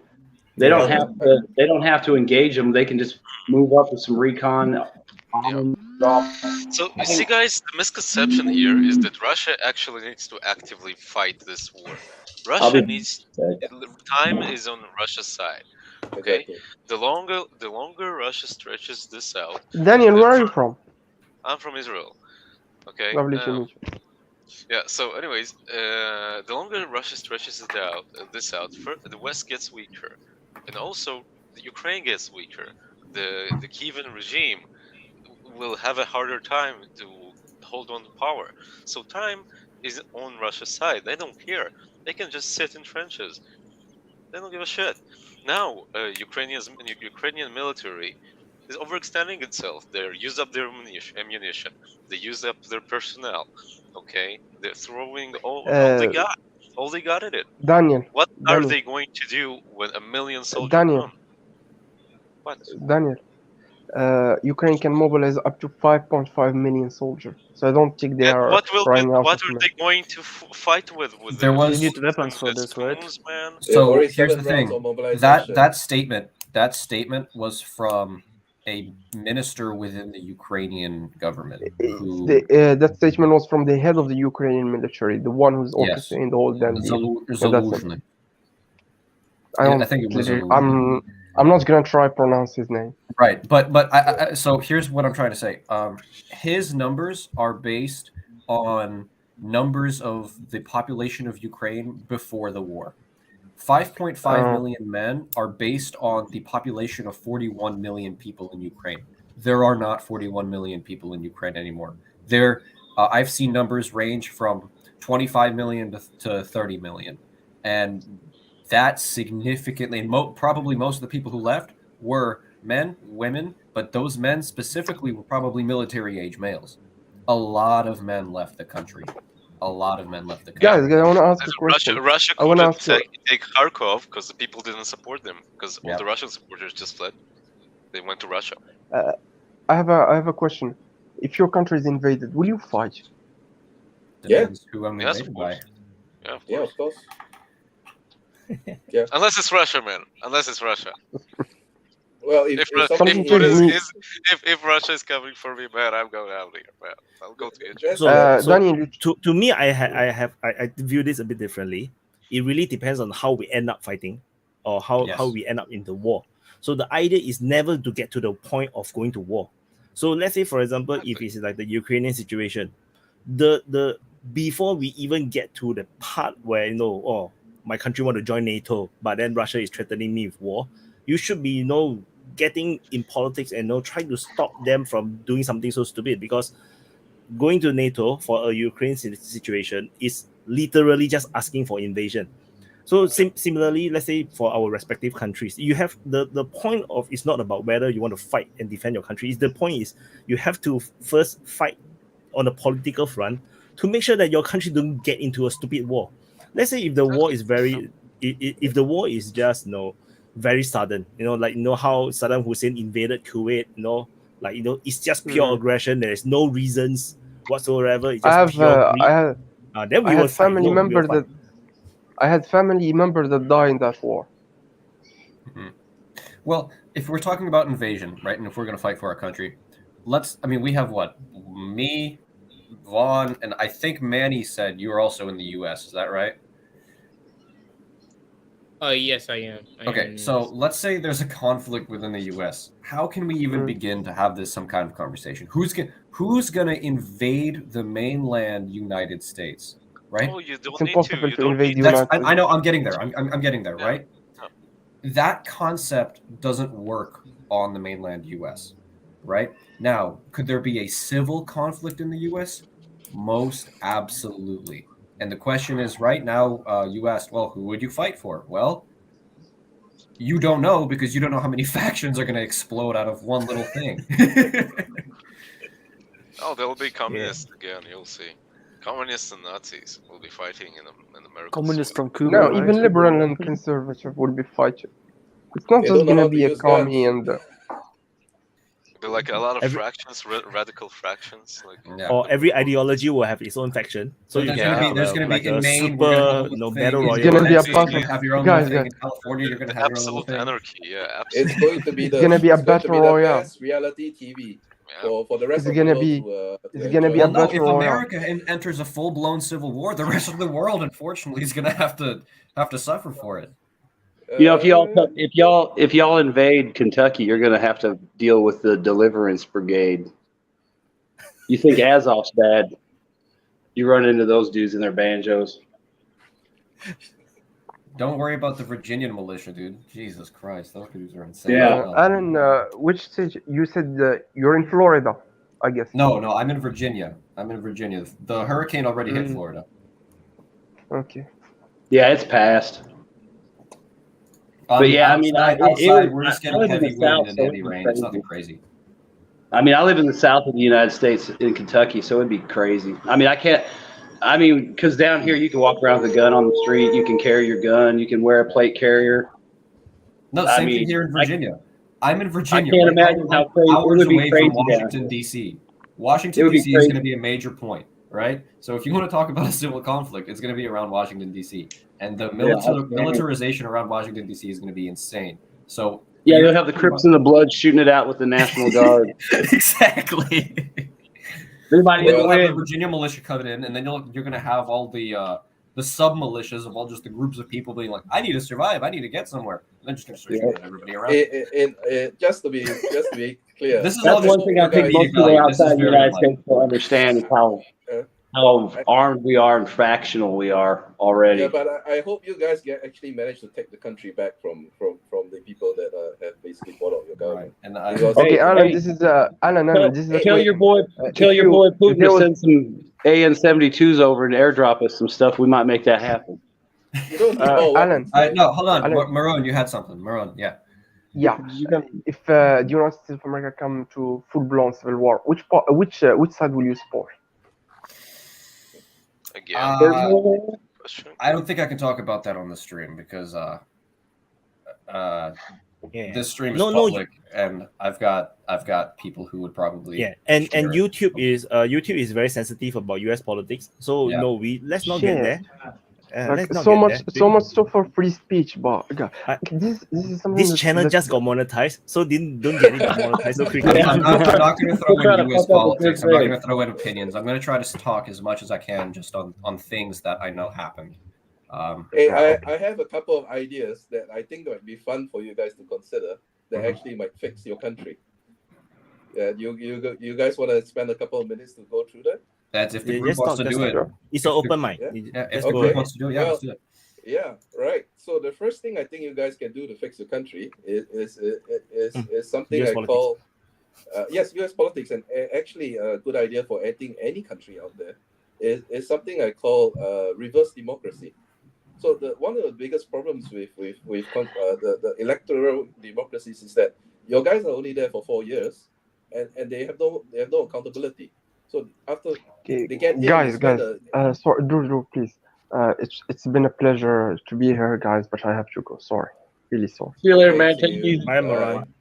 they don't have to. They don't have to engage them. They can just move up with some recon. So you see, guys, the misconception here is that Russia actually needs to actively fight this war. Russia needs time is on Russia's side. Okay, the longer Russia stretches this out. Daniel, where are you from? I'm from Israel. Okay. Lovely to meet you. Yeah. So, anyways, the longer Russia stretches this out, the West gets weaker, and also the Ukraine gets weaker. The Kievan regime will have a harder time to hold on to power. So time is on Russia's side. They don't care. They can just sit in trenches. They don't give a shit. Now, Ukrainian military is overextending itself. They used up their ammunition. They used up their personnel. Okay, they're throwing all they got. All they got at it. Daniel. What are they going to do when 1 million soldiers come? What? Daniel. Ukraine can mobilize up to 5.5 million soldiers. So I don't think they are what are they going to fight with? There was you need weapons for this, right? Man. So here's the thing. That statement was from a minister within the Ukrainian government. That statement was from the head of the Ukrainian military, the one who's orchestrating the whole damn deal. I think it was. I'm not gonna try to pronounce his name. Right, but so here's what I'm trying to say. His numbers are based on numbers of the population of Ukraine before the war. 5.5 million men are based on the population of 41 million people in Ukraine. There are not 41 million people in Ukraine anymore. I've seen numbers range from 25 million to 30 million, and that's significantly, probably most of the people who left were men, women, but those men specifically were probably military age males. A lot of men left the country. Guys, I want to ask a question. Russia couldn't take Kharkov because the people didn't support them, because all the Russian supporters just fled. They went to Russia. I have a question. If your country is invaded, will you fight? Depends who I'm invaded by. Yeah, of course. Yeah. Unless it's Russia, man. Unless it's Russia. Well, if Russia is coming for me, man, I'm going out of here, man. I'll go to Egypt. Daniel, to me, I view this a bit differently. It really depends on how we end up fighting, or how we end up in the war. So the idea is never to get to the point of going to war. So let's say, for example, if it's like the Ukrainian situation, the before we even get to the part where my country want to join NATO, but then Russia is threatening me with war, you should be, getting in politics and trying to stop them from doing something so stupid, because going to NATO for a Ukraine situation is literally just asking for invasion. So similarly, let's say for our respective countries, you have the point of, it's not about whether you want to fight and defend your country. The point is you have to first fight on the political front to make sure that your country don't get into a stupid war. Let's say if the war is if the war is just very sudden, how Saddam Hussein invaded Kuwait, it's just pure aggression. There's no reasons whatsoever. It's just pure greed. Then we will fight. I had family members that died in that war. Mm-hmm. Well, if we're talking about invasion, right, and if we're going to fight for our country, we have what? Me, Vaun, and I think Manny said you are also in the U.S. Is that right? Yes, I am. Okay, so let's say there's a conflict within the U.S. How can we even begin to have some kind of conversation? Who's going to invade the mainland United States? Right? Oh, you don't it's need impossible to invade the United States. I know. I'm getting there. I'm getting there. Yeah. Right? Yeah. That concept doesn't work on the mainland U.S. Right? Now, could there be a civil conflict in the U.S.? Most absolutely. And the question is, right now, you asked, well, who would you fight for? Well, you don't know, because you don't know how many factions are going to explode out of one little thing. Oh, they'll be communists again. You'll see. Communists and Nazis will be fighting in America. Communists from Cuba. No, right? even liberal and conservative will be fighting. It's not just going to be a commie and... Be like a lot of fractions, radical fractions. Or every ideology will have its own faction. So you can there's going to be in Maine, super battle royale. It's going to be a puzzle. Have your own little thing. In California, you're going to have your own little thing. Anarchy, yeah, absolutely. It's going to be it's going to be a battle royale. Best reality TV for the rest it's of gonna the be, world. It's going to be a battle if royale. America enters a full-blown civil war, the rest of the world, unfortunately, is going to have to suffer for it. If y'all invade Kentucky, you're going to have to deal with the Deliverance Brigade. You think Azov's bad? You run into those dudes in their banjos. Don't worry about the Virginian militia, dude. Jesus Christ, those dudes are insane. Yeah. Alan, which state? You said you're in Florida, I guess. No, I'm in Virginia. The hurricane already hit Florida. Okay. Yeah, it's passed. But yeah, we're just getting heavy wind and heavy rain. It's nothing crazy. I live in the south of the United States in Kentucky, so it'd be crazy. Because down here you can walk around with a gun on the street, you can carry your gun, you can wear a plate carrier. No, same thing here in Virginia. I'm in Virginia. I can't imagine how crazy it would be. Away from Washington, D.C. Washington, D.C. is going to be a major point, right? So if you want to talk about a civil conflict, it's going to be around Washington, D.C. And the militarization around Washington, D.C. is going to be insane. So yeah, you'll have the Crips and the Bloods shooting it out with the National Guard. Exactly. You'll have the Virginia militia coming in, and then you're going to have all the sub-militias of all just the groups of people being like, I need to survive, I need to get somewhere. And then just going to start shooting everybody around. Just to be clear. This is all one thing I think most people outside the United States will understand is how armed we are and fractional we are already. Yeah, but I hope you guys actually manage to take the country back from the people that have basically bought out your government. Right. Okay, Alan, this is Alan. This is tell your boy Putin to send some AN-72s over and airdrop us some stuff. We might make that happen. You don't know. Alan. No, hold on, Maroon, you had something. Maroon, yeah. Yeah. If the United States of America come to full-blown civil war, which side will you support? Again, I don't think I can talk about that on the stream because this stream is public, and I've got people who would probably and YouTube is very sensitive about US politics, so let's not get there. So much stuff for free speech, but this is something. This channel just got monetized, so don't get it monetized so quickly. I'm not going to throw in US politics. I'm not going to throw in opinions. I'm going to try to talk as much as I can just on things that I know happened. Hey, I have a couple of ideas that I think might be fun for you guys to consider that actually might fix your country. Yeah, you guys want to spend a couple of minutes to go through that? That's if the group wants to do it. It's an open mic. Yeah, if the group wants to do it, let's do it. Yeah, right. So the first thing I think you guys can do to fix the country is something US I politics. call yes, U.S. politics, and actually a good idea for any country out there is something I call reverse democracy. So one of the biggest problems with the electoral democracies is that your guys are only there for 4 years, and they have no accountability. So after Okay, they get in, guys, they spend sorry, Drew, please. It's been a pleasure to be here, guys, but I have to go. Sorry, really sorry. See you later, Okay, man. see Take it you. easy. Bye, Moran.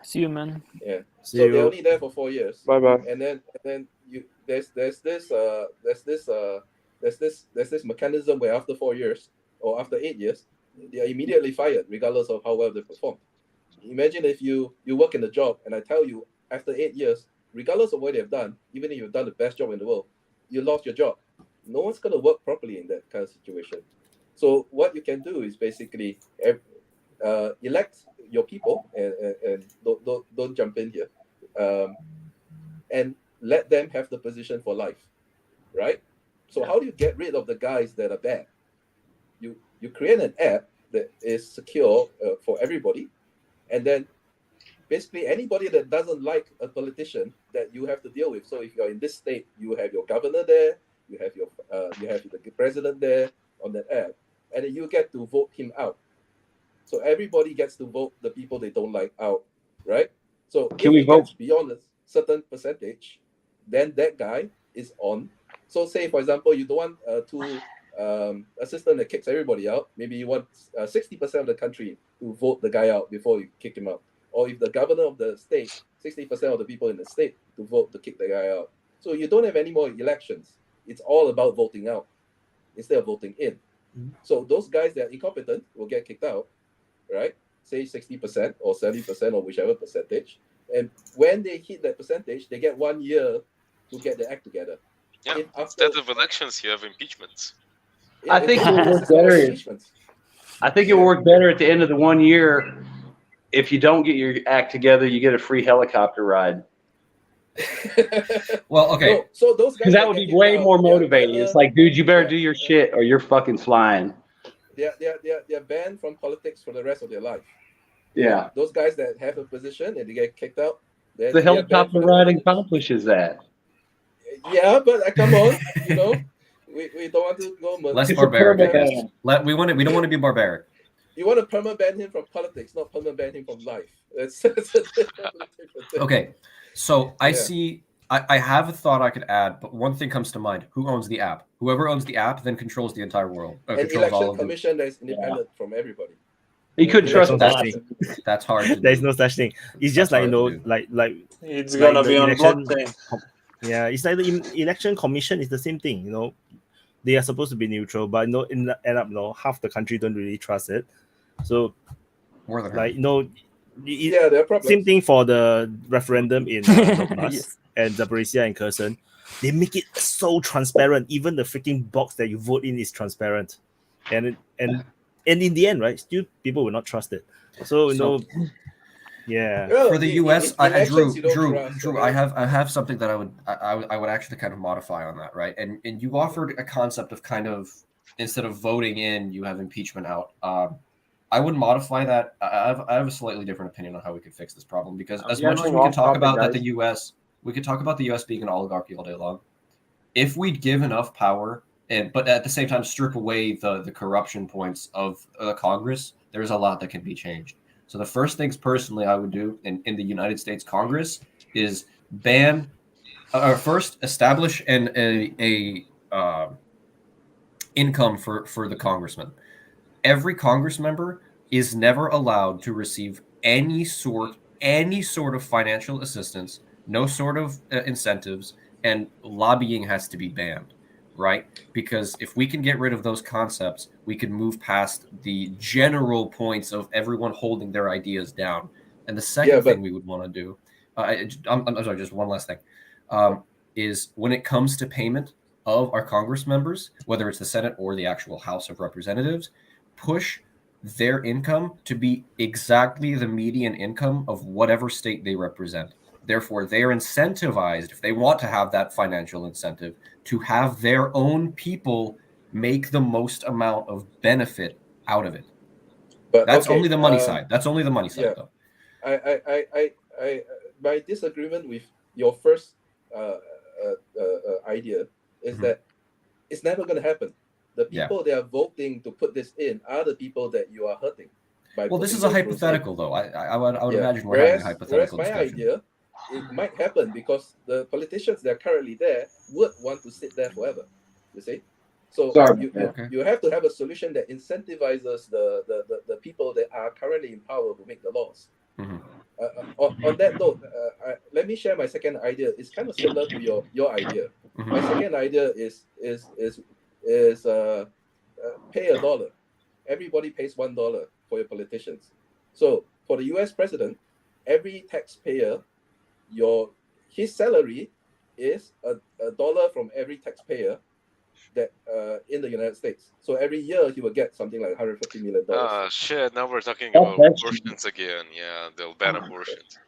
See you, man. Yeah. See So they're you. only there for 4 years. Bye bye. And then there's this mechanism where after 4 years or after 8 years, they are immediately fired regardless of how well they perform. Imagine if you work in a job and I tell you after 8 years, regardless of what they've done, even if you've done the best job in the world, you lost your job. No one's going to work properly in that kind of situation. So what you can do is basically elect your people and don't jump in here, and let them have the position for life, right? So how do you get rid of the guys that are bad? You create an app that is secure for everybody, and then basically anybody that doesn't like a politician that you have to deal with. So if you're in this state, you have your governor there, you have the president there on that app, and then you get to vote him out. So everybody gets to vote the people they don't like out, right? So Can we if it vote? gets beyond a certain percentage, then that guy is on. So say, for example, you don't want a system that kicks everybody out. Maybe you want 60% of the country to vote the guy out before you kick him out. Or if the governor of the state, 60% of the people in the state to vote to kick the guy out. So you don't have any more elections. It's all about voting out instead of voting in. So those guys that are incompetent will get kicked out, right? Say 60% or 70% or whichever percentage. And when they hit that percentage, they get 1 year to get their act together. Yeah, instead of elections, you have impeachments. Yeah, I think it would work it's not better. impeachments. I think it would work better at the end of the 1 year. If you don't get your act together, you get a free helicopter ride. Well, okay. No, so those guys Because that would get be kicked way out, more motivating. It's like, dude, you better do your shit or you're fucking flying. They're banned from politics for the rest of their life. Yeah. Those guys that have a position and they get kicked out. The helicopter riding accomplishes that. Yeah, but come on, you know, we don't want to go less barbaric. We don't want to be barbaric. You want to perma ban him from politics, not perma ban him from life. That's a different thing. Okay, so I have a thought I could add, but one thing comes to mind: who owns the app? Whoever owns the app then controls the entire world. An election commission that is independent from everybody. You could trust that. That's hard. There's no such thing. It's just like, you know, like it's gonna be on blockchain. Yeah, it's like the election commission is the same thing. You know, they are supposed to be neutral, but no, end up, half the country don't really trust it. So, more than like, there are problems. Same thing for the referendum in Donetsk Yes. and Zaporizhzhia and Kherson. They make it so transparent. Even the freaking box that you vote in is transparent, and in the end, right, still people will not trust it. So yeah. For the U.S., Drew, I have something that I would actually kind of modify on that, right? And you offered a concept of kind of, instead of voting in, you have impeachment out. I would modify that. I have a slightly different opinion on how we could fix this problem, because as much as we can talk about that we could talk about the U.S. being an oligarchy all day long. If we'd give enough power, but at the same time strip away the corruption points of the Congress, there's a lot that can be changed. So the first things personally I would do in the United States Congress is first establish a income for the congressman. Every Congress member is never allowed to receive any sort of financial assistance, no sort of incentives, and lobbying has to be banned, right? Because if we can get rid of those concepts, we can move past the general points of everyone holding their ideas down. And the second thing we would want to do, I'm sorry, just one last thing, is when it comes to payment of our Congress members, whether it's the Senate or the actual House of Representatives, push their income to be exactly the median income of whatever state they represent. Therefore, they are incentivized, if they want to have that financial incentive, to have their own people make the most amount of benefit out of it. But That's okay, only the money side. That's only the money side, yeah. though. I my disagreement with your first idea is that it's never going to happen. The people that are voting to put this in are the people that you are hurting. Well, this is a hypothetical, though. I would imagine we're having a hypothetical whereas my discussion. idea, it might happen because the politicians that are currently there would want to sit there forever. You see? So you have to have a solution that incentivizes the people that are currently in power who make the laws. On that note, let me share my second idea. It's kind of similar to your idea. My second idea is pay $1. Everybody pays $1 for your politicians. So for the U.S. president, every taxpayer, his salary is a dollar from every taxpayer that in the United States. So every year he will get something like $150 million. Shit, now we're talking about abortions again. Yeah, they'll ban abortions.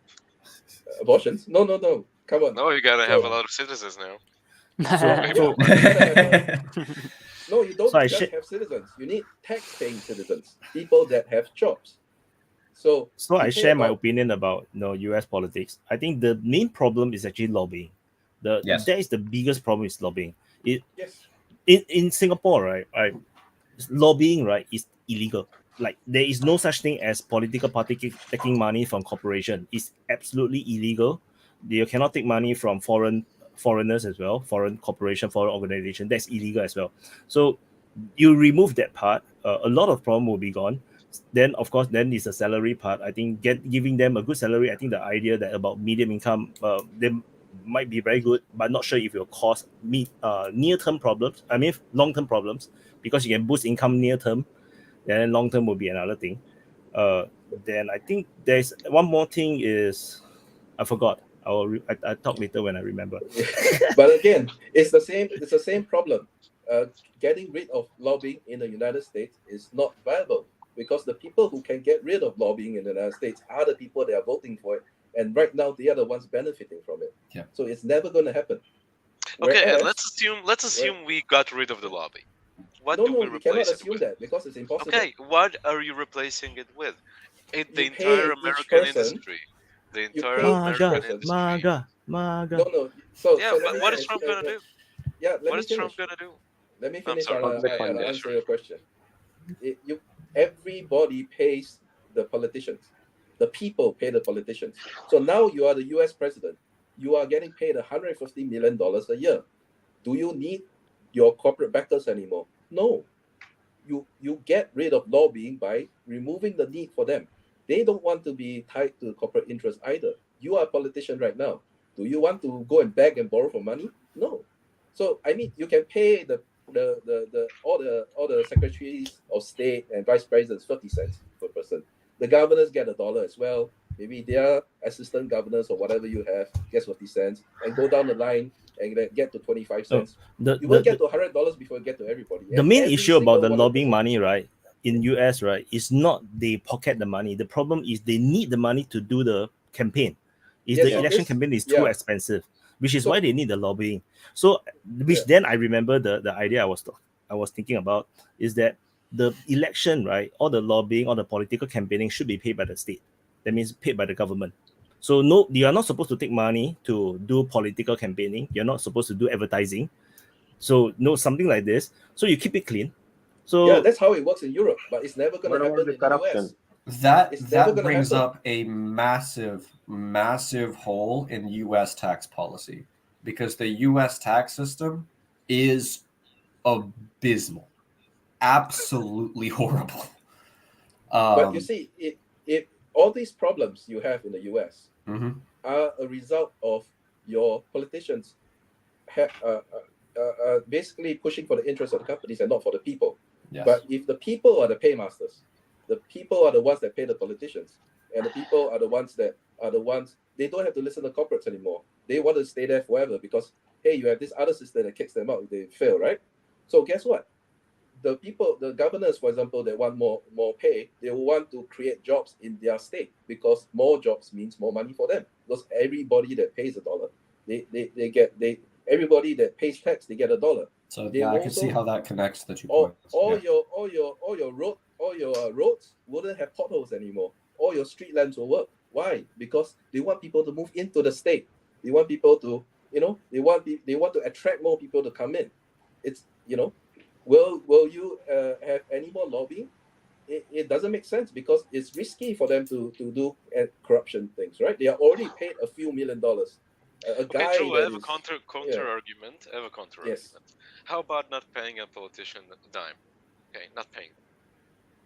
Abortions? No. Come on. No, you gotta have a lot of citizens now. No, you don't just have citizens. You need tax-paying citizens, people that have jobs. So I share my opinion about U.S. politics. I think the main problem is actually lobbying. That is the biggest problem is lobbying. In Singapore, right, lobbying, right, is illegal. Like there is no such thing as political party taking money from corporation. It's absolutely illegal. You cannot take money from foreigners as well, foreign corporation, foreign organization. That's illegal as well. So you remove that part, a lot of problem will be gone. Then of course, then is the salary part. I think giving them a good salary. I think the idea that about medium income, they might be very good, but not sure if it will cause near-term problems. I mean, long-term problems, because you can boost income near-term, then long-term will be another thing. Then I think there's one more thing is I forgot. I'll talk later when I remember. But again, it's the same problem. Getting rid of lobbying in the United States is not viable because the people who can get rid of lobbying in the United States are the people that are voting for it, and right now they are the ones benefiting from it. Yeah. So it's never going to happen. Okay, and let's assume we got rid of the lobby. What do we replace cannot it assume with? that because it's impossible. Okay, what are you replacing it with? The entire American industry. The entire American industry. MAGA. No. So but what is Trump gonna do? Yeah, what is Trump gonna do? Let me finish. I'll answer your question. Everybody pays the politicians. The people pay the politicians. So now you are the U.S. president. You are getting paid $150 million a year. Do you need your corporate backers anymore? No. You get rid of lobbying by removing the need for them. They don't want to be tied to corporate interests either. You are a politician right now. Do you want to go and beg and borrow for money? No. So I mean, you can pay all the secretaries of state and vice presidents 50 cents per person. The governors get $1 as well. Maybe their assistant governors or whatever you have gets 50 cents, and go down the line and get to 25 cents. You will get to $100 before you get to everybody. The main issue about the lobbying money, right, in US, right, is not they pocket the money. The problem is they need the money to do the campaign. The election campaign is too expensive, which is why they need the lobbying. So, then I remember the idea I was thinking about is that the election, right, all the lobbying, all the political campaigning should be paid by the state. That means paid by the government. So no, you are not supposed to take money to do political campaigning. You're not supposed to do advertising. So something like this. So you keep it clean. So that's how it works in Europe, but it's never going to happen in the US. That brings up a massive hole in U.S. tax policy, because the U.S. tax system is abysmal, absolutely horrible. But you see, if all these problems you have in the U.S. are a result of your politicians basically pushing for the interests of the companies and not for the people. Yes. But if the people are the paymasters, the people are the ones that pay the politicians, and the people are the ones they don't have to listen to corporates anymore. They want to stay there forever because, hey, you have this other system that kicks them out if they fail, right? So guess what? The people, the governors, for example, that want more pay, they will want to create jobs in their state because more jobs means more money for them. Because everybody that pays $1, everybody that pays tax, they get $1. So They yeah, I can also- see how that connects the 2 all points. your roads wouldn't have potholes anymore. All your street lamps will work. Why? Because they want people to move into the state. They want people to, they want to attract more people to come in. It's, will you have any more lobbying? It doesn't make sense because it's risky for them to do corruption things, right? They are already paid a few $1 million. A guy Drew, I that have a is- counter argument. I have a counter Yes. argument. How about not paying a politician a dime? Okay, not paying.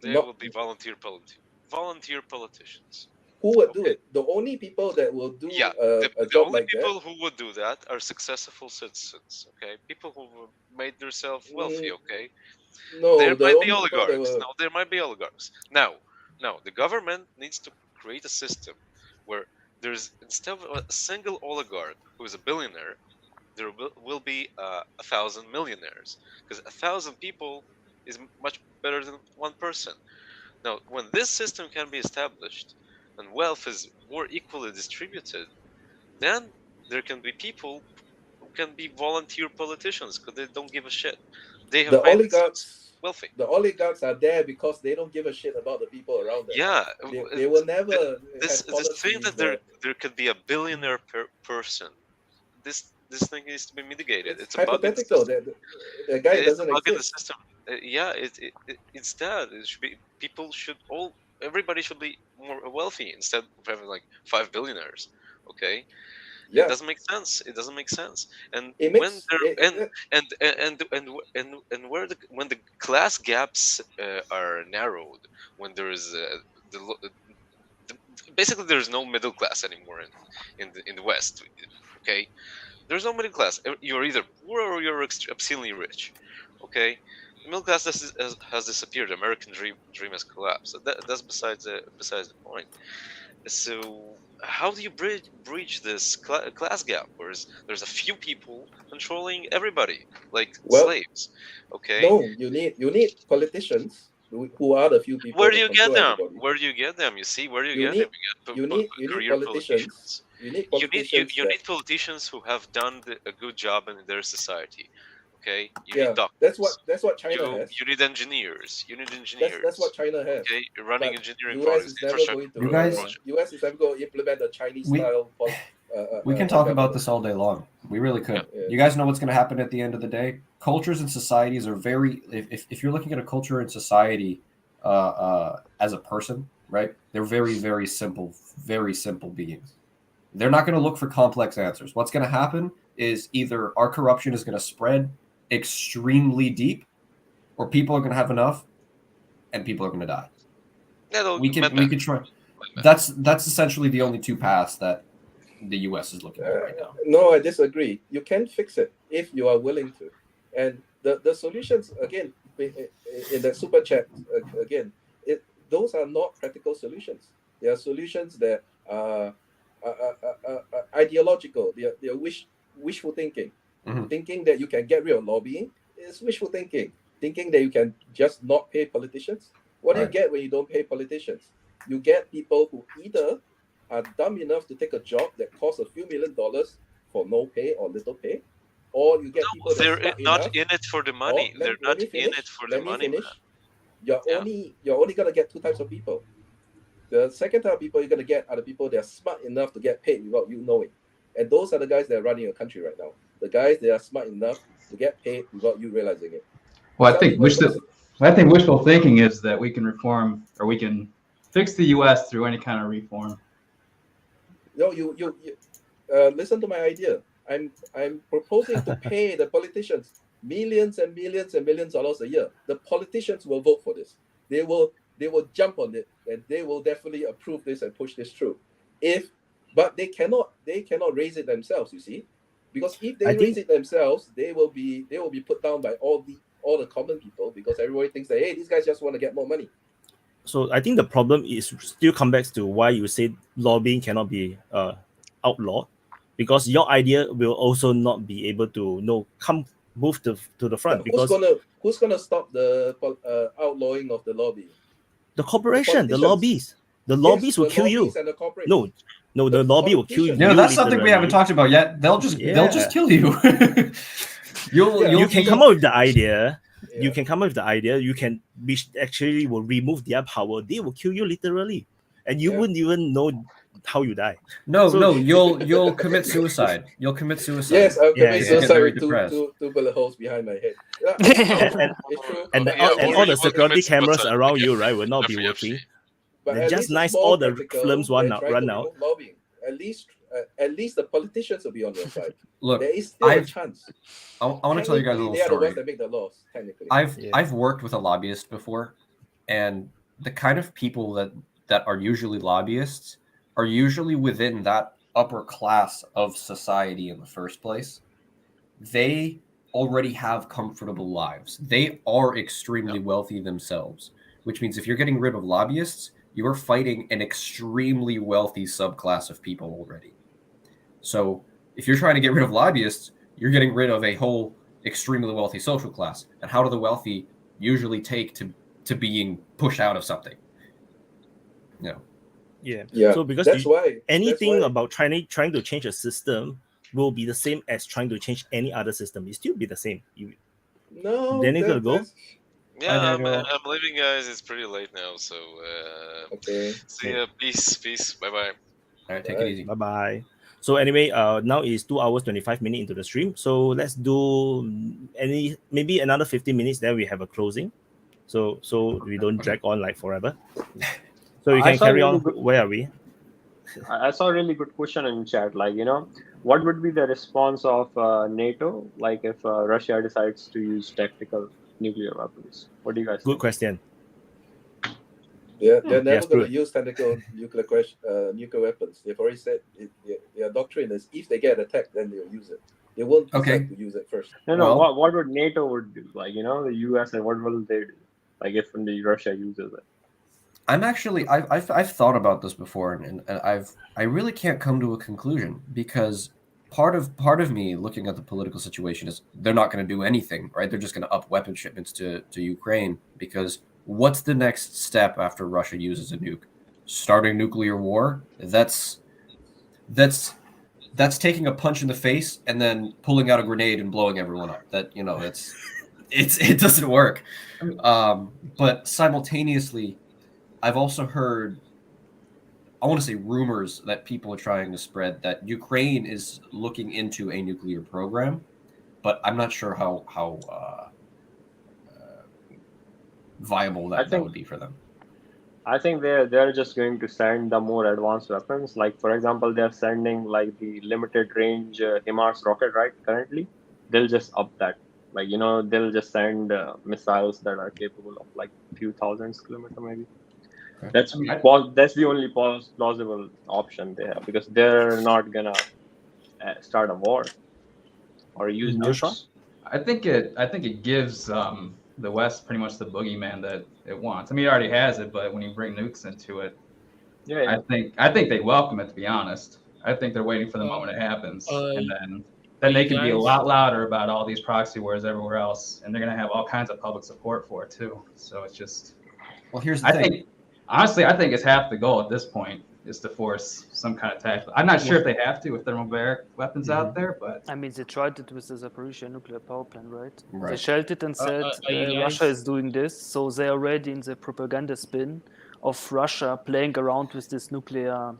They Not- will be volunteer politicians. Who would do it? The only people that will do Yeah, a the job only like people that. who would do that are successful citizens. Okay, people who made themselves wealthy. Okay, No, there the might only be people that oligarchs. will- No, there might be oligarchs. Now, the government needs to create a system where there's, instead of a single oligarch who is a billionaire, there will be 1,000 millionaires, because 1,000 people is much better than one person. Now, when this system can be established and wealth is more equally distributed, then there can be people who can be volunteer politicians because they don't give a shit. They have The made themselves oligarchs, wealthy. the oligarchs are there because they don't give a shit about the people around them. Yeah, They will never this have thing policies that there could be a billionaire person. This thing needs to be mitigated. It's a bug in the hypothetical. system. The guy It's a doesn't bug in the exist. system. Yeah, instead it should be everybody should be more wealthy instead of having like 5 billionaires. Okay. Yeah. It doesn't make sense. It doesn't make sense. And It when makes- there and when the class gaps are narrowed, when there is basically there's no middle class anymore in the West. Okay, there's no middle class. You're either poor or you're obscenely rich. Okay, the middle class has disappeared. The American dream has collapsed. So that's besides the point. So how do you bridge this class gap, where there's a few people controlling everybody like slaves? Okay. No, you need politicians who are the few people. Where do that you get control them? everybody. Where do you get them? You see, where do you get them? You need career politicians. You need politicians. You need politicians who have done a good job in their society. Okay, you Yeah, need doctors. that's what China has. You need engineers. You need engineers. That's what China has. Okay, running But engineering US projects, is never going to. You guys- US is never going to implement a Chinese style. We can talk about this all day long. We really could. Yeah. You guys know what's going to happen at the end of the day? Cultures and societies are very. If you're looking at a culture and society as a person, right? They're very, very simple beings. They're not going to look for complex answers. What's going to happen is either our corruption is going to spread extremely deep, or people are going to have enough, and people are going to die. We can try. That's essentially the only two paths that the U.S. is looking at right now. No, I disagree. You can fix it if you are willing to. And the solutions, again, in that super chat, again, those are not practical solutions. They are solutions that are ideological. They are wishful thinking. Mm-hmm. Thinking that you can get rid of lobbying is wishful thinking. Thinking that you can just not pay politicians. What do you get when you don't pay politicians? You get people who either are dumb enough to take a job that costs a few $1 million for no pay or little pay, or you get people that They're smart not enough. in it for the money. They're not in it for the money. Man. You're only gonna get two types of people. The second type of people you're gonna get are the people that are smart enough to get paid without you knowing, and those are the guys that are running your country right now. The guys that are smart enough to get paid without you realizing it. Well, I think wishful thinking is that we can reform or we can fix the U.S. through any kind of reform. No, you listen to my idea. I'm proposing to pay the politicians millions and millions and millions of dollars a year. The politicians will vote for this. They will jump on it, and they will definitely approve this and push this through. But they cannot raise it themselves. You see, because if they raise it themselves, they will be put down by all the common people, because everybody thinks that, hey, these guys just want to get more money. So I think the problem is still come back to why you say lobbying cannot be outlawed, because your idea will also not be able to move to the front. But who's gonna stop the outlawing of the lobby? The corporation, the lobbies will kill you. No, No, the lobby will kill you. Yeah, that's something we haven't talked about yet. They'll just kill you. You can come up with the idea. You can come up with the idea. You can, which actually will remove their power. They will kill you literally, and you wouldn't even know how you die. No, you'll commit suicide. You'll commit suicide. Yes, I'll commit suicide with two bullet holes behind my head. And all the security cameras around you, right, will not be working. They're just nice. All the films run out. Lobbying. At least the politicians will be on your side. Look, there is still a chance. I want to tell you guys a little story. They are the story. ones that make the laws, technically. I've worked with a lobbyist before, and the kind of people that are usually lobbyists are usually within that upper class of society in the first place. They already have comfortable lives. They are extremely wealthy themselves, which means if you're getting rid of lobbyists, you are fighting an extremely wealthy subclass of people already. So if you're trying to get rid of lobbyists, you're getting rid of a whole extremely wealthy social class. And how do the wealthy usually take to being pushed out of something? Yeah. So because anything about trying to change a system will be the same as trying to change any other system. It still be the same. Then it's gonna go. Yeah, I'm leaving, guys. It's pretty late now, so okay. See ya. Peace. Bye. All right, take it easy. Bye. So anyway, now is 2 hours 25 minutes into the stream. So let's do maybe another 15 minutes. Then we have a closing. So we don't drag on like forever. So you can carry on. Where are we? I saw a really good question in chat. Like, what would be the response of NATO? Like, if Russia decides to use tactical nuclear weapons? What do you guys think? Good question. They're never going to use tactical nuclear weapons. They've already said their doctrine is if they get attacked, then they'll use it. They won't decide to use it first. No. What would NATO would do? Like, the US, and what will they do? Like, if Russia uses it. I've thought about this before, and I really can't come to a conclusion, because part of me looking at the political situation is they're not going to do anything, right? They're just going to up weapon shipments to Ukraine, because what's the next step after Russia uses a nuke? Starting nuclear war? That's taking a punch in the face and then pulling out a grenade and blowing everyone up. That it doesn't work. But simultaneously, I've also heard, I want to say rumors that people are trying to spread that Ukraine is looking into a nuclear program, but I'm not sure how viable that would be for them. I think they're just going to send the more advanced weapons. Like, for example, they're sending like the limited range HIMARS rocket, right? Currently, they'll just up that. Like, they'll just send missiles that are capable of like a few thousands kilometers maybe. Okay. That's the only plausible option they have, because they're not gonna start a war or use nukes. I think it gives the West pretty much the boogeyman that it wants. I mean, it already has it, but when you bring nukes into it, I think they welcome it. To be honest, I think they're waiting for the moment it happens, and then they can be a lot louder about all these proxy wars everywhere else, and they're gonna have all kinds of public support for it too. So it's just. Well, here's the thing. Honestly, I think it's half the goal at this point is to force some kind of tactical. I'm not sure if they have to with thermobaric weapons out there, but I mean, they tried it with the Zaporizhzhia nuclear power plant, right? Right. They shelled it and said Russia is doing this, so they're already in the propaganda spin of Russia playing around with this nuclear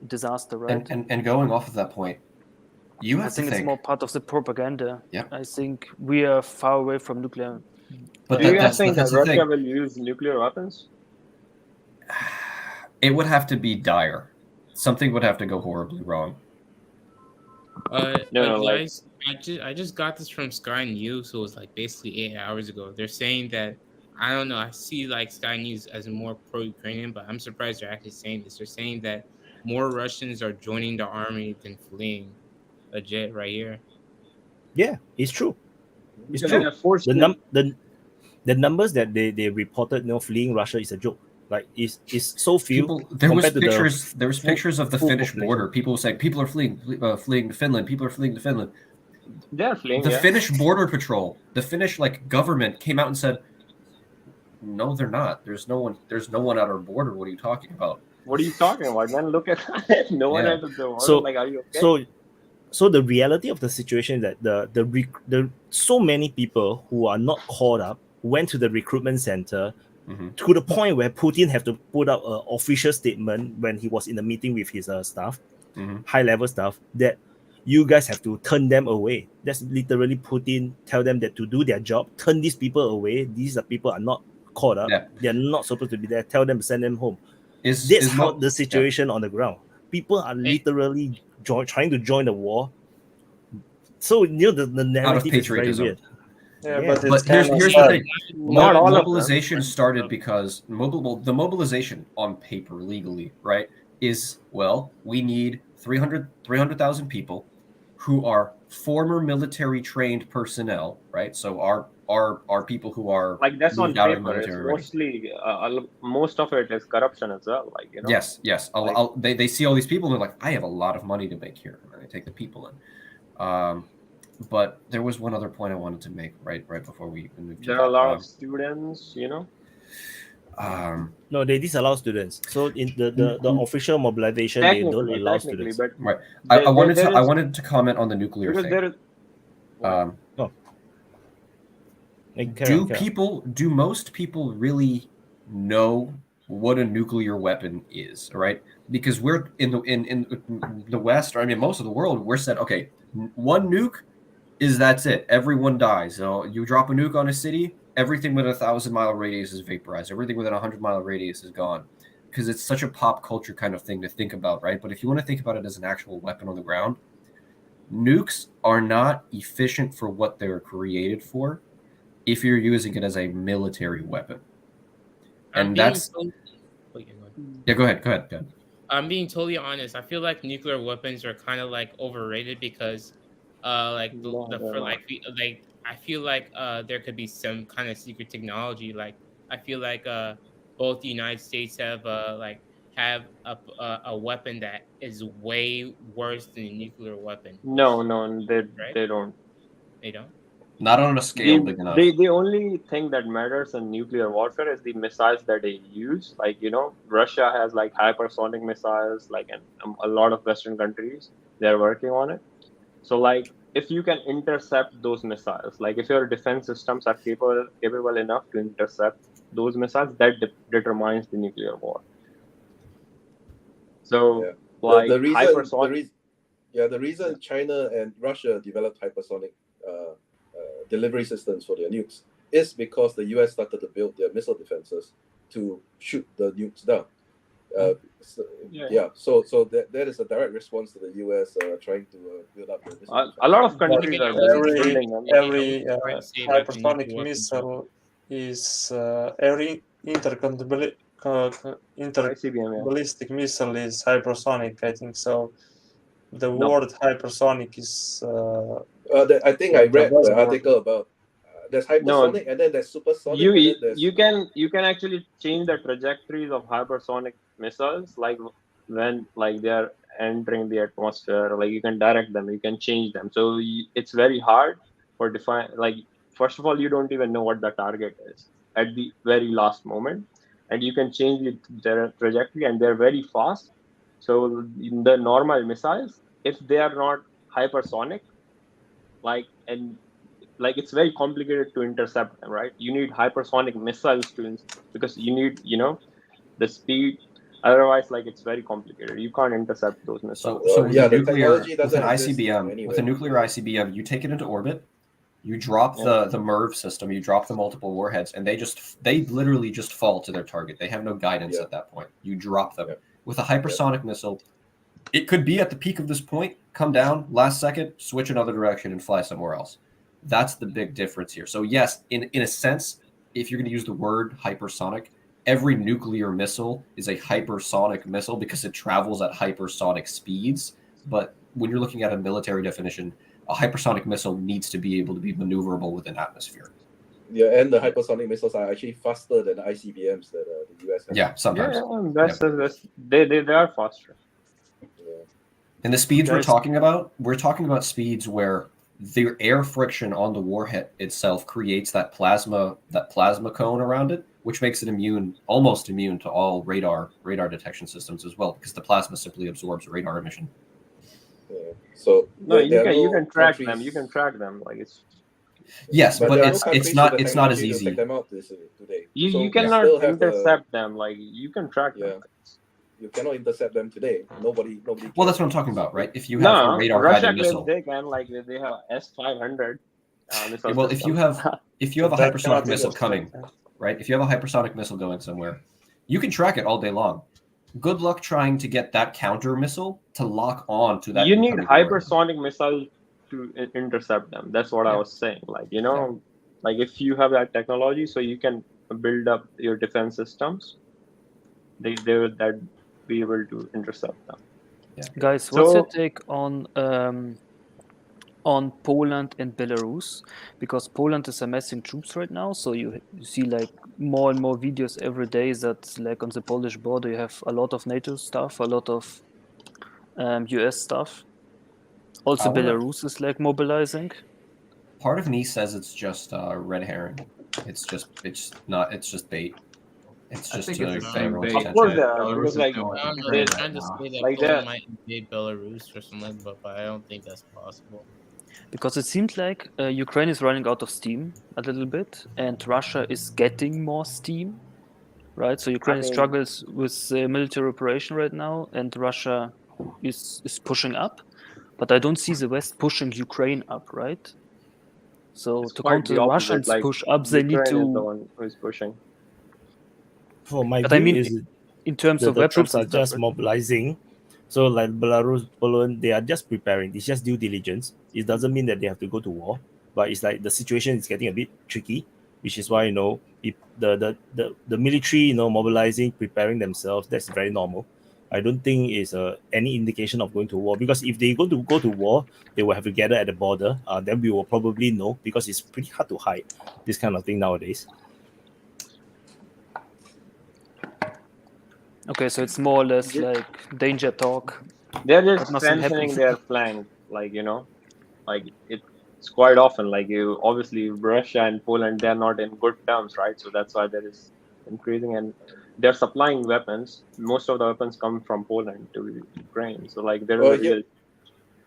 disaster, right? And going off of that point, I think it's more part of the propaganda. Yeah. I think we are far away from nuclear. But do you guys think that Russia will use nuclear weapons? It would have to be dire. Something would have to go horribly wrong. Guys, I just got this from Sky News, so it was like basically 8 hours ago. They're saying that, I don't know, I see like Sky News as more pro-Ukrainian, but I'm surprised they're actually saying this. They're saying that more Russians are joining the army than fleeing. Legit, right here. Yeah, it's true. It's true. The numbers that they reported, fleeing Russia is a joke. Like it's so few. There was pictures of the Finnish border. People saying people are fleeing to Finland. People are fleeing to Finland. They're fleeing. The Finnish border patrol, the Finnish government came out and said, "No, they're not. There's no one at our border. What are you talking about?" What are you talking about, man? Look at that. No one Yeah. entered the water. So Like, are you okay? so the reality of the situation is that the so many people who are not called up went to the recruitment center to the point where Putin had to put out an official statement when he was in a meeting with his staff, high level staff, that you guys have to turn them away. That's literally Putin tell them that to do their job, turn these people away. These are people are not called up. Yeah. They're not supposed to be there. Tell them to send them home. Is how the situation on the ground. People are literally trying to join the war. So the narrative is very weird. Yeah, Yeah. but here's the thing. Not all of them. Mobilization started because the mobilization on paper legally, right, is, well, we need 300,000 people who are former military trained personnel, right? So our people who are Like, that's on moved out of the paper. It's military already. mostly most of it is corruption as well. Like, you know. Yes. They see all these people and they're like, I have a lot of money to make here, and they take the people in. But there was one other point I wanted to make right before we moved to There are a lot of students, you know. No, they disallow students. So in the official mobilization, they don't allow students. But right. I wanted to comment on the nuclear because thing. Do most people really know what a nuclear weapon is? Right? Because we're in the West, or I mean most of the world, we're said, okay, one nuke that's it. Everyone dies. So you drop a nuke on a city, everything within 1,000-mile radius is vaporized. Everything within 100-mile radius is gone. Because it's such a pop culture kind of thing to think about, right? But if you want to think about it as an actual weapon on the ground, nukes are not efficient for what they're created for if you're using it as a military weapon. And that's... Yeah, go ahead. I'm being totally honest. I feel like nuclear weapons are kind of like overrated because I feel like there could be some kind of secret technology. Like, I feel like both the United States have a weapon that is way worse than a nuclear weapon. No, they don't. They don't. Not on a scale big enough. The only thing that matters in nuclear warfare is the missiles that they use. Like, you know, Russia has like hypersonic missiles, like, and a lot of Western countries, they're working on it. So, like, if you can intercept those missiles, like if your defense systems are capable enough to intercept those missiles, that determines the nuclear war. So, like, the reason China and Russia developed hypersonic delivery systems for their nukes is because the US started to build their missile defenses to shoot the nukes down. So that is a direct response to the US trying to build up the missile. A lot of countries are building them. Every hypersonic missile is every ballistic missile is hypersonic. I think so. The word hypersonic is. I think I read the article about there's hypersonic and then there's supersonic. You can actually change the trajectories of hypersonic missiles, like when they are entering the atmosphere. Like, you can direct them, you can change them. So it's very hard for define. Like, first of all, you don't even know what the target is at the very last moment, and you can change their trajectory, and they're very fast. So in the normal missiles, if they are not hypersonic, it's very complicated to intercept them, right? You need hypersonic missiles because you need, the speed. Otherwise, it's very complicated. You can't intercept those missiles. So with an nuclear ICBM, you take it into orbit, you drop the MIRV system, you drop the multiple warheads, and they literally just fall to their target. They have no guidance at that point. You drop them. With a hypersonic missile, it could be at the peak of this point, come down, last second, switch another direction, and fly somewhere else. That's the big difference here. So yes, in a sense, if you're going to use the word hypersonic, every nuclear missile is a hypersonic missile because it travels at hypersonic speeds. But when you're looking at a military definition, a hypersonic missile needs to be able to be maneuverable within atmosphere. Yeah, and the hypersonic missiles are actually faster than the ICBMs that the US has. Yeah, sometimes. They are faster. And the speeds we're talking about speeds where the air friction on the warhead itself creates that plasma cone around it, which makes it almost immune to all radar detection systems as well, because the plasma simply absorbs radar emission. Yeah. So no, you can track them. You can track them. Like it's. Yes, but it's not as easy. To take them out today. You cannot intercept them. Like you can track them. You cannot intercept them today. Nobody. Well, that's what I'm talking about, right? If you have a radar guided missile, they can, like they have S-500. Well, if you have a hypersonic missile coming, right? If you have a hypersonic missile going somewhere, you can track it all day long. Good luck trying to get that counter missile to lock on to that. You need hypersonic missile to intercept them. That's what I was saying. Like like if you have that technology, so you can build up your defense systems, they would be able to intercept them. Yeah. Guys, what's your take on Poland and Belarus? Because Poland is amassing troops right now, so you see like more and more videos every day that like on the Polish border you have a lot of NATO stuff, a lot of US stuff. Also, Belarus is like mobilizing. Part of me says it's just red herring. It's just bait. It's just to get everyone's attention. Of course, because like they're trying to say that Poland might invade Belarus or something, but I don't think that's possible. Because it seems like Ukraine is running out of steam a little bit, and Russia is getting more steam, right? So Ukraine struggles with military operation right now, and Russia is pushing up, but I don't see the West pushing Ukraine up, right? So to counter the Russians push up, they need to. Is the one who is pushing. For my view, is in terms of the troops are just mobilizing. So like Belarus, Poland, they are just preparing. It's just due diligence. It doesn't mean that they have to go to war, but it's like the situation is getting a bit tricky, which is why if the military mobilizing, preparing themselves, that's very normal. I don't think it's any indication of going to war, because if they go to war, they will have to gather at the border. Then we will probably know, because it's pretty hard to hide this kind of thing nowadays. Okay, so it's more or less like danger talk. They're just strengthening their flank, like it's quite often like obviously Russia and Poland, they're not in good terms, right? So that's why there is increasing, and they're supplying weapons. Most of the weapons come from Poland to Ukraine. So like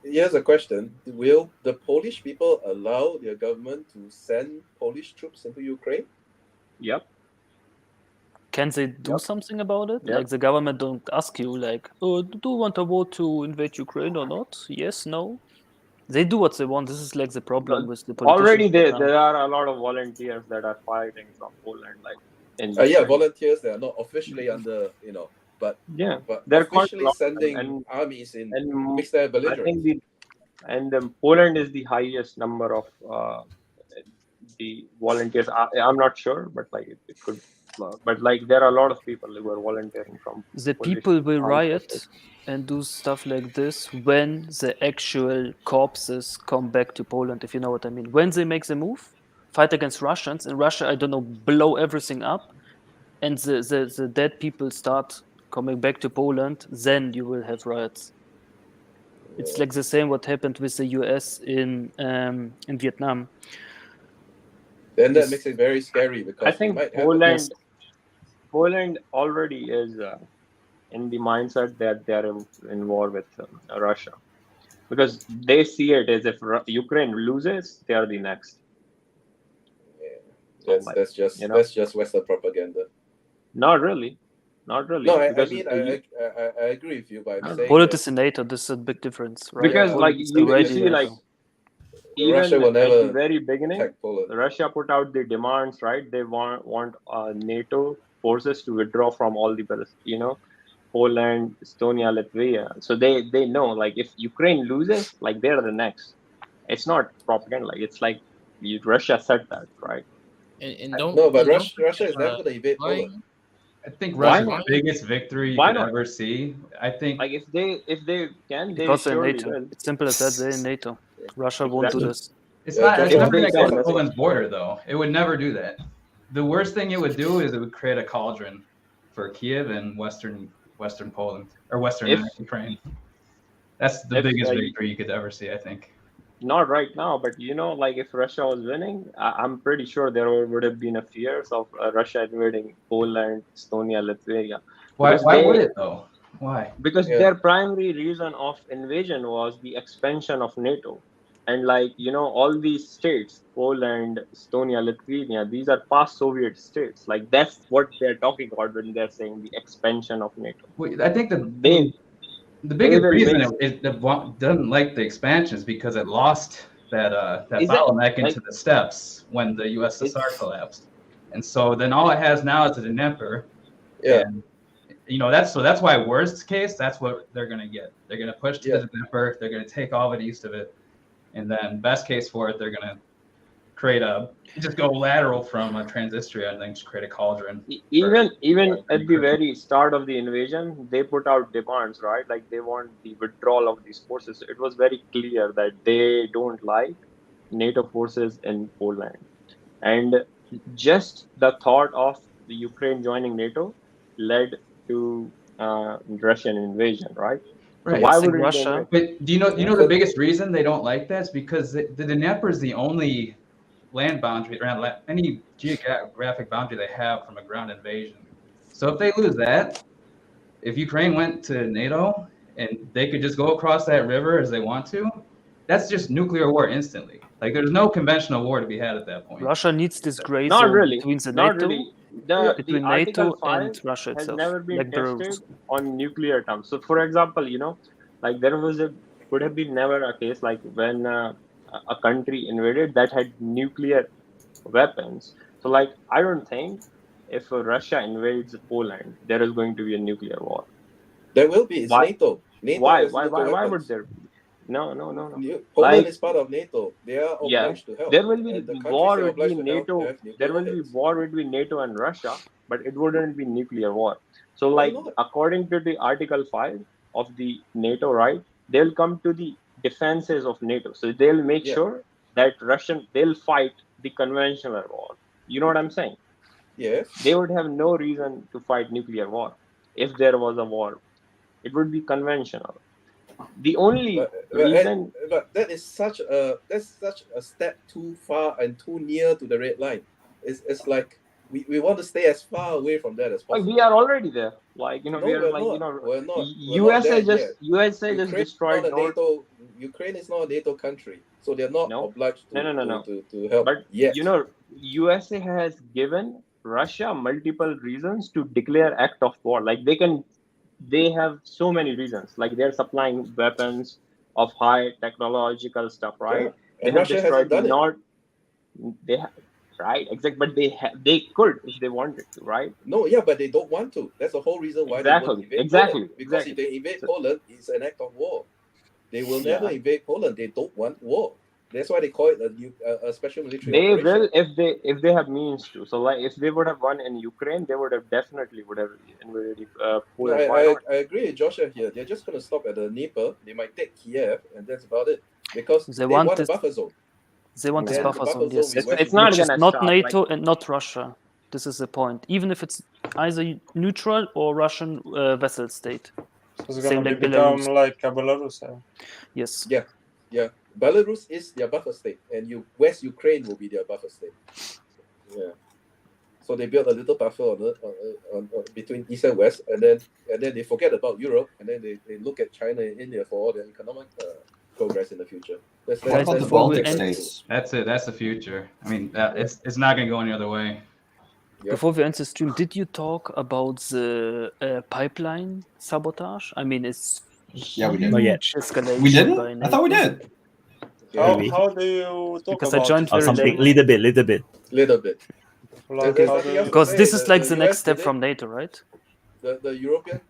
here's a question: will the Polish people allow their government to send Polish troops into Ukraine? Yep. Can they do something about it? Like the government don't ask you like, oh, do you want a war to invade Ukraine or not? Yes, no. They do what they want. This is like the problem with the politicians. Already there are a lot of volunteers that are fighting from Poland, like volunteers that are not officially under, but they're officially sending armies in mixed their belligerents. Poland is the highest number of the volunteers. I'm not sure, but like it could. But like there are a lot of people who are volunteering from. The people will riot and do stuff like this when the actual corpses come back to Poland, if you know what I mean. When they make the move, fight against Russians, and Russia, I don't know, blow everything up, and the dead people start coming back to Poland, then you will have riots. It's like the same what happened with the US in Vietnam. Then that makes it very scary, because I think Poland already is in the mindset that they are in war with Russia, because they see it as if Ukraine loses, they are the next. Yeah, that's just Western propaganda. Not really. No, I agree with you, but I'm saying Poland is in NATO. This is a big difference, right? Because like you see, like even Russia will never at the very beginning, Russia put out the demands, right? They want NATO forces to withdraw from all the, Poland, Estonia, Latvia. So they know, like, if Ukraine loses, like, they're the next. It's not propaganda. Like, it's like Russia said that, right? Russia is never going to invade Poland. I think Russia's biggest victory you could ever see. I think, like, if they can, they because surely NATO. will. It's simple as that. They're in NATO. Russia won't do this. It's not against Poland's border, though. It would never do that. The worst thing it would do is it would create a cauldron for Kiev and Western Poland, or Western Ukraine. That's the biggest victory you could ever see, I think. Not right now, but like if Russia was winning, I'm pretty sure there would have been a fears of Russia invading Poland, Estonia, Lithuania. Why Because would it though? Why? Because their primary reason of invasion was the expansion of NATO. And all these states, Poland, Estonia, Lithuania, these are past Soviet states. Like that's what they're talking about when they're saying the expansion of NATO. I think the biggest reason it doesn't like the expansion is because it lost that bottleneck into the steppes when the USSR collapsed, and so then all it has now is the Dnieper. Yeah. And, that's why worst case, that's what they're gonna get. They're gonna push to the Dnieper. They're gonna take all of it east of it, and then best case for it, they're gonna just go lateral from Transnistria and then just create a cauldron. Even at the very start of the invasion, they put out demands, right? Like they want the withdrawal of these forces. It was very clear that they don't like NATO forces in Poland, and just the thought of the Ukraine joining NATO led to Russian invasion, right? Right. So why would Russia? But do you know the biggest reason they don't like that is because the Dnieper is the only land boundary around any geographic boundary they have from a ground invasion. So if they lose that, if Ukraine went to NATO and they could just go across that river as they want to, that's just nuclear war instantly. Like there's no conventional war to be had at that point. Russia needs this gray Not zone really. between the Not NATO, really. between The NATO Article 5 and Russia has itself, never been like Belarus. tested on nuclear terms. So, for example, like there could have been never a case like when a country invaded that had nuclear weapons. So, like, I don't think if Russia invades Poland, there is going to be a nuclear war. There will be. It's Why? NATO. NATO Why? has Why? nuclear Why? Why weapons. would there be? No. Poland is part of NATO. They are Yeah, obliged to help. there will be And the countries war that are obliged between to help NATO. have nuclear There will be weapons. war between NATO and Russia, but it wouldn't be nuclear war. So, Why like, not? according to the Article 5 of the NATO, right, they'll come to the defenses of NATO. So they'll make sure that they'll fight the conventional war. You know what I'm saying? Yes. They would have no reason to fight nuclear war. If there was a war, it would be conventional. The only reason, but that's such a step too far and too near to the red line. It's like we want to stay as far away from that as possible. we are already there. Like No, we are we're like not. We're not. USA We're not there just yet. USA just Ukraine destroyed is not a NATO. Ukraine is not a NATO country, so they're not obliged to to help. But yet. USA has given Russia multiple reasons to declare act of war. Like they have so many reasons. Like they're supplying weapons of high technological stuff, right? And They Russia have hasn't destroyed done it. right, exactly. But they could if they wanted to, right? No, but they don't want to. That's the whole reason why they won't invade Poland. Because if they invade Poland, it's an act of war. They will never invade Poland. They don't want war. That's why they call it a special military They operation. will if they have means to. So like if they would have won in Ukraine, they would have definitely invaded Poland. I agree with Joshua here. They're just going to stop at the Dnieper. They might take Kiev, and that's about it. Because they want a buffer zone. They want this buffer zone, yes. It's not Which is gonna not stop, NATO and not Russia. This is the point. Even if it's either neutral or Russian vassal state. So it's going to become like a Belarus. Yes. Yeah. Belarus is their buffer state, and West Ukraine will be their buffer state. Yeah. So they built a little buffer on between East and West, and then they forget about Europe, and then they look at China and India for all their economic progress in the future. That's the Baltic states? That's it. That's the future. I mean, it's not going to go any other way. Yep. Before we end the stream, did you talk about the pipeline sabotage? I mean, it's we did. Not yet. Escalation. We didn't? I thought we did. How do you talk Because about I joined very something late. little bit. Because this is like the next step from NATO, right? The European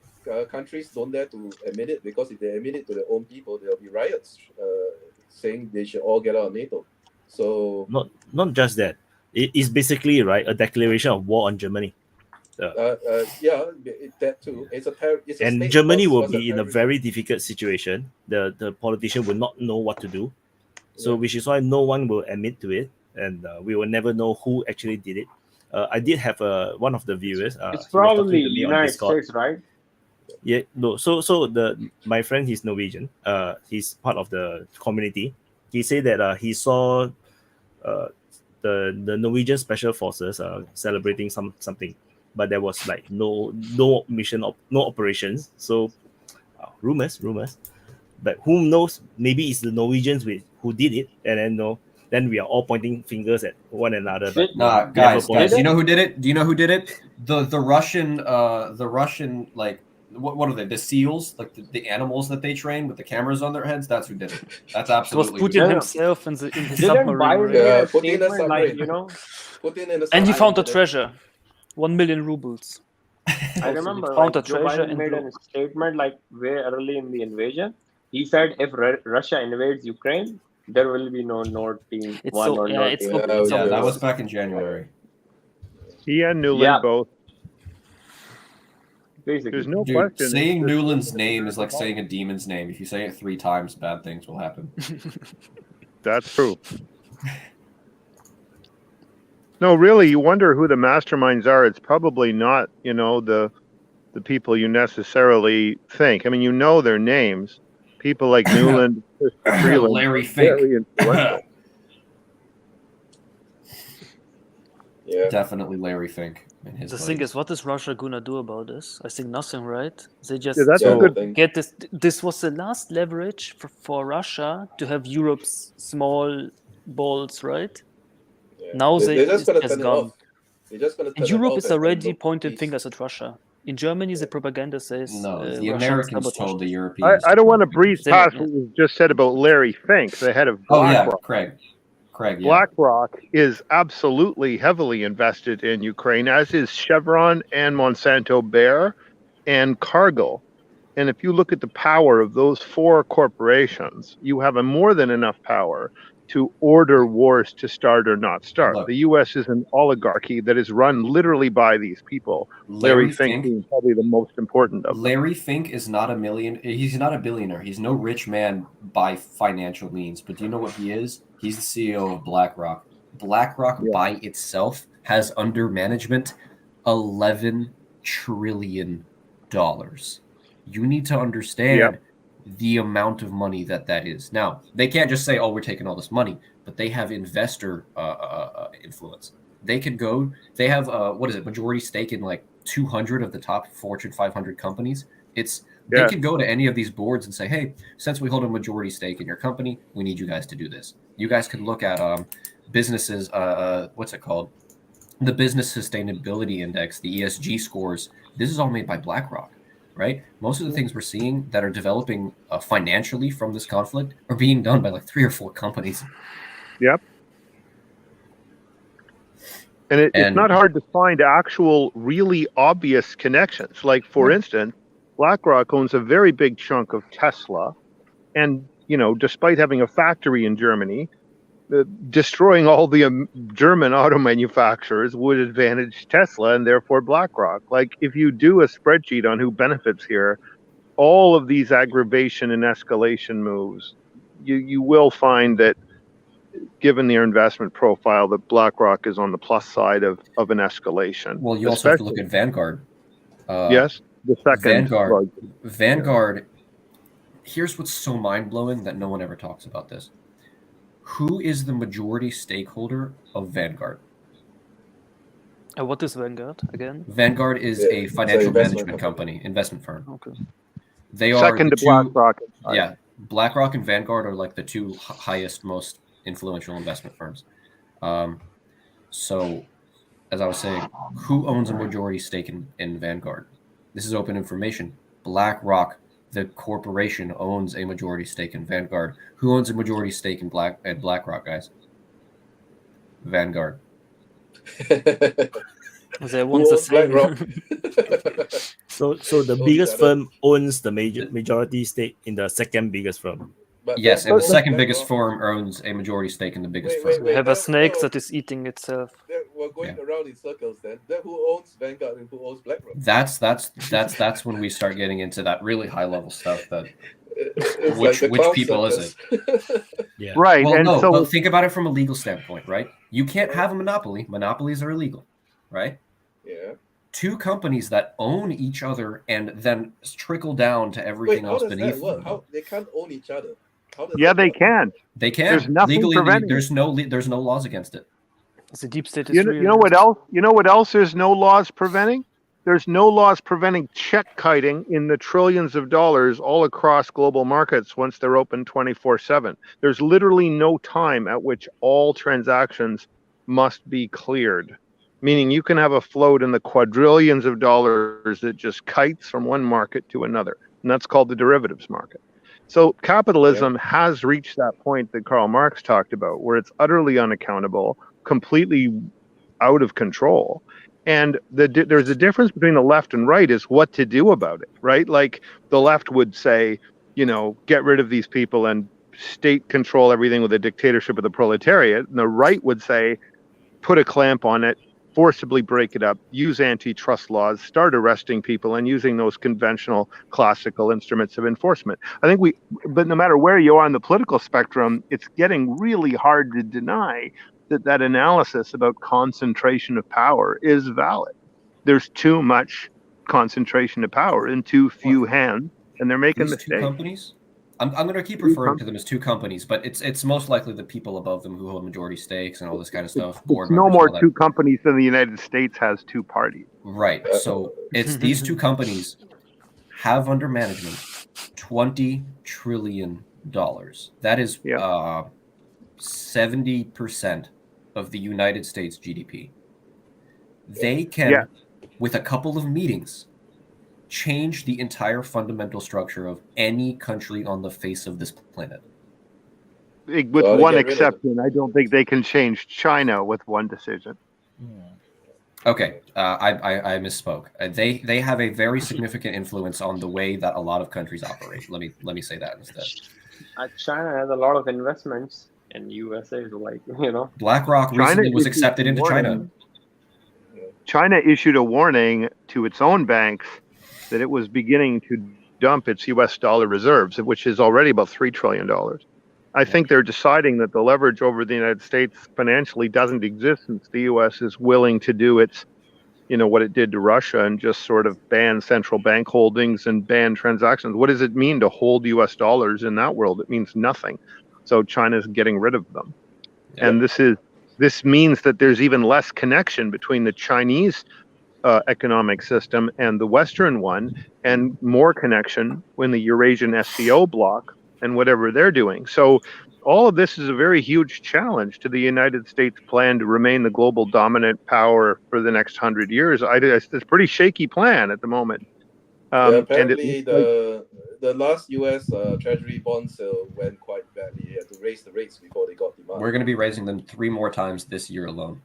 countries don't dare to admit it, because if they admit it to their own people, there'll be riots saying they should all get out of NATO. So not just that. It is basically a declaration of war on Germany. That too. It's and Germany will be in a very difficult situation. The politician will not know what to do. So which is why no one will admit to it, and we will never know who actually did it. I did have one of the viewers. It's probably United States, right? Yeah, no. So my friend, he's Norwegian. He's part of the community. he said that he saw the Norwegian special forces celebrating something, but there was like no mission no operations. So rumors, but who knows? Maybe it's the Norwegians who did it, and then we are all pointing fingers at one another. But guys, you know who did it? Do you know who did it? The Russian like what are they? The SEALs, like the animals that they train with the cameras on their heads. That's who did it. That's absolutely. It was Putin himself in his submarine. Putin, like, Putin in the and he found a treasure, 1 million rubles. I remember found a Joe treasure Biden made a statement like way early in the invasion. He said if Russia invades Ukraine, there will be no Nord Team 1 or Nord Team 2. That was back in January. He and Newland both. Basically. There's no Dude, question. saying Newland's name is like saying a demon's name. If you say it 3 times, bad things will happen. That's true. No, really, you wonder who the masterminds are. It's probably not, the people you necessarily think. I mean, you know their names. People like Newland, Larry Fink. Very influential. Yeah. Definitely Larry Fink. The thing is, what is Russia gonna do about this? I think nothing, right? They just that's a good thing. Get this. This was the last leverage for Russia to have Europe's small balls, right? Yeah. Now they're just gonna has turn it gone. off. They're just gonna turn And it Europe off is and already look pointing peace. fingers at Russia. In Germany, the propaganda says the Russia Americans sabotaged told the it. Europeans. I don't want to breeze They past might, what was just said about Larry Fink, the head of BlackRock. Craig, yeah. BlackRock is absolutely heavily invested in Ukraine, as is Chevron and Monsanto Bayer and Cargill. And if you look at the power of those 4 corporations, you have a more than enough power to order wars to start or not start. Look, the U.S. is an oligarchy that is run literally by these people. Larry Fink being probably the most important of them. Larry Fink is not a he's not a billionaire. He's no rich man by financial means. But do you know what he is? He's the CEO of BlackRock. BlackRock by itself has under management $11 trillion. You need to understand the amount of money that is. Now, they can't just say, we're taking all this money, but they have investor influence. They could go, they have, majority stake in like 200 of the top Fortune 500 companies. They could go to any of these boards and say, hey, since we hold a majority stake in your company, we need you guys to do this. You guys can look at businesses, what's it called? The Business Sustainability Index, the ESG scores. This is all made by BlackRock. Right? Most of the things we're seeing that are developing financially from this conflict are being done by like 3 or 4 companies. Yep. And it's not hard to find actual really obvious connections. Like, for instance, BlackRock owns a very big chunk of Tesla. And, despite having a factory in Germany, destroying all the German auto manufacturers would advantage Tesla and therefore BlackRock. Like, if you do a spreadsheet on who benefits here, all of these aggravation and escalation moves, you will find that, given their investment profile, that BlackRock is on the plus side of an escalation. Well, you also have to look at Vanguard. Yes, the second. Vanguard. Here's what's so mind-blowing that no one ever talks about this. Who is the majority stakeholder of Vanguard? What is Vanguard again? Vanguard is a financial management company, investment firm. Okay. They are second to BlackRock. Yeah, BlackRock and Vanguard are like the 2 highest, most influential investment firms. So, as I was saying, who owns a majority stake in Vanguard? This is open information. BlackRock, the corporation, owns a majority stake in Vanguard. Who owns a majority stake in BlackRock, guys? Vanguard. They want the same. So the biggest firm owns the majority stake in the second biggest firm. Yes, and the second biggest firm owns a majority stake in the biggest firm. We have a snake that is eating itself. We're going around in circles then. Then who owns Vanguard and who owns BlackRock? That's when we start getting into that really high level stuff. That which people is it? Yeah. Right. Well, and no, so but think about it from a legal standpoint, right? You can't have a monopoly. Monopolies are illegal, right? Yeah. 2 companies that own each other and then trickle down to everything else beneath them. How they can't own each other? Yeah, they can. They can. There's nothing Legally, preventing there's no laws against it. It's a deep state. You know what else? You know what else? There's no laws preventing. There's no laws preventing check kiting in the trillions of dollars all across global markets once they're open 24/7. There's literally no time at which all transactions must be cleared. Meaning you can have a float in the quadrillions of dollars that just kites from one market to another. And that's called the derivatives market. So capitalism has reached that point that Karl Marx talked about, where it's utterly unaccountable, completely out of control. And there's a difference between the left and right is what to do about it, right? Like the left would say, get rid of these people and state control everything with a dictatorship of the proletariat. And the right would say, put a clamp on it, forcibly break it up, use antitrust laws, start arresting people and using those conventional classical instruments of enforcement. I think but no matter where you are on the political spectrum, it's getting really hard to deny that analysis about concentration of power is valid. There's too much concentration of power in too few hands, and they're making mistakes. Two companies? I'm going to keep referring to them as two companies, but it's most likely the people above them who hold majority stakes and all this kind of stuff. It's no more two companies than the United States has two parties. Right. So it's these two companies have under management $20 trillion. That is 70% of the United States GDP. They can, with a couple of meetings, change the entire fundamental structure of any country on the face of this planet. With one exception, I don't think they can change China with one decision. Okay, I misspoke. They have a very significant influence on the way that a lot of countries operate. Let me say that instead. China has a lot of investments. And USA is BlackRock recently was accepted into China. China issued a warning to its own banks that it was beginning to dump its US dollar reserves, which is already about $3 trillion. I think they're deciding that the leverage over the United States financially doesn't exist since the US is willing to do its, what it did to Russia and just sort of ban central bank holdings and ban transactions. What does it mean to hold US dollars in that world? It means nothing. So China's getting rid of them. And this means that there's even less connection between the Chinese economic system and the Western one, and more connection when the Eurasian SCO bloc and whatever they're doing. So all of this is a very huge challenge to the United States plan to remain the global dominant power for the next 100 years. It's a pretty shaky plan at the moment. Apparently, the last U.S. Treasury bond sale went quite badly. They had to raise the rates before they got demand. We're going to be raising them 3 more times this year alone.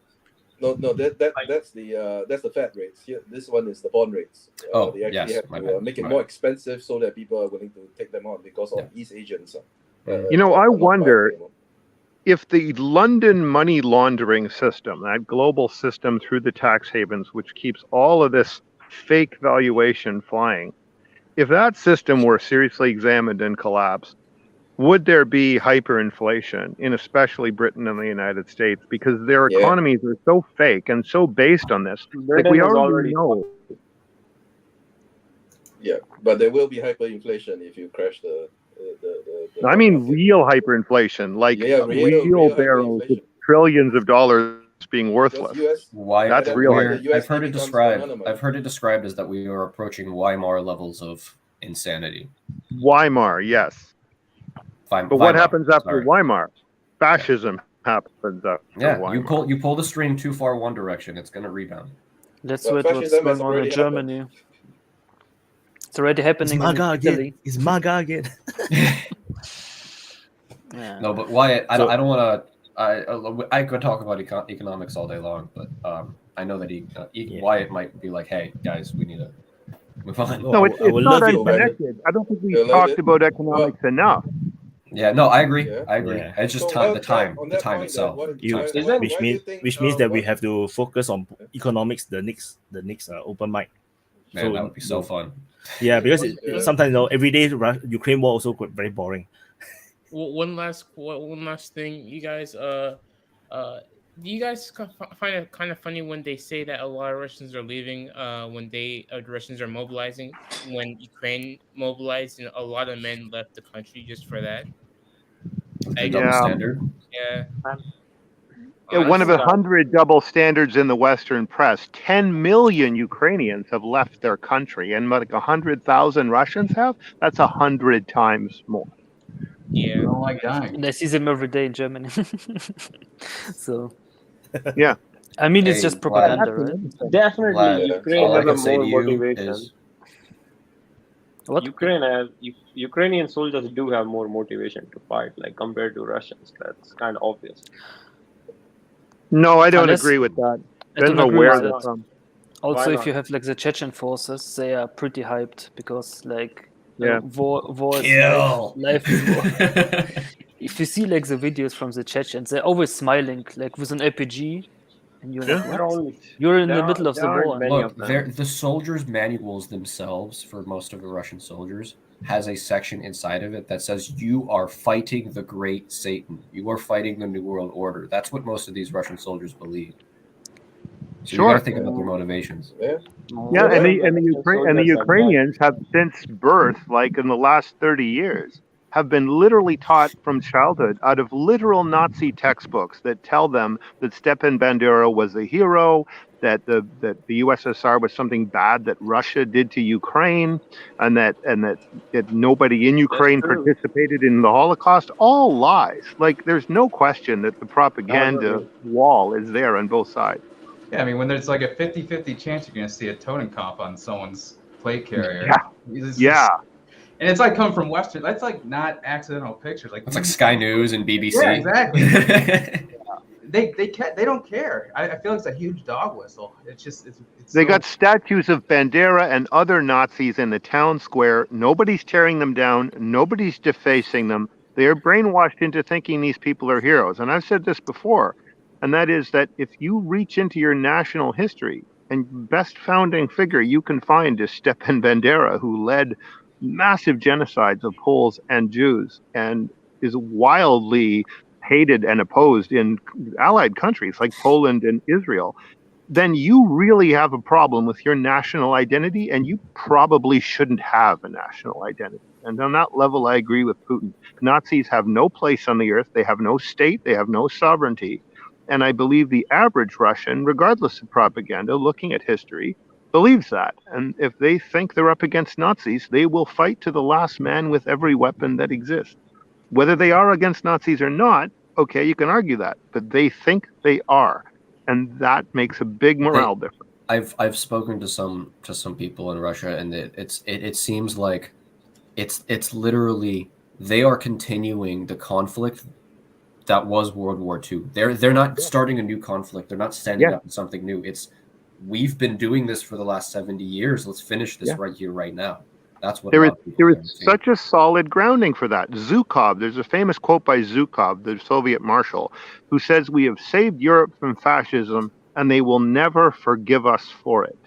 No, that's the Fed rates. Here, this one is the bond rates. They actually have to make it more expensive so that people are willing to take them on because of East Asians. I wonder if the London money laundering system, that global system through the tax havens, which keeps all of this fake valuation flying, if that system were seriously examined and collapsed, would there be hyperinflation in especially Britain and the United States? Because their economies are so fake and so based on this. Like we already know. Yeah, but there will be hyperinflation if you crash the I mean real hyperinflation, like real barrels with trillions of dollars being worthless. That's real. I've heard it described as that we are approaching Weimar levels of insanity. Weimar, yes. But what happens after Weimar? Fascism happens after Weimar. You pull the string too far one direction, it's going to rebound. That's what's going on in Germany. It's already happening in Italy. It's MAGA again. No, but Wyatt, I don't want to. I could talk about economics all day long, but I know that Wyatt might be like, "Hey, guys, we need to move on." No, it's not unconnected. I don't think we talked about economics enough. Yeah, no, I agree. Yeah. It's just the time itself. Which means that we have to focus on economics the next open mic. Man, that would be so fun. Yeah, because sometimes everyday Ukraine war also very boring. One last thing, you guys. Do you guys find it kind of funny when they say that a lot of Russians are leaving? When the Russians are mobilizing, when Ukraine mobilized, and a lot of men left the country just for that. The double standard. Yeah. One of 100 double standards in the Western press. 10 million Ukrainians have left their country, and like 100,000 Russians have. That's 100 times more. I don't like dying. And I see them every day in Germany. So yeah, I mean, it's just propaganda, right? Definitely, Vlad, Ukraine all I has a can say more to you motivation. is What? Ukrainian soldiers do have more motivation to fight, like compared to Russians. That's kind of obvious. No, I don't Unless- agree with that. I don't Depends on agree where with they're that. from. Also, Why if you not? have like the Chechen forces, they are pretty hyped because like Yeah. war is Kill. life is war. If you see like the videos from the Chechens, they're always smiling, like with an RPG, and you're like, They're what? all- You're in the there middle are- of the there aren't war. many look, of them. the soldiers' manuals themselves for most of the Russian soldiers has a section inside of it that says you are fighting the great Satan. You are fighting the New World Order. That's what most of these Russian soldiers believe. So you got to think about their motivations. Yeah. Yeah, and the Russian soldiers are Ukrainians have since birth, like in the last 30 years, have been literally taught from childhood out of literal Nazi textbooks that tell them that Stepan Bandera was a hero, that the USSR was something bad that Russia did to Ukraine, and that nobody in Ukraine true. participated in the Holocaust. All lies. Like there's no question that the propaganda wall is there on both sides. Yeah, I mean, when there's like a 50-50 chance you're going to see a Totenkopf on someone's plate carrier. Yeah. And it's like coming from Western. That's like not accidental pictures. Like It's like Sky News and BBC. Yeah, exactly. They don't care. I feel like it's a huge dog whistle. It's just it's They so- got statues of Bandera and other Nazis in the town square. Nobody's tearing them down. Nobody's defacing them. They are brainwashed into thinking these people are heroes. And I've said this before, and that is that if you reach into your national history, and best founding figure you can find is Stepan Bandera, who led massive genocides of Poles and Jews and is wildly hated and opposed in allied countries like Poland and Israel, then you really have a problem with your national identity, and you probably shouldn't have a national identity. And on that level, I agree with Putin. Nazis have no place on the earth. They have no state. They have no sovereignty. And I believe the average Russian, regardless of propaganda, looking at history, believes that. And if they think they're up against Nazis, they will fight to the last man with every weapon that exists. Whether they are against Nazis or not, okay, you can argue that, but they think they are. And that makes a big morale difference. I've spoken to some people in Russia, and it seems like it's literally they are continuing the conflict that was World War II. They're not starting a new conflict. They're not standing up to something new. It's we've been doing this for the last 70 years. Let's finish this right here, right now. That's what there is such a solid grounding for that. Zhukov, there's a famous quote by Zhukov, the Soviet marshal, who says, "We have saved Europe from fascism, and they will never forgive us for it."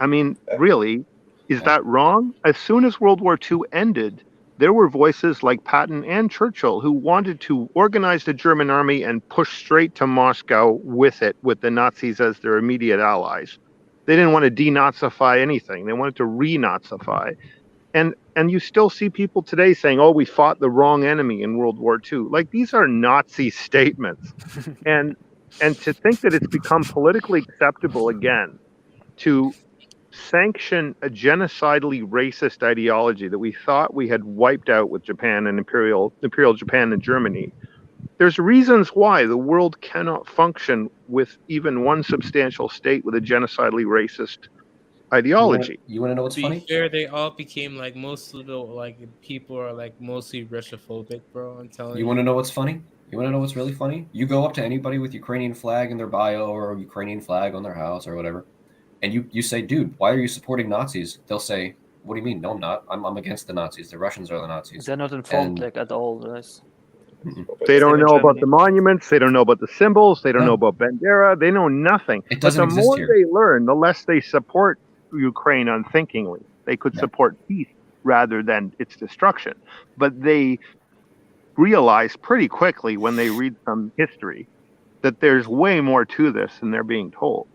I mean, really, is that wrong? As soon as World War II ended, there were voices like Patton and Churchill who wanted to organize the German army and push straight to Moscow with it, with the Nazis as their immediate allies. They didn't want to denazify anything. They wanted to renazify. And you still see people today saying, "Oh, we fought the wrong enemy in World War II." Like, these are Nazi statements. and to think that it's become politically acceptable again to sanction a genocidally racist ideology that we thought we had wiped out with Japan and Imperial Japan and Germany. There's reasons why the world cannot function with even one substantial state with a genocidally racist ideology. You want to know what's funny? To be fair, they all became like most of the people are like mostly Russophobic, bro. I'm telling you. You want to know what's funny? You want to know what's really funny? You go up to anybody with Ukrainian flag in their bio or Ukrainian flag on their house or whatever, and you say, "Dude, why are you supporting Nazis?" They'll say, "What do you mean? No, I'm not. I'm against the Nazis. The Russians are the Nazis." They're not informed at all, guys. They don't know about the monuments. They don't know about the symbols. They don't know about Bandera. They know nothing. It doesn't but the exist more here. they learn, the less they support Ukraine unthinkingly. They could support peace rather than its destruction. But they realize pretty quickly when they read some history that there's way more to this than they're being told.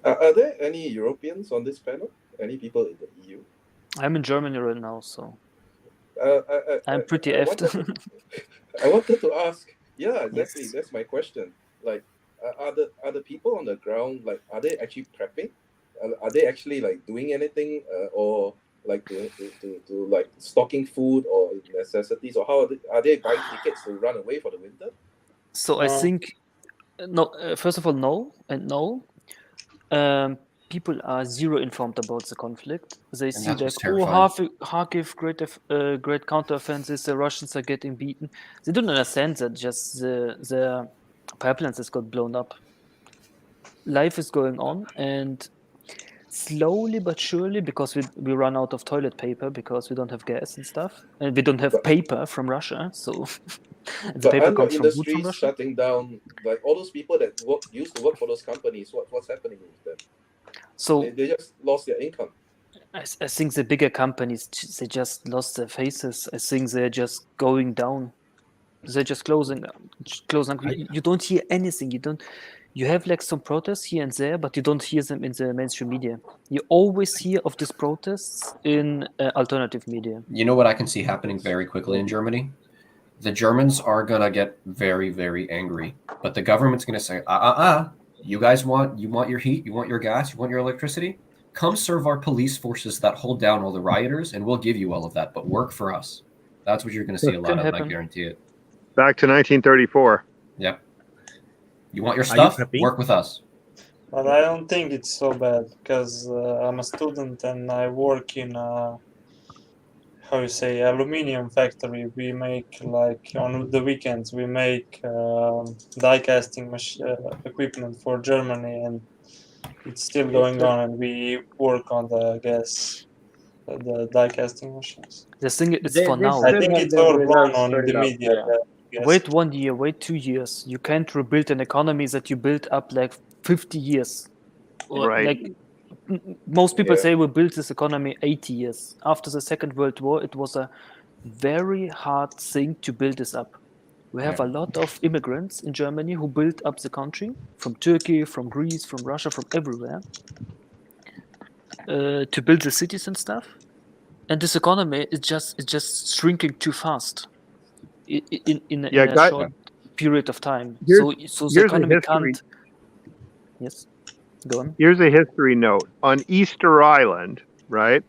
Are there any Europeans on this panel? Any people in the EU? I'm in Germany right now, so. I'm pretty effed. I wanted to ask. Yeah, exactly. Yes. That's my question. Like, are the people on the ground, like, are they actually prepping? Are they actually like doing anything, or like to like stocking food or necessities, or how are they buying tickets to run away for the winter? So I think no. First of all, no and no. People are zero informed about the conflict. They see that's like, what's oh, terrifying. Kharkiv, great counteroffensives. The Russians are getting beaten. They don't understand that just the pipelines has got blown up. Life is going on, and slowly but surely, because we run out of toilet paper because we don't have gas and stuff, and we don't have paper from Russia. So the But paper aren't your comes from wood from industries Russia. shutting down? Like all those people that used to work for those companies, what's happening with them? So they just lost their income. I think the bigger companies, they just lost their faces. I think they're just going down. They're just closing. You don't hear anything. You have like some protests here and there, but you don't hear them in the mainstream media. You always hear of these protests in alternative media. You know what I can see happening very quickly in Germany? The Germans are going to get very, very angry, but the government's going to say, you guys want your heat, you want your gas, you want your electricity? Come serve our police forces that hold down all the rioters, and we'll give you all of that, but work for us. That's what you're going to see a lot of, I guarantee it. Back to 1934. Yep. You want your stuff? Work with us. But I don't think it's so bad, because I'm a student and I work in a, how you say, aluminium factory. We make, like, on the weekends, we make die casting equipment for Germany, and it's still going on, and we work on the the die casting machines. The thing is They for now. I think it's overblown on the straight up, media. yeah. Wait 1 year, wait 2 years. You can't rebuild an economy that you built up like 50 years. Or Right. like most people say we built this economy 80 years. After the Second World War, it was a very hard thing to build this up. We have a lot of immigrants in Germany who built up the country from Turkey, from Greece, from Russia, from everywhere to build the cities and stuff. And this economy is just shrinking too fast in a short period of time. So the economy can't. Yes, go on. Here's a history note. On Easter Island, right,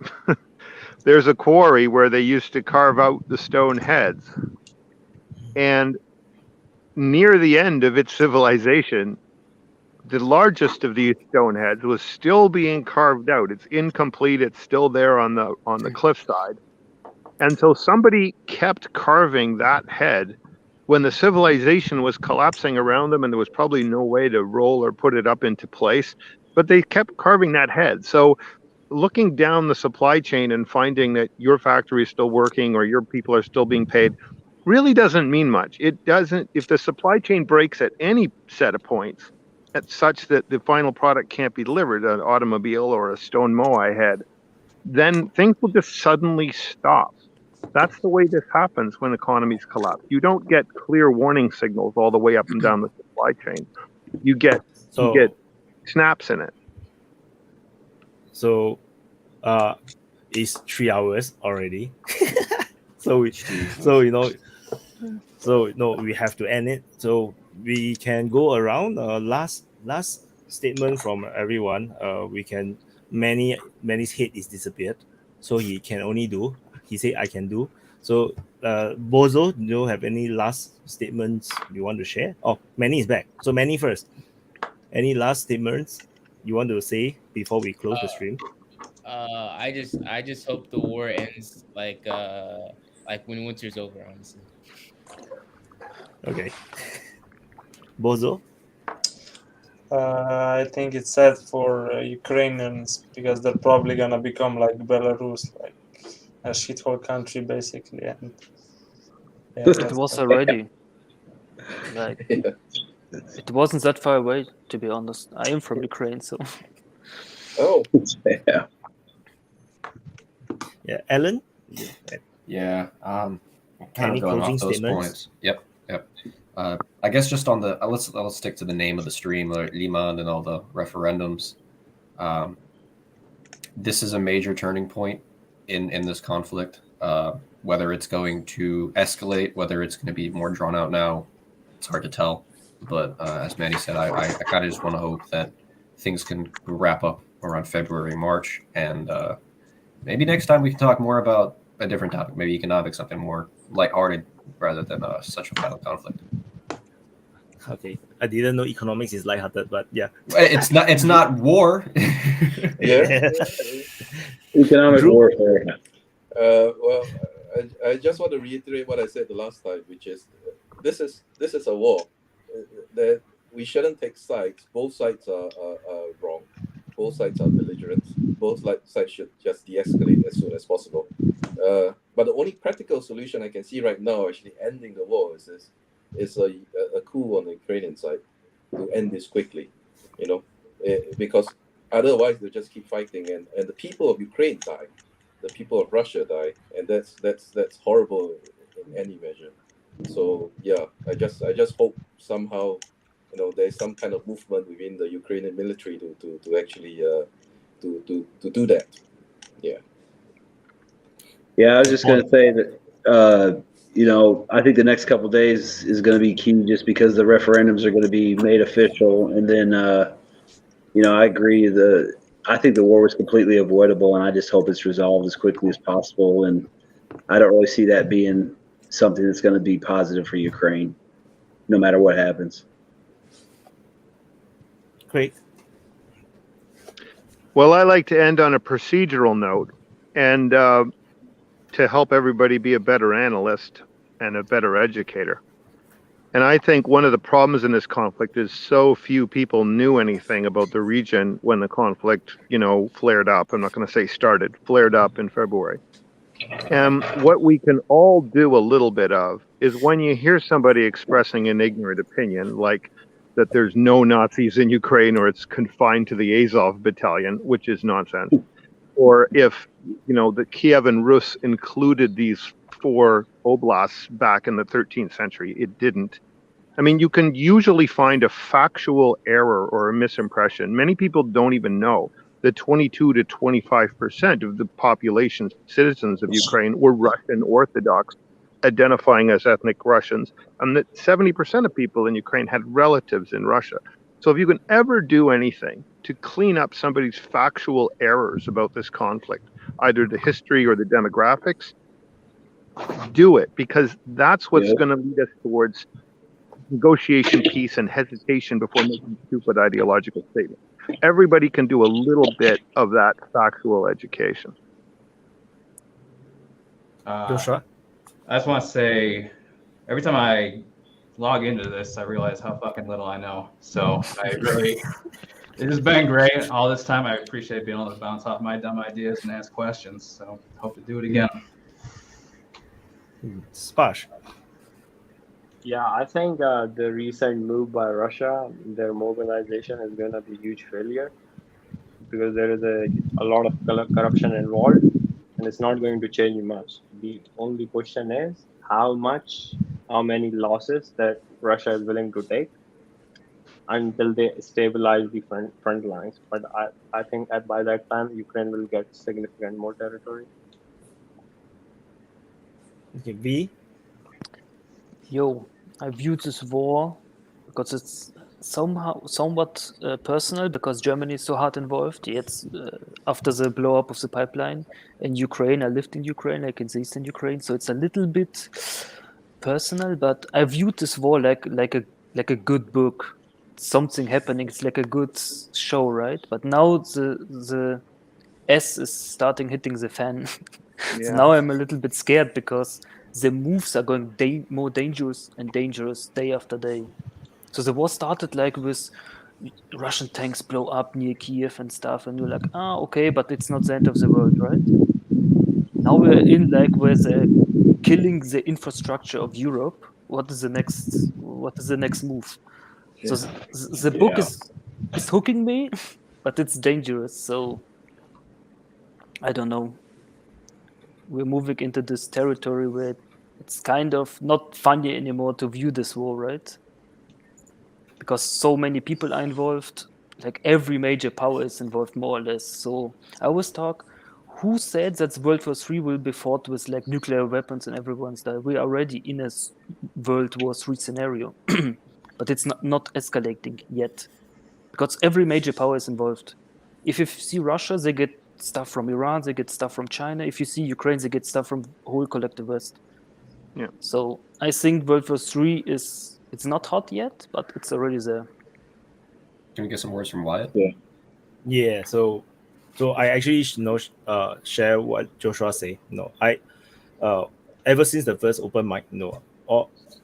there's a quarry where they used to carve out the stone heads. And near the end of its civilization, the largest of these stone heads was still being carved out. It's incomplete. It's still there on the cliffside. And so somebody kept carving that head when the civilization was collapsing around them, and there was probably no way to roll or put it up into place. But they kept carving that head. So looking down the supply chain and finding that your factory is still working or your people are still being paid really doesn't mean much. It doesn't. If the supply chain breaks at any set of points, at such that the final product can't be delivered, an automobile or a stone moai head, then things will just suddenly stop. That's the way this happens when economies collapse. You don't get clear warning signals all the way up and down the supply chain. You get snaps in it. So it's 3 hours already. so we have to end it. So we can go around. Last statement from everyone. We can Manny's head is disappeared, so he can only do. He said I can do. So Bozo, do you have any last statements you want to share? Oh, Manny is back. So Manny first. Any last statements you want to say before we close the stream? I just hope the war ends like when winter's over, honestly. Okay. Bozo? I think it's sad for Ukrainians because they're probably gonna become like Belarus, like a shithole country basically. And it was already like it wasn't that far away, to be honest. I am from Ukraine, so. Oh, yeah, Alan. Yeah, kind Any of going closing off those statements? points. Yep. I guess just on the let's stick to the name of the stream, Lyman, and all the referendums. This is a major turning point in this conflict. Whether it's going to escalate, whether it's going to be more drawn out now, it's hard to tell. But as Manny said, I kind of just want to hope that things can wrap up around February, March, and maybe next time we can talk more about a different topic, maybe economics, something more lighthearted rather than such a violent conflict. Okay, I didn't know economics is lighthearted, but yeah, it's not. It's not war. Yeah. Economic warfare. Well, I just want to reiterate what I said the last time, which is this is a war. That we shouldn't take sides. Both sides are wrong. Both sides are belligerent. Both sides should just de-escalate as soon as possible. But the only practical solution I can see right now, actually ending the war, is a coup on the Ukrainian side to end this quickly. Because otherwise they'll just keep fighting, and the people of Ukraine die, the people of Russia die, and that's horrible in any measure. So yeah, I just hope somehow there's some kind of movement within the Ukrainian military to actually to do that. Yeah. Yeah, I was just going to say that I think the next couple of days is going to be key, just because the referendums are going to be made official, and then I agree. I think the war was completely avoidable, and I just hope it's resolved as quickly as possible. And I don't really see that being something that's going to be positive for Ukraine, no matter what happens. Great. Well, I like to end on a procedural note, and to help everybody be a better analyst and a better educator. And I think one of the problems in this conflict is so few people knew anything about the region when the conflict, flared up. I'm not going to say started, flared up in February. And what we can all do a little bit of is when you hear somebody expressing an ignorant opinion, like that there's no Nazis in Ukraine or it's confined to the Azov battalion, which is nonsense. Or if, the Kievan Rus included these 4 oblasts back in the 13th century, it didn't. I mean, you can usually find a factual error or a misimpression. Many people don't even know that 22 to 25% of the population, citizens of Ukraine, were Russian Orthodox, identifying as ethnic Russians, and that 70% of people in Ukraine had relatives in Russia. So if you can ever do anything to clean up somebody's factual errors about this conflict, either the history or the demographics, do it, because that's what's going to lead us towards negotiation, peace, and hesitation before making stupid ideological statements. Everybody can do a little bit of that factual education. Joshua? I just want to say, every time I log into this, I realize how fucking little I know. So it has been great all this time. I appreciate being able to bounce off my dumb ideas and ask questions. So hope to do it again. Sparsh. Yeah, I think the recent move by Russia, their mobilization is going to be a huge failure, because there is a lot of corruption involved, and it's not going to change much. The only question is how many losses that Russia is willing to take until they stabilize the front lines. But I think by that time, Ukraine will get significant more territory. Okay, V? I view this war because it's somewhat personal, because Germany is so hard involved. It's after the blow up of the pipeline in Ukraine. I lived in Ukraine, like in Eastern Ukraine, so it's a little bit personal. But I viewed this war like a good book, something happening. It's like a good show, right? But now the S is starting hitting the fan. So now I'm a little bit scared, because the moves are going more dangerous and dangerous day after day. So the war started like with Russian tanks blow up near Kiev and stuff, and you're like, okay, but it's not the end of the world, right? Now we're in like where they're killing the infrastructure of Europe. What is the next move? So the book is hooking me, but it's dangerous. So I don't know. We're moving into this territory where it's kind of not funny anymore to view this war, right? Because so many people are involved, like every major power is involved more or less. So I always talk, who said that World War III will be fought with like nuclear weapons and everyone's died? We are already in a World War III scenario, but it's not escalating yet because every major power is involved. If you see Russia, they get stuff from Iran, they get stuff from China. If you see Ukraine, they get stuff from whole collective West. Yeah. So I think World War III it's not hot yet, but it's already there. Can we get some words from Wyatt? Yeah. So I actually share what Joshua say. I ever since the first open mic,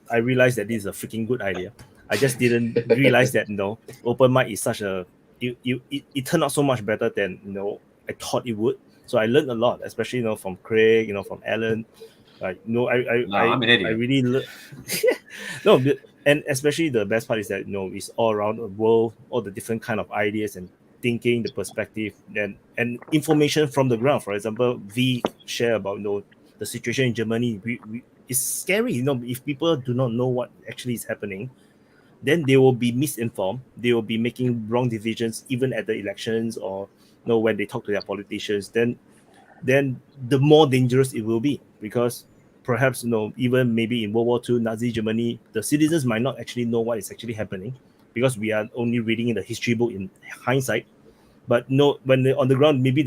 I realized that this is a freaking good idea. I just didn't realize that open mic is such a it turned out so much better than I thought it would. So I learned a lot, especially from Craig, from Alan. I'm an idiot. I really no, and especially the best part is that it's all around the world, all the different kind of ideas and thinking, the perspective, and information from the ground. For example, V share about the situation in Germany. It's scary, if people do not know what actually is happening, then they will be misinformed. They will be making wrong decisions even at the elections or when they talk to their politicians. Then the more dangerous it will be, because perhaps even maybe in World War II, Nazi Germany, the citizens might not actually know what is actually happening because we are only reading in the history book in hindsight. But when they're on the ground, maybe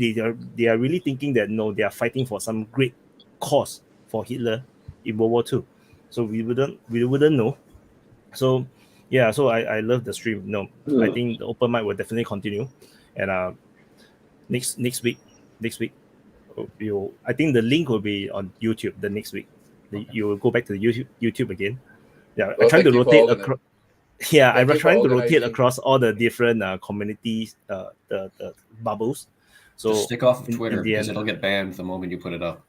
they are really thinking that they are fighting for some great cause for Hitler in World War II. So we wouldn't know. So yeah, so I love the stream. I think the open mic will definitely continue, and next week, I think the link will be on YouTube the next week. You will go back to the YouTube again. Yeah, I'm trying to rotate across. Yeah, I'm trying to rotate across all the different communities, the bubbles. So just stick off of Twitter because it'll get banned the moment you put it up.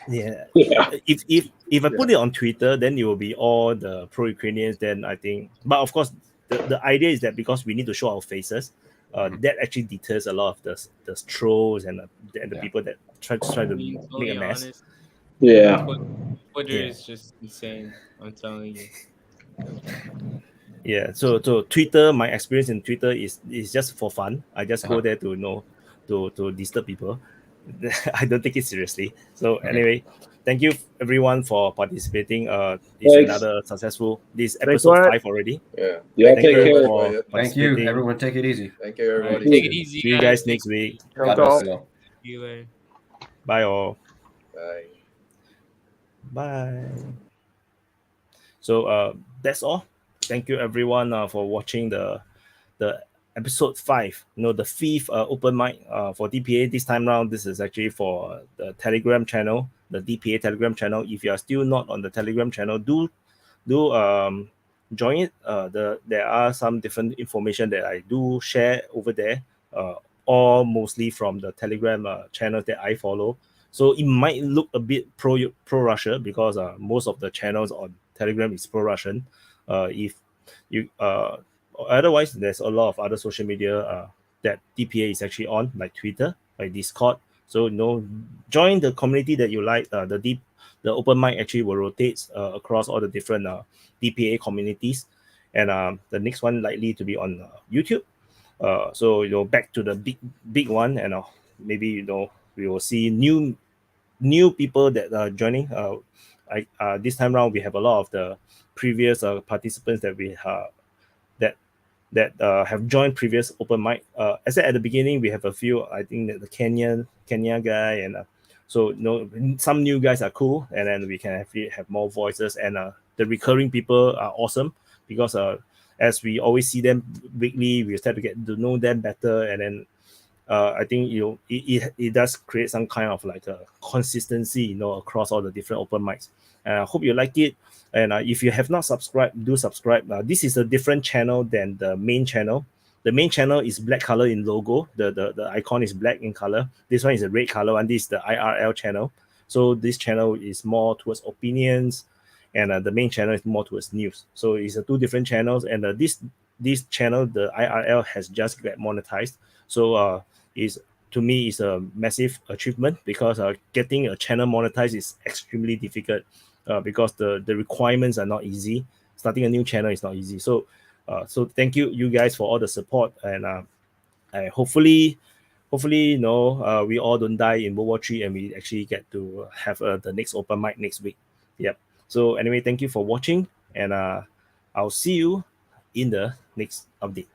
Yeah. If I put it on Twitter, then it will be all the pro-Ukrainians. Then I think, but of course, the idea is that because we need to show our faces, that actually deters a lot of the trolls and the people that try to make a mess. Honest, Yeah. Twitter is just insane. I'm telling you. Yeah. So Twitter, my experience in Twitter is just for fun. I just go there to to disturb people. I don't take it seriously. So anyway, thank you everyone for participating. It's another successful. This episode 5 already. Yeah. Thank you for Thank you, everyone. Take it easy. Thank you, everybody. Take it easy. See you guys next week. God bless you all. See you later. Bye all. Bye. Bye. So that's all. Thank you everyone for watching the episode 5. The 5th open mic for DPA. This time round, this is actually for the Telegram channel, the DPA Telegram channel. If you are still not on the Telegram channel, do join it. There are some different information that I do share over there, all mostly from the Telegram channels that I follow. So it might look a bit pro Russia because most of the channels on Telegram is pro Russian. If you otherwise, there's a lot of other social media that DPA is actually on, like Twitter, like Discord. So join the community that you like. The open mic actually will rotate across all the different DPA communities, and the next one likely to be on YouTube. So back to the big one, and maybe we will see new people that are joining. This time around we have a lot of the previous participants that we that have joined previous open mic. As I said at the beginning, we have a few. I think that the Kenya guy, and so some new guys are cool, and then we can actually have more voices. And the recurring people are awesome because as we always see them weekly, we start to get to know them better, and then I think it does create some kind of like a consistency across all the different open mics. And I hope you like it. And if you have not subscribed, do subscribe. This is a different channel than the main channel. The main channel is black color in logo. The icon is black in color. This one is a red color, and this is the IRL channel. So this channel is more towards opinions, and the main channel is more towards news. So it's two different channels. And this channel, the IRL, has just got monetized. So to me is a massive achievement because getting a channel monetized is extremely difficult. Because the requirements are not easy. Starting a new channel is not easy. So thank you guys for all the support, and I hopefully hopefully, we all don't die in World War III, and we actually get to have the next open mic next week. Yep. So anyway, thank you for watching, and I'll see you in the next update.